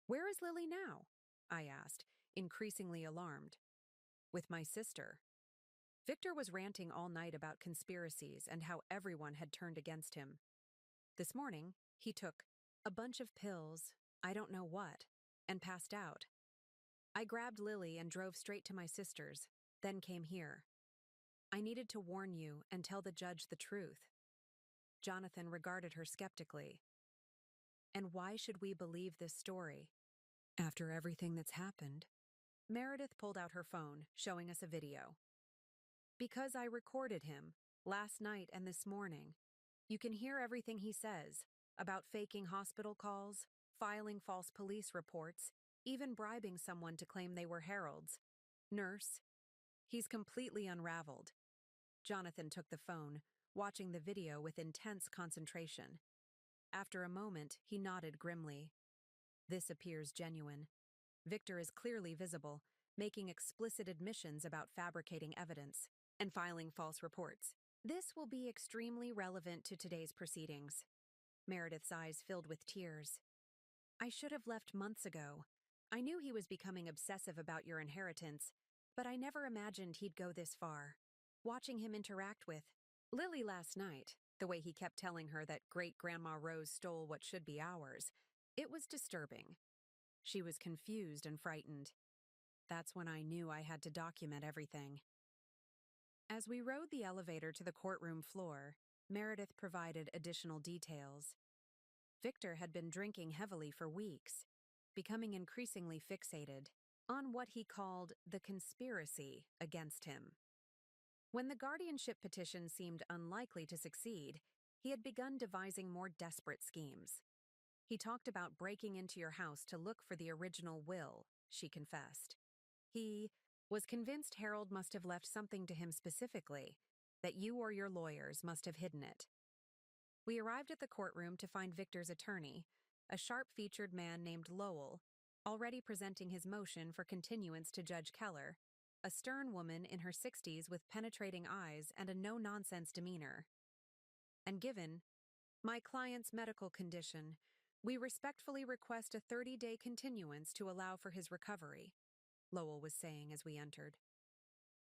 A: "Where is Lily now?" I asked, increasingly alarmed. "With my sister." Victor was ranting all night about conspiracies and how everyone had turned against him. This morning, he took a bunch of pills, I don't know what, and passed out. I grabbed Lily and drove straight to my sister's, then came here. I needed to warn you and tell the judge the truth." Jonathan regarded her skeptically. "And why should we believe this story? After everything that's happened?" Meredith pulled out her phone, showing us a video. "Because I recorded him, last night and this morning. You can hear everything he says, about faking hospital calls, filing false police reports, even bribing someone to claim they were Harold's nurse. He's completely unraveled." Jonathan took the phone, watching the video with intense concentration. After a moment, he nodded grimly. "This appears genuine. Victor is clearly visible, making explicit admissions about fabricating evidence and filing false reports. This will be extremely relevant to today's proceedings." Meredith's eyes filled with tears. "I should have left months ago. I knew he was becoming obsessive about your inheritance, but I never imagined he'd go this far. Watching him interact with Lily last night, the way he kept telling her that great-grandma Rose stole what should be ours, it was disturbing. She was confused and frightened. That's when I knew I had to document everything." As we rode the elevator to the courtroom floor, Meredith provided additional details. Victor had been drinking heavily for weeks, becoming increasingly fixated on what he called the conspiracy against him. When the guardianship petition seemed unlikely to succeed, he had begun devising more desperate schemes. "He talked about breaking into your house to look for the original will," she confessed. "He was convinced Harold must have left something to him specifically, that you or your lawyers must have hidden it." We arrived at the courtroom to find Victor's attorney, a sharp-featured man named Lowell, already presenting his motion for continuance to Judge Keller, a stern woman in her 60s with penetrating eyes and a no-nonsense demeanor. "And given my client's medical condition, we respectfully request a 30-day continuance to allow for his recovery," Lowell was saying as we entered.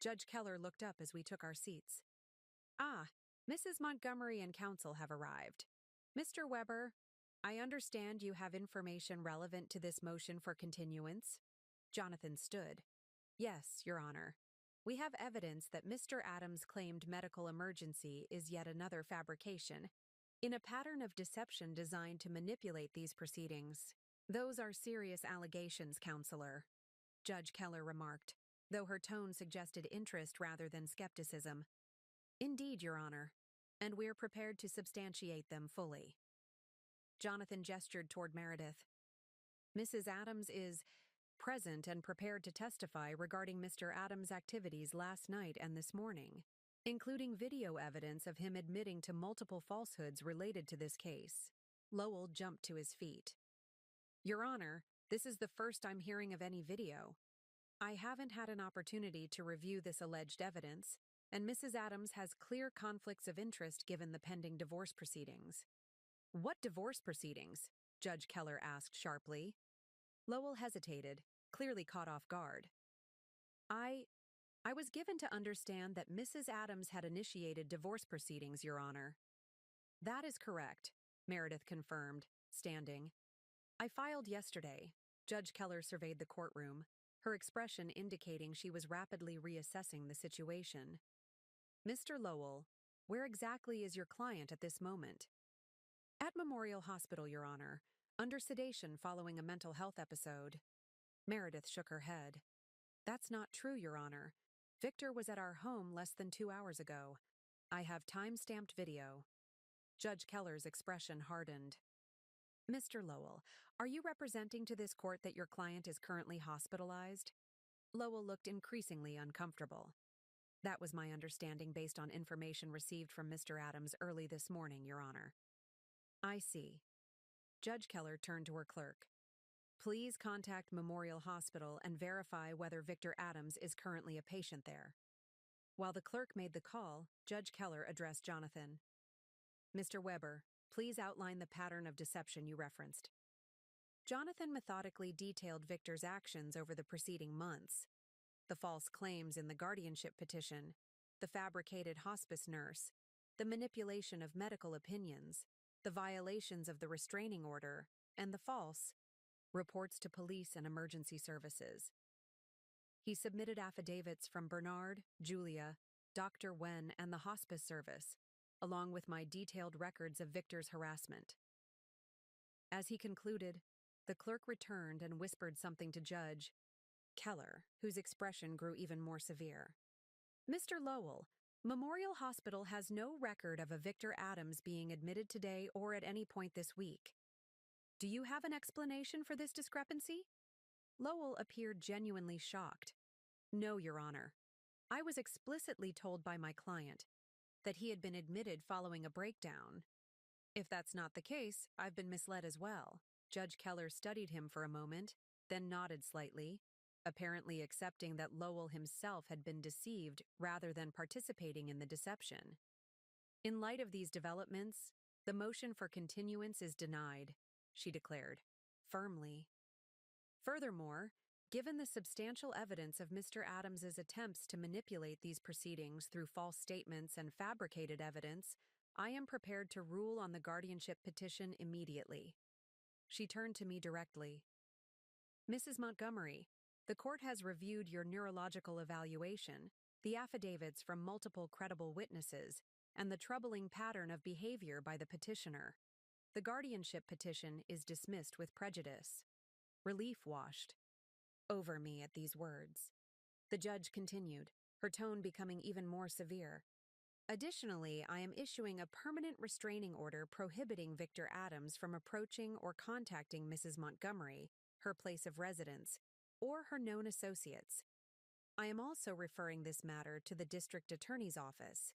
A: Judge Keller looked up as we took our seats. "Ah, Mrs. Montgomery and counsel have arrived. Mr. Weber, I understand you have information relevant to this motion for continuance." Jonathan stood. "Yes, Your Honor. We have evidence that Mr. Adams' claimed medical emergency is yet another fabrication, in a pattern of deception designed to manipulate these proceedings. Those are serious allegations, Counselor," Judge Keller remarked, though her tone suggested interest rather than skepticism. "Indeed, Your Honor, and we're prepared to substantiate them fully." Jonathan gestured toward Meredith. "Mrs. Adams is present and prepared to testify regarding Mr. Adams' activities last night and this morning, including video evidence of him admitting to multiple falsehoods related to this case." Lowell jumped to his feet. "Your Honor, this is the first I'm hearing of any video. I haven't had an opportunity to review this alleged evidence, and Mrs. Adams has clear conflicts of interest given the pending divorce proceedings." "What divorce proceedings?" Judge Keller asked sharply. Lowell hesitated, clearly caught off guard. I was given to understand that Mrs. Adams had initiated divorce proceedings, Your Honor." "That is correct," Meredith confirmed, standing. "I filed yesterday." Judge Keller surveyed the courtroom, her expression indicating she was rapidly reassessing the situation. "Mr. Lowell, where exactly is your client at this moment?" "At Memorial Hospital, Your Honor, under sedation following a mental health episode." Meredith shook her head. "That's not true, Your Honor. Victor was at our home less than 2 hours ago. I have time-stamped video." Judge Keller's expression hardened. "Mr. Lowell, are you representing to this court that your client is currently hospitalized?" Lowell looked increasingly uncomfortable. That was my understanding based on information received from Mr. Adams early this morning, Your Honor. I see. Judge Keller turned to her clerk. Please contact Memorial Hospital and verify whether Victor Adams is currently a patient there. While the clerk made the call, Judge Keller addressed Jonathan. Mr. Weber, please outline the pattern of deception you referenced. Jonathan methodically detailed Victor's actions over the preceding months. The false claims in the guardianship petition, the fabricated hospice nurse, the manipulation of medical opinions, the violations of the restraining order, and the false reports to police and emergency services. He submitted affidavits from Bernard, Julia, Dr. Wen, and the hospice service, along with my detailed records of Victor's harassment. As he concluded, the clerk returned and whispered something to Judge Keller, whose expression grew even more severe. Mr. Lowell, Memorial Hospital has no record of a Victor Adams being admitted today or at any point this week. Do you have an explanation for this discrepancy? Lowell appeared genuinely shocked. No, Your Honor. I was explicitly told by my client that he had been admitted following a breakdown. If that's not the case, I've been misled as well. Judge Keller studied him for a moment, then nodded slightly, apparently accepting that Lowell himself had been deceived rather than participating in the deception. In light of these developments, the motion for continuance is denied, she declared, firmly. Furthermore, given the substantial evidence of Mr. Adams's attempts to manipulate these proceedings through false statements and fabricated evidence, I am prepared to rule on the guardianship petition immediately. She turned to me directly. Mrs. Montgomery, the court has reviewed your neurological evaluation, the affidavits from multiple credible witnesses, and the troubling pattern of behavior by the petitioner. The guardianship petition is dismissed with prejudice. Relief washed over me at these words. The judge continued, her tone becoming even more severe. Additionally, I am issuing a permanent restraining order prohibiting Victor Adams from approaching or contacting Mrs. Montgomery, her place of residence, or her known associates. I am also referring this matter to the district attorney's office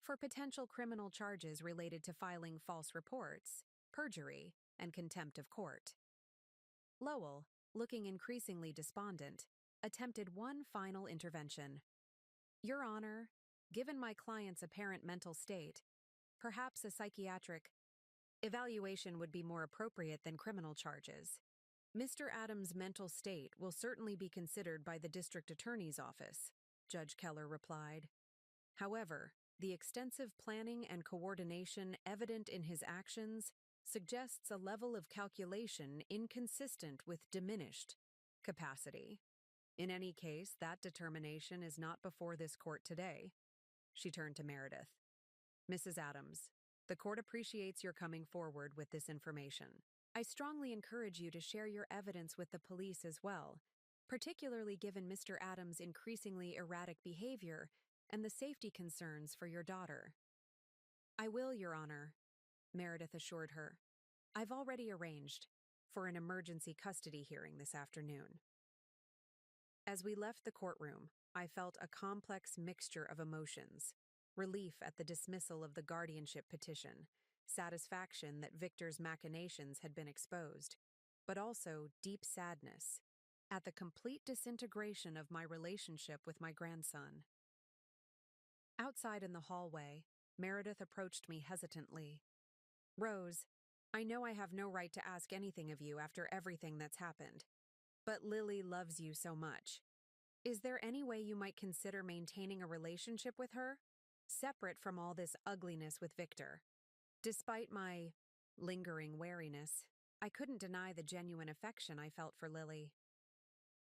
A: for potential criminal charges related to filing false reports, perjury, and contempt of court. Lowell, looking increasingly despondent, attempted one final intervention. Your Honor, given my client's apparent mental state, perhaps a psychiatric evaluation would be more appropriate than criminal charges. Mr. Adams' mental state will certainly be considered by the district attorney's office, Judge Keller replied. However, the extensive planning and coordination evident in his actions suggests a level of calculation inconsistent with diminished capacity. In any case, that determination is not before this court today. She turned to Meredith. Mrs. Adams, the court appreciates your coming forward with this information. I strongly encourage you to share your evidence with the police as well, particularly given Mr. Adams' increasingly erratic behavior and the safety concerns for your daughter. I will, Your Honor, Meredith assured her. I've already arranged for an emergency custody hearing this afternoon. As we left the courtroom, I felt a complex mixture of emotions: relief at the dismissal of the guardianship petition, satisfaction that Victor's machinations had been exposed, but also deep sadness at the complete disintegration of my relationship with my grandson. Outside in the hallway, Meredith approached me hesitantly. Rose, I know I have no right to ask anything of you after everything that's happened, but Lily loves you so much. Is there any way you might consider maintaining a relationship with her, separate from all this ugliness with Victor? Despite my lingering wariness, I couldn't deny the genuine affection I felt for Lily.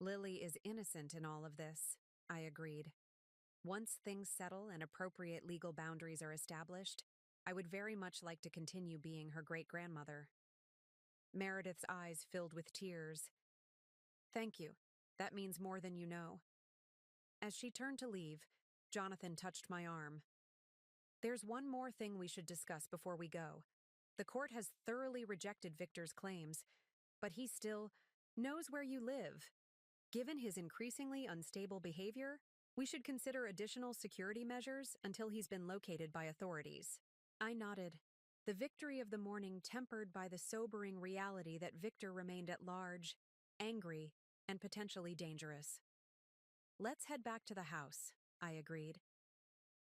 A: Lily is innocent in all of this, I agreed. Once things settle and appropriate legal boundaries are established, I would very much like to continue being her great-grandmother. Meredith's eyes filled with tears. Thank you. That means more than you know. As she turned to leave, Jonathan touched my arm. There's one more thing we should discuss before we go. The court has thoroughly rejected Victor's claims, but he still knows where you live. Given his increasingly unstable behavior, We should consider additional security measures until he's been located by authorities. I nodded, the victory of the morning tempered by the sobering reality that Victor remained at large, angry, and potentially dangerous. Let's head back to the house, I agreed.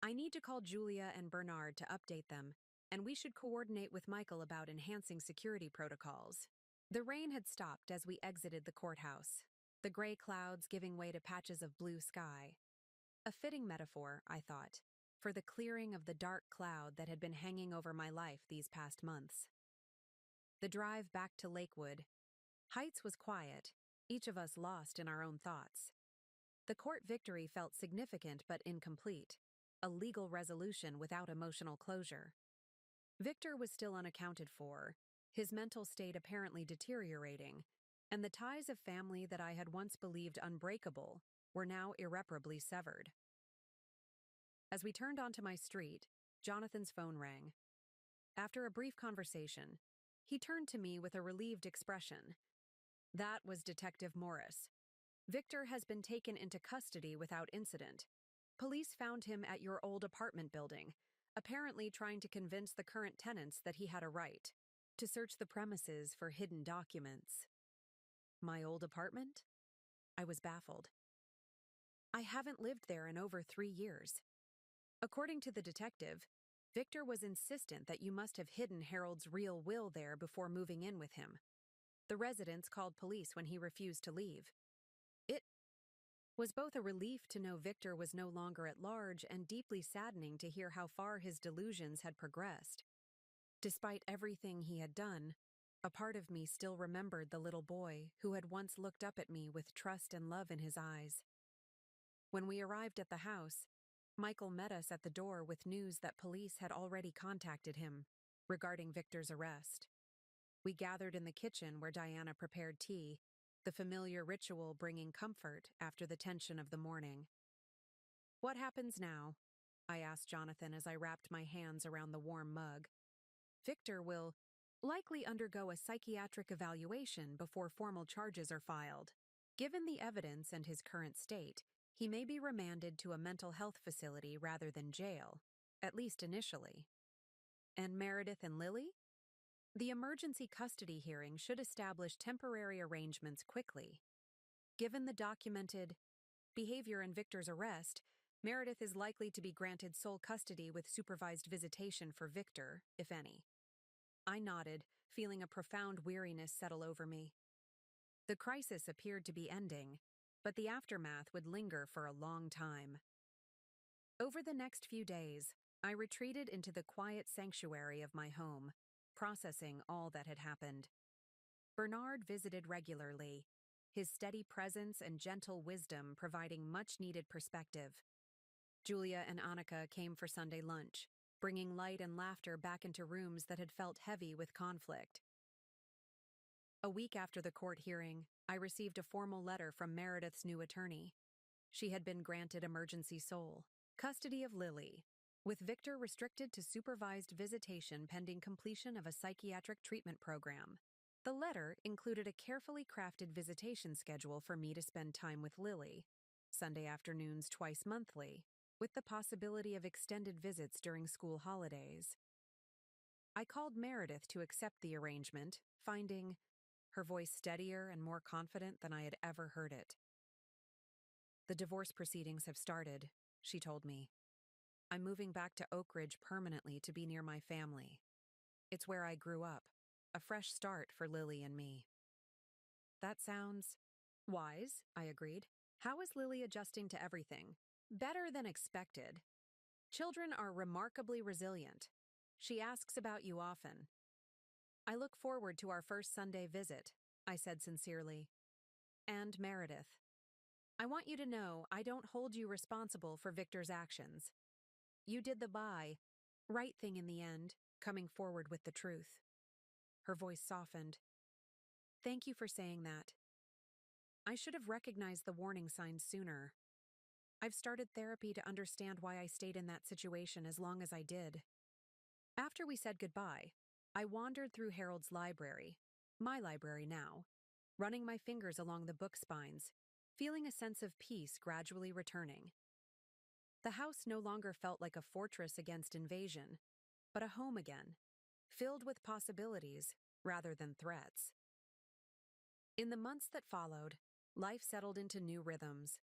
A: I need to call Julia and Bernard to update them, and we should coordinate with Michael about enhancing security protocols. The rain had stopped as we exited the courthouse, the gray clouds giving way to patches of blue sky. A fitting metaphor, I thought, for the clearing of the dark cloud that had been hanging over my life these past months. The drive back to Lakewood Heights was quiet, each of us lost in our own thoughts. The court victory felt significant but incomplete, a legal resolution without emotional closure. Victor was still unaccounted for, his mental state apparently deteriorating, and the ties of family that I had once believed unbreakable were now irreparably severed. As we turned onto my street, Jonathan's phone rang. After a brief conversation, he turned to me with a relieved expression. That was Detective Morris. Victor has been taken into custody without incident. Police found him at your old apartment building, apparently trying to convince the current tenants that he had a right to search the premises for hidden documents. My old apartment? I was baffled. I haven't lived there in over 3 years. According to the detective, Victor was insistent that you must have hidden Harold's real will there before moving in with him. The residents called police when he refused to leave. It was both a relief to know Victor was no longer at large and deeply saddening to hear how far his delusions had progressed. Despite everything he had done, a part of me still remembered the little boy who had once looked up at me with trust and love in his eyes. When we arrived at the house, Michael met us at the door with news that police had already contacted him regarding Victor's arrest. We gathered in the kitchen where Diana prepared tea, the familiar ritual bringing comfort after the tension of the morning. What happens now? I asked Jonathan as I wrapped my hands around the warm mug. Victor will likely undergo a psychiatric evaluation before formal charges are filed. Given the evidence and his current state, he may be remanded to a mental health facility rather than jail, at least initially. And Meredith and Lily? The emergency custody hearing should establish temporary arrangements quickly. Given the documented behavior in Victor's arrest, Meredith is likely to be granted sole custody with supervised visitation for Victor, if any. I nodded, feeling a profound weariness settle over me. The crisis appeared to be ending, but the aftermath would linger for a long time. Over the next few days, I retreated into the quiet sanctuary of my home, processing all that had happened. Bernard visited regularly, his steady presence and gentle wisdom providing much-needed perspective. Julia and Annika came for Sunday lunch, bringing light and laughter back into rooms that had felt heavy with conflict. A week after the court hearing, I received a formal letter from Meredith's new attorney. She had been granted emergency sole custody of Lily, with Victor restricted to supervised visitation pending completion of a psychiatric treatment program. The letter included a carefully crafted visitation schedule for me to spend time with Lily, Sunday afternoons twice monthly, with the possibility of extended visits during school holidays. I called Meredith to accept the arrangement, finding her voice steadier and more confident than I had ever heard it. The divorce proceedings have started, she told me. I'm moving back to Oak Ridge permanently to be near my family. It's where I grew up, a fresh start for Lily and me. That sounds wise, I agreed. How is Lily adjusting to everything? Better than expected. Children are remarkably resilient. She asks about you often. I look forward to our first Sunday visit, I said sincerely. And Meredith. I want you to know I don't hold you responsible for Victor's actions. You did the right thing in the end, coming forward with the truth. Her voice softened. Thank you for saying that. I should have recognized the warning signs sooner. I've started therapy to understand why I stayed in that situation as long as I did. After we said goodbye, I wandered through Harold's library, my library now, running my fingers along the book spines, feeling a sense of peace gradually returning. The house no longer felt like a fortress against invasion, but a home again, filled with possibilities rather than threats. In the months that followed, life settled into new rhythms.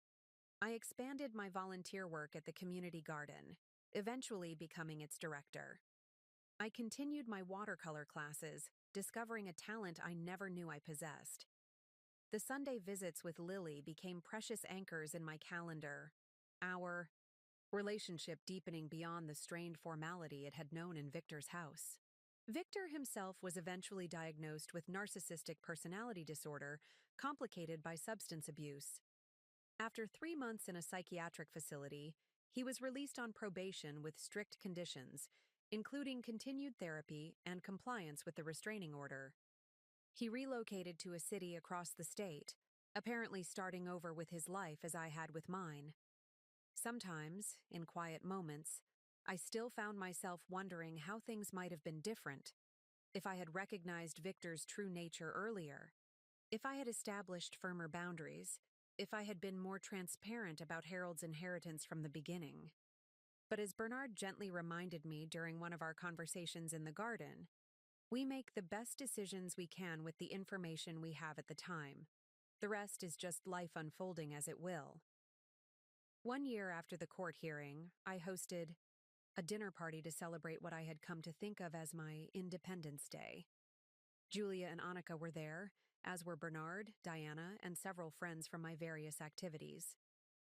A: I expanded my volunteer work at the community garden, eventually becoming its director. I continued my watercolor classes, discovering a talent I never knew I possessed. The Sunday visits with Lily became precious anchors in my calendar, our relationship deepening beyond the strained formality it had known in Victor's house. Victor himself was eventually diagnosed with narcissistic personality disorder, complicated by substance abuse. After 3 months in a psychiatric facility, he was released on probation with strict conditions, including continued therapy and compliance with the restraining order. He relocated to a city across the state, apparently starting over with his life as I had with mine. Sometimes, in quiet moments, I still found myself wondering how things might have been different if I had recognized Victor's true nature earlier, if I had established firmer boundaries, if I had been more transparent about Harold's inheritance from the beginning. But as Bernard gently reminded me during one of our conversations in the garden, we make the best decisions we can with the information we have at the time. The rest is just life unfolding as it will. 1 year after the court hearing, I hosted a dinner party to celebrate what I had come to think of as my Independence Day. Julia and Annika were there, as were Bernard, Diana, and several friends from my various activities.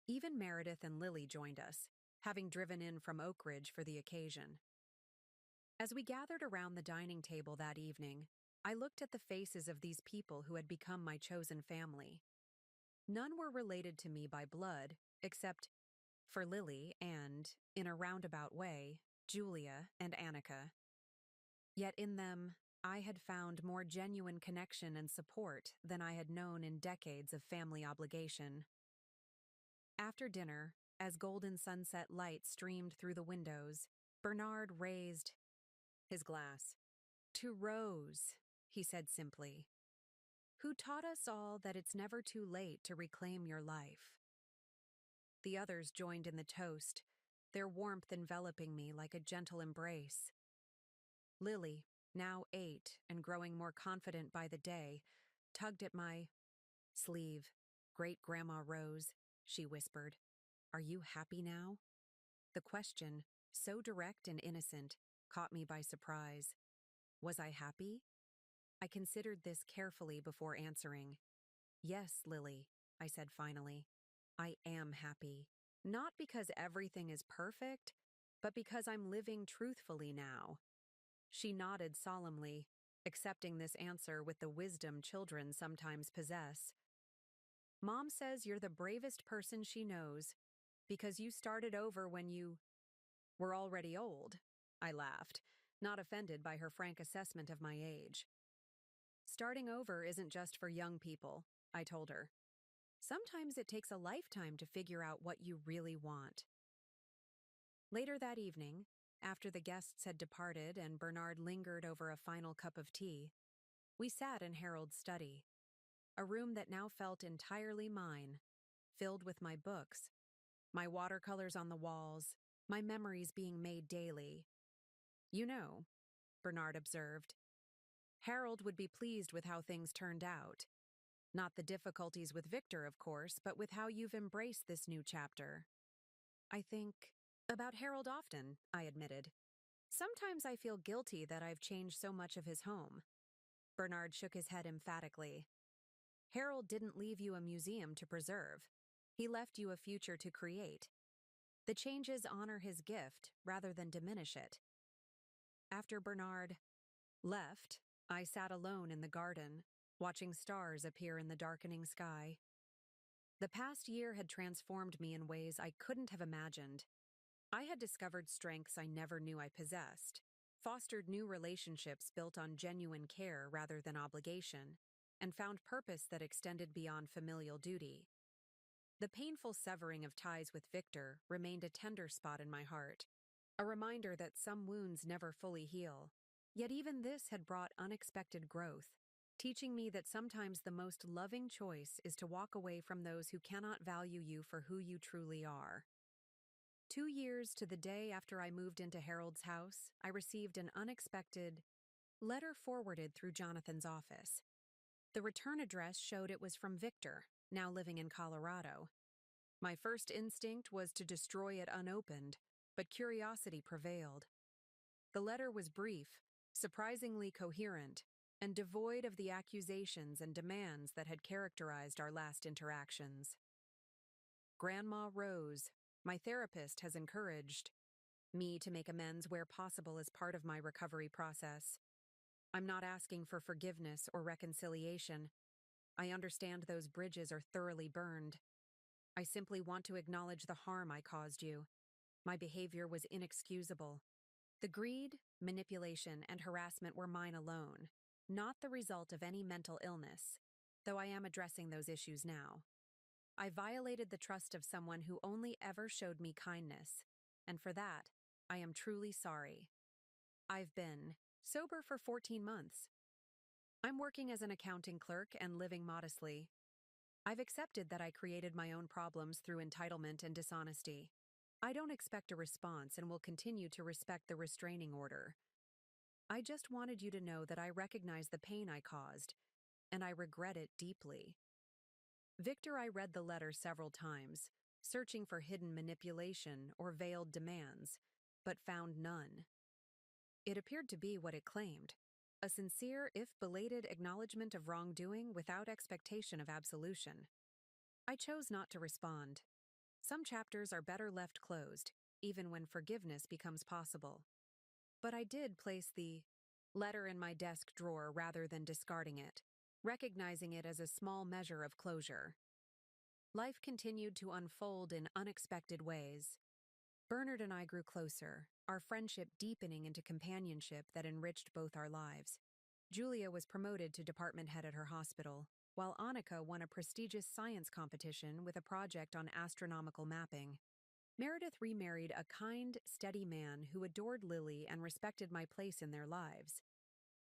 A: Even Meredith and Lily joined us, having driven in from Oak Ridge for the occasion. As we gathered around the dining table that evening, I looked at the faces of these people who had become my chosen family. None were related to me by blood, except for Lily and, in a roundabout way, Julia and Annika. Yet in them, I had found more genuine connection and support than I had known in decades of family obligation. After dinner, as golden sunset light streamed through the windows, Bernard raised his glass. "To Rose," he said simply, "who taught us all that it's never too late to reclaim your life." The others joined in the toast, their warmth enveloping me like a gentle embrace. Lily, now 8 and growing more confident by the day, tugged at my sleeve. "Great Grandma Rose," she whispered, "are you happy now?" The question, so direct and innocent, caught me by surprise. Was I happy? I considered this carefully before answering. "Yes, Lily," I said finally. "I am happy. Not because everything is perfect, but because I'm living truthfully now." She nodded solemnly, accepting this answer with the wisdom children sometimes possess. "Mom says you're the bravest person she knows, because you started over when you were already old." I laughed, not offended by her frank assessment of my age. "Starting over isn't just for young people," I told her. "Sometimes it takes a lifetime to figure out what you really want." Later that evening, after the guests had departed and Bernard lingered over a final cup of tea, we sat in Harold's study, a room that now felt entirely mine, filled with my books, my watercolors on the walls, my memories being made daily. "You know," Bernard observed, "Harold would be pleased with how things turned out. Not the difficulties with Victor, of course, but with how you've embraced this new chapter." "I think about Harold often," I admitted. "Sometimes I feel guilty that I've changed so much of his home." Bernard shook his head emphatically. "Harold didn't leave you a museum to preserve. He left you a future to create. The changes honor his gift rather than diminish it." After Bernard left, I sat alone in the garden, watching stars appear in the darkening sky. The past year had transformed me in ways I couldn't have imagined. I had discovered strengths I never knew I possessed, fostered new relationships built on genuine care rather than obligation, and found purpose that extended beyond familial duty. The painful severing of ties with Victor remained a tender spot in my heart, a reminder that some wounds never fully heal. Yet even this had brought unexpected growth, teaching me that sometimes the most loving choice is to walk away from those who cannot value you for who you truly are. 2 years to the day after I moved into Harold's house, I received an unexpected letter forwarded through Jonathan's office. The return address showed it was from Victor, now living in Colorado. My first instinct was to destroy it unopened, but curiosity prevailed. The letter was brief, surprisingly coherent, and devoid of the accusations and demands that had characterized our last interactions. Grandma Rose, my therapist, has encouraged me to make amends where possible as part of my recovery process. I'm not asking for forgiveness or reconciliation. I understand those bridges are thoroughly burned. I simply want to acknowledge the harm I caused you. My behavior was inexcusable. The greed, manipulation, and harassment were mine alone, not the result of any mental illness, though I am addressing those issues now. I violated the trust of someone who only ever showed me kindness, and for that, I am truly sorry. I've been sober for 14 months. I'm working as an accounting clerk and living modestly. I've accepted that I created my own problems through entitlement and dishonesty. I don't expect a response and will continue to respect the restraining order. I just wanted you to know that I recognize the pain I caused, and I regret it deeply. Victor, I read the letter several times, searching for hidden manipulation or veiled demands, but found none. It appeared to be what it claimed, a sincere, if belated, acknowledgement of wrongdoing without expectation of absolution. I chose not to respond. Some chapters are better left closed, even when forgiveness becomes possible. But I did place the letter in my desk drawer rather than discarding it, recognizing it as a small measure of closure. Life continued to unfold in unexpected ways. Bernard and I grew closer, our friendship deepening into companionship that enriched both our lives. Julia was promoted to department head at her hospital, while Annika won a prestigious science competition with a project on astronomical mapping. Meredith remarried a kind, steady man who adored Lily and respected my place in their lives.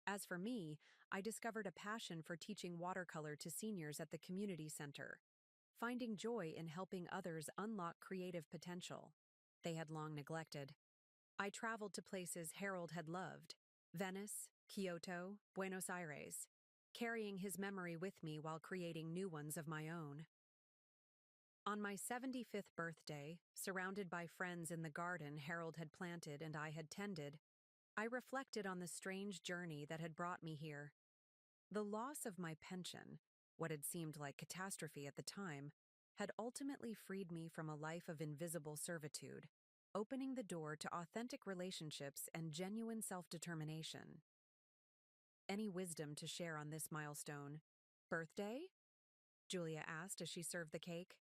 A: As for me, I discovered a passion for teaching watercolor to seniors at the community center, finding joy in helping others unlock creative potential they had long neglected. I traveled to places Harold had loved: Venice, Kyoto, Buenos Aires, carrying his memory with me while creating new ones of my own. On my 75th birthday, surrounded by friends in the garden Harold had planted and I had tended, I reflected on the strange journey that had brought me here. The loss of my pension, what had seemed like catastrophe at the time, had ultimately freed me from a life of invisible servitude, opening the door to authentic relationships and genuine self-determination. Any wisdom to share on this milestone? Birthday? Julia asked as she served the cake.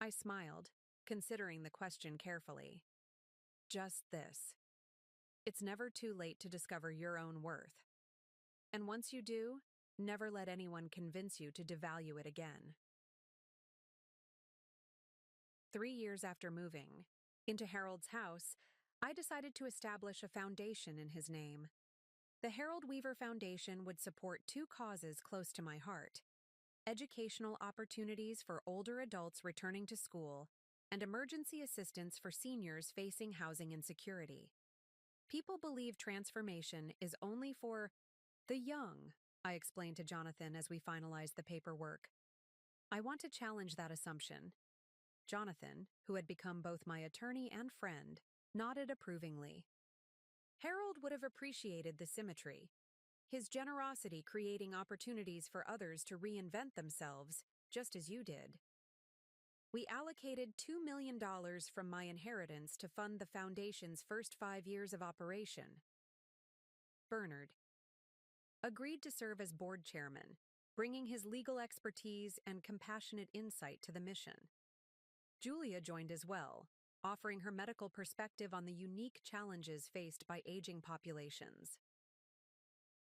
A: I smiled, considering the question carefully. Just this. It's never too late to discover your own worth. And once you do, never let anyone convince you to devalue it again. 3 years after moving into Harold's house, I decided to establish a foundation in his name. The Harold Weaver Foundation would support two causes close to my heart: educational opportunities for older adults returning to school, and emergency assistance for seniors facing housing insecurity. People believe transformation is only for the young, I explained to Jonathan as we finalized the paperwork. I want to challenge that assumption. Jonathan, who had become both my attorney and friend, nodded approvingly. Harold would have appreciated the symmetry, his generosity creating opportunities for others to reinvent themselves, just as you did. We allocated $2 million from my inheritance to fund the foundation's first 5 years of operation. Bernard agreed to serve as board chairman, bringing his legal expertise and compassionate insight to the mission. Julia joined as well, offering her medical perspective on the unique challenges faced by aging populations.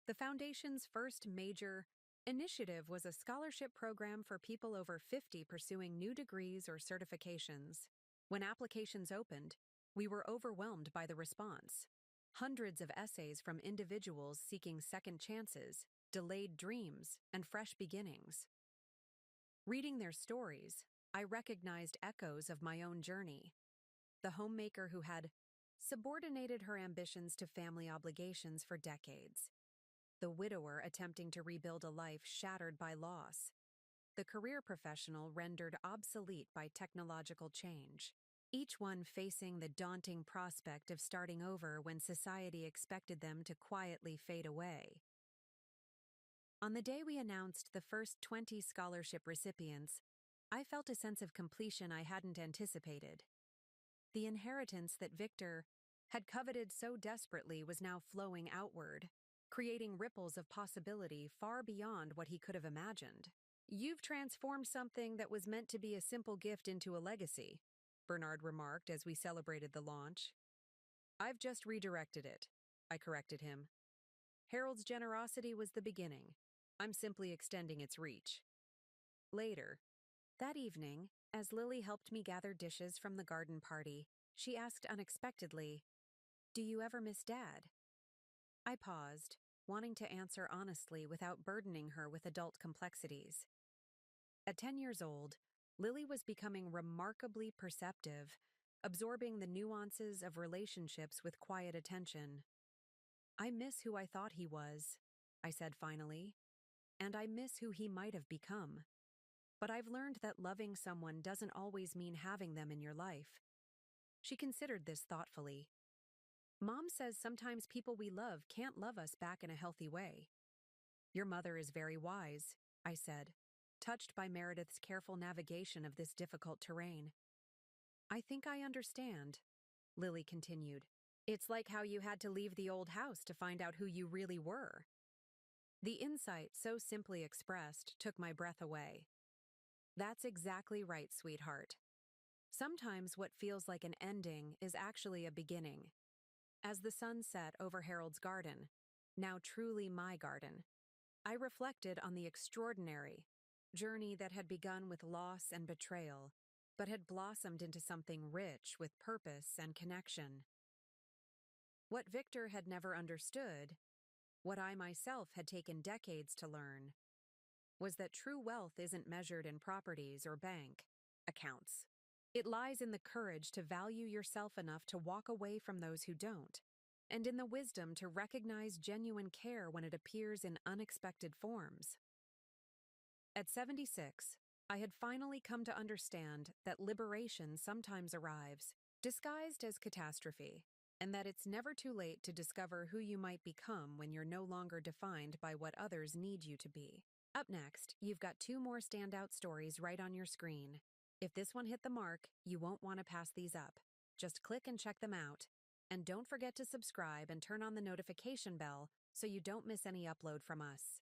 A: The Foundation's first major initiative was a scholarship program for people over 50 pursuing new degrees or certifications. When applications opened, we were overwhelmed by the response. Hundreds of essays from individuals seeking second chances, delayed dreams, and fresh beginnings. Reading their stories, I recognized echoes of my own journey. the homemaker who had subordinated her ambitions to family obligations for decades, the widower attempting to rebuild a life shattered by loss, the career professional rendered obsolete by technological change, each one facing the daunting prospect of starting over when society expected them to quietly fade away. On the day we announced the first 20 scholarship recipients, I felt a sense of completion I hadn't anticipated. The inheritance that Victor had coveted so desperately was now flowing outward, creating ripples of possibility far beyond what he could have imagined. "You've transformed something that was meant to be a simple gift into a legacy," Bernard remarked as we celebrated the launch. "I've just redirected it," I corrected him. "Harold's generosity was the beginning. I'm simply extending its reach." Later, that evening, as Lily helped me gather dishes from the garden party, she asked unexpectedly, "Do you ever miss Dad?" I paused, wanting to answer honestly without burdening her with adult complexities. At 10 years old, Lily was becoming remarkably perceptive, absorbing the nuances of relationships with quiet attention. "I miss who I thought he was," I said finally, "and I miss who he might have become. But I've learned that loving someone doesn't always mean having them in your life." She considered this thoughtfully. "Mom says sometimes people we love can't love us back in a healthy way." "Your mother is very wise," I said, touched by Meredith's careful navigation of this difficult terrain. "I think I understand," Lily continued. "It's like how you had to leave the old house to find out who you really were." The insight, so simply expressed, took my breath away. "That's exactly right, sweetheart. Sometimes what feels like an ending is actually a beginning." As the sun set over Harold's garden, now truly my garden, I reflected on the extraordinary journey that had begun with loss and betrayal, but had blossomed into something rich with purpose and connection. What Victor had never understood, what I myself had taken decades to learn, was that true wealth isn't measured in properties or bank accounts. It lies in the courage to value yourself enough to walk away from those who don't, and in the wisdom to recognize genuine care when it appears in unexpected forms. At 76, I had finally come to understand that liberation sometimes arrives, disguised as catastrophe, and that it's never too late to discover who you might become when you're no longer defined by what others need you to be. Up next, you've got 2 more standout stories right on your screen. If this one hit the mark, you won't want to pass these up. Just click and check them out. And don't forget to subscribe and turn on the notification bell so you don't miss any upload from us.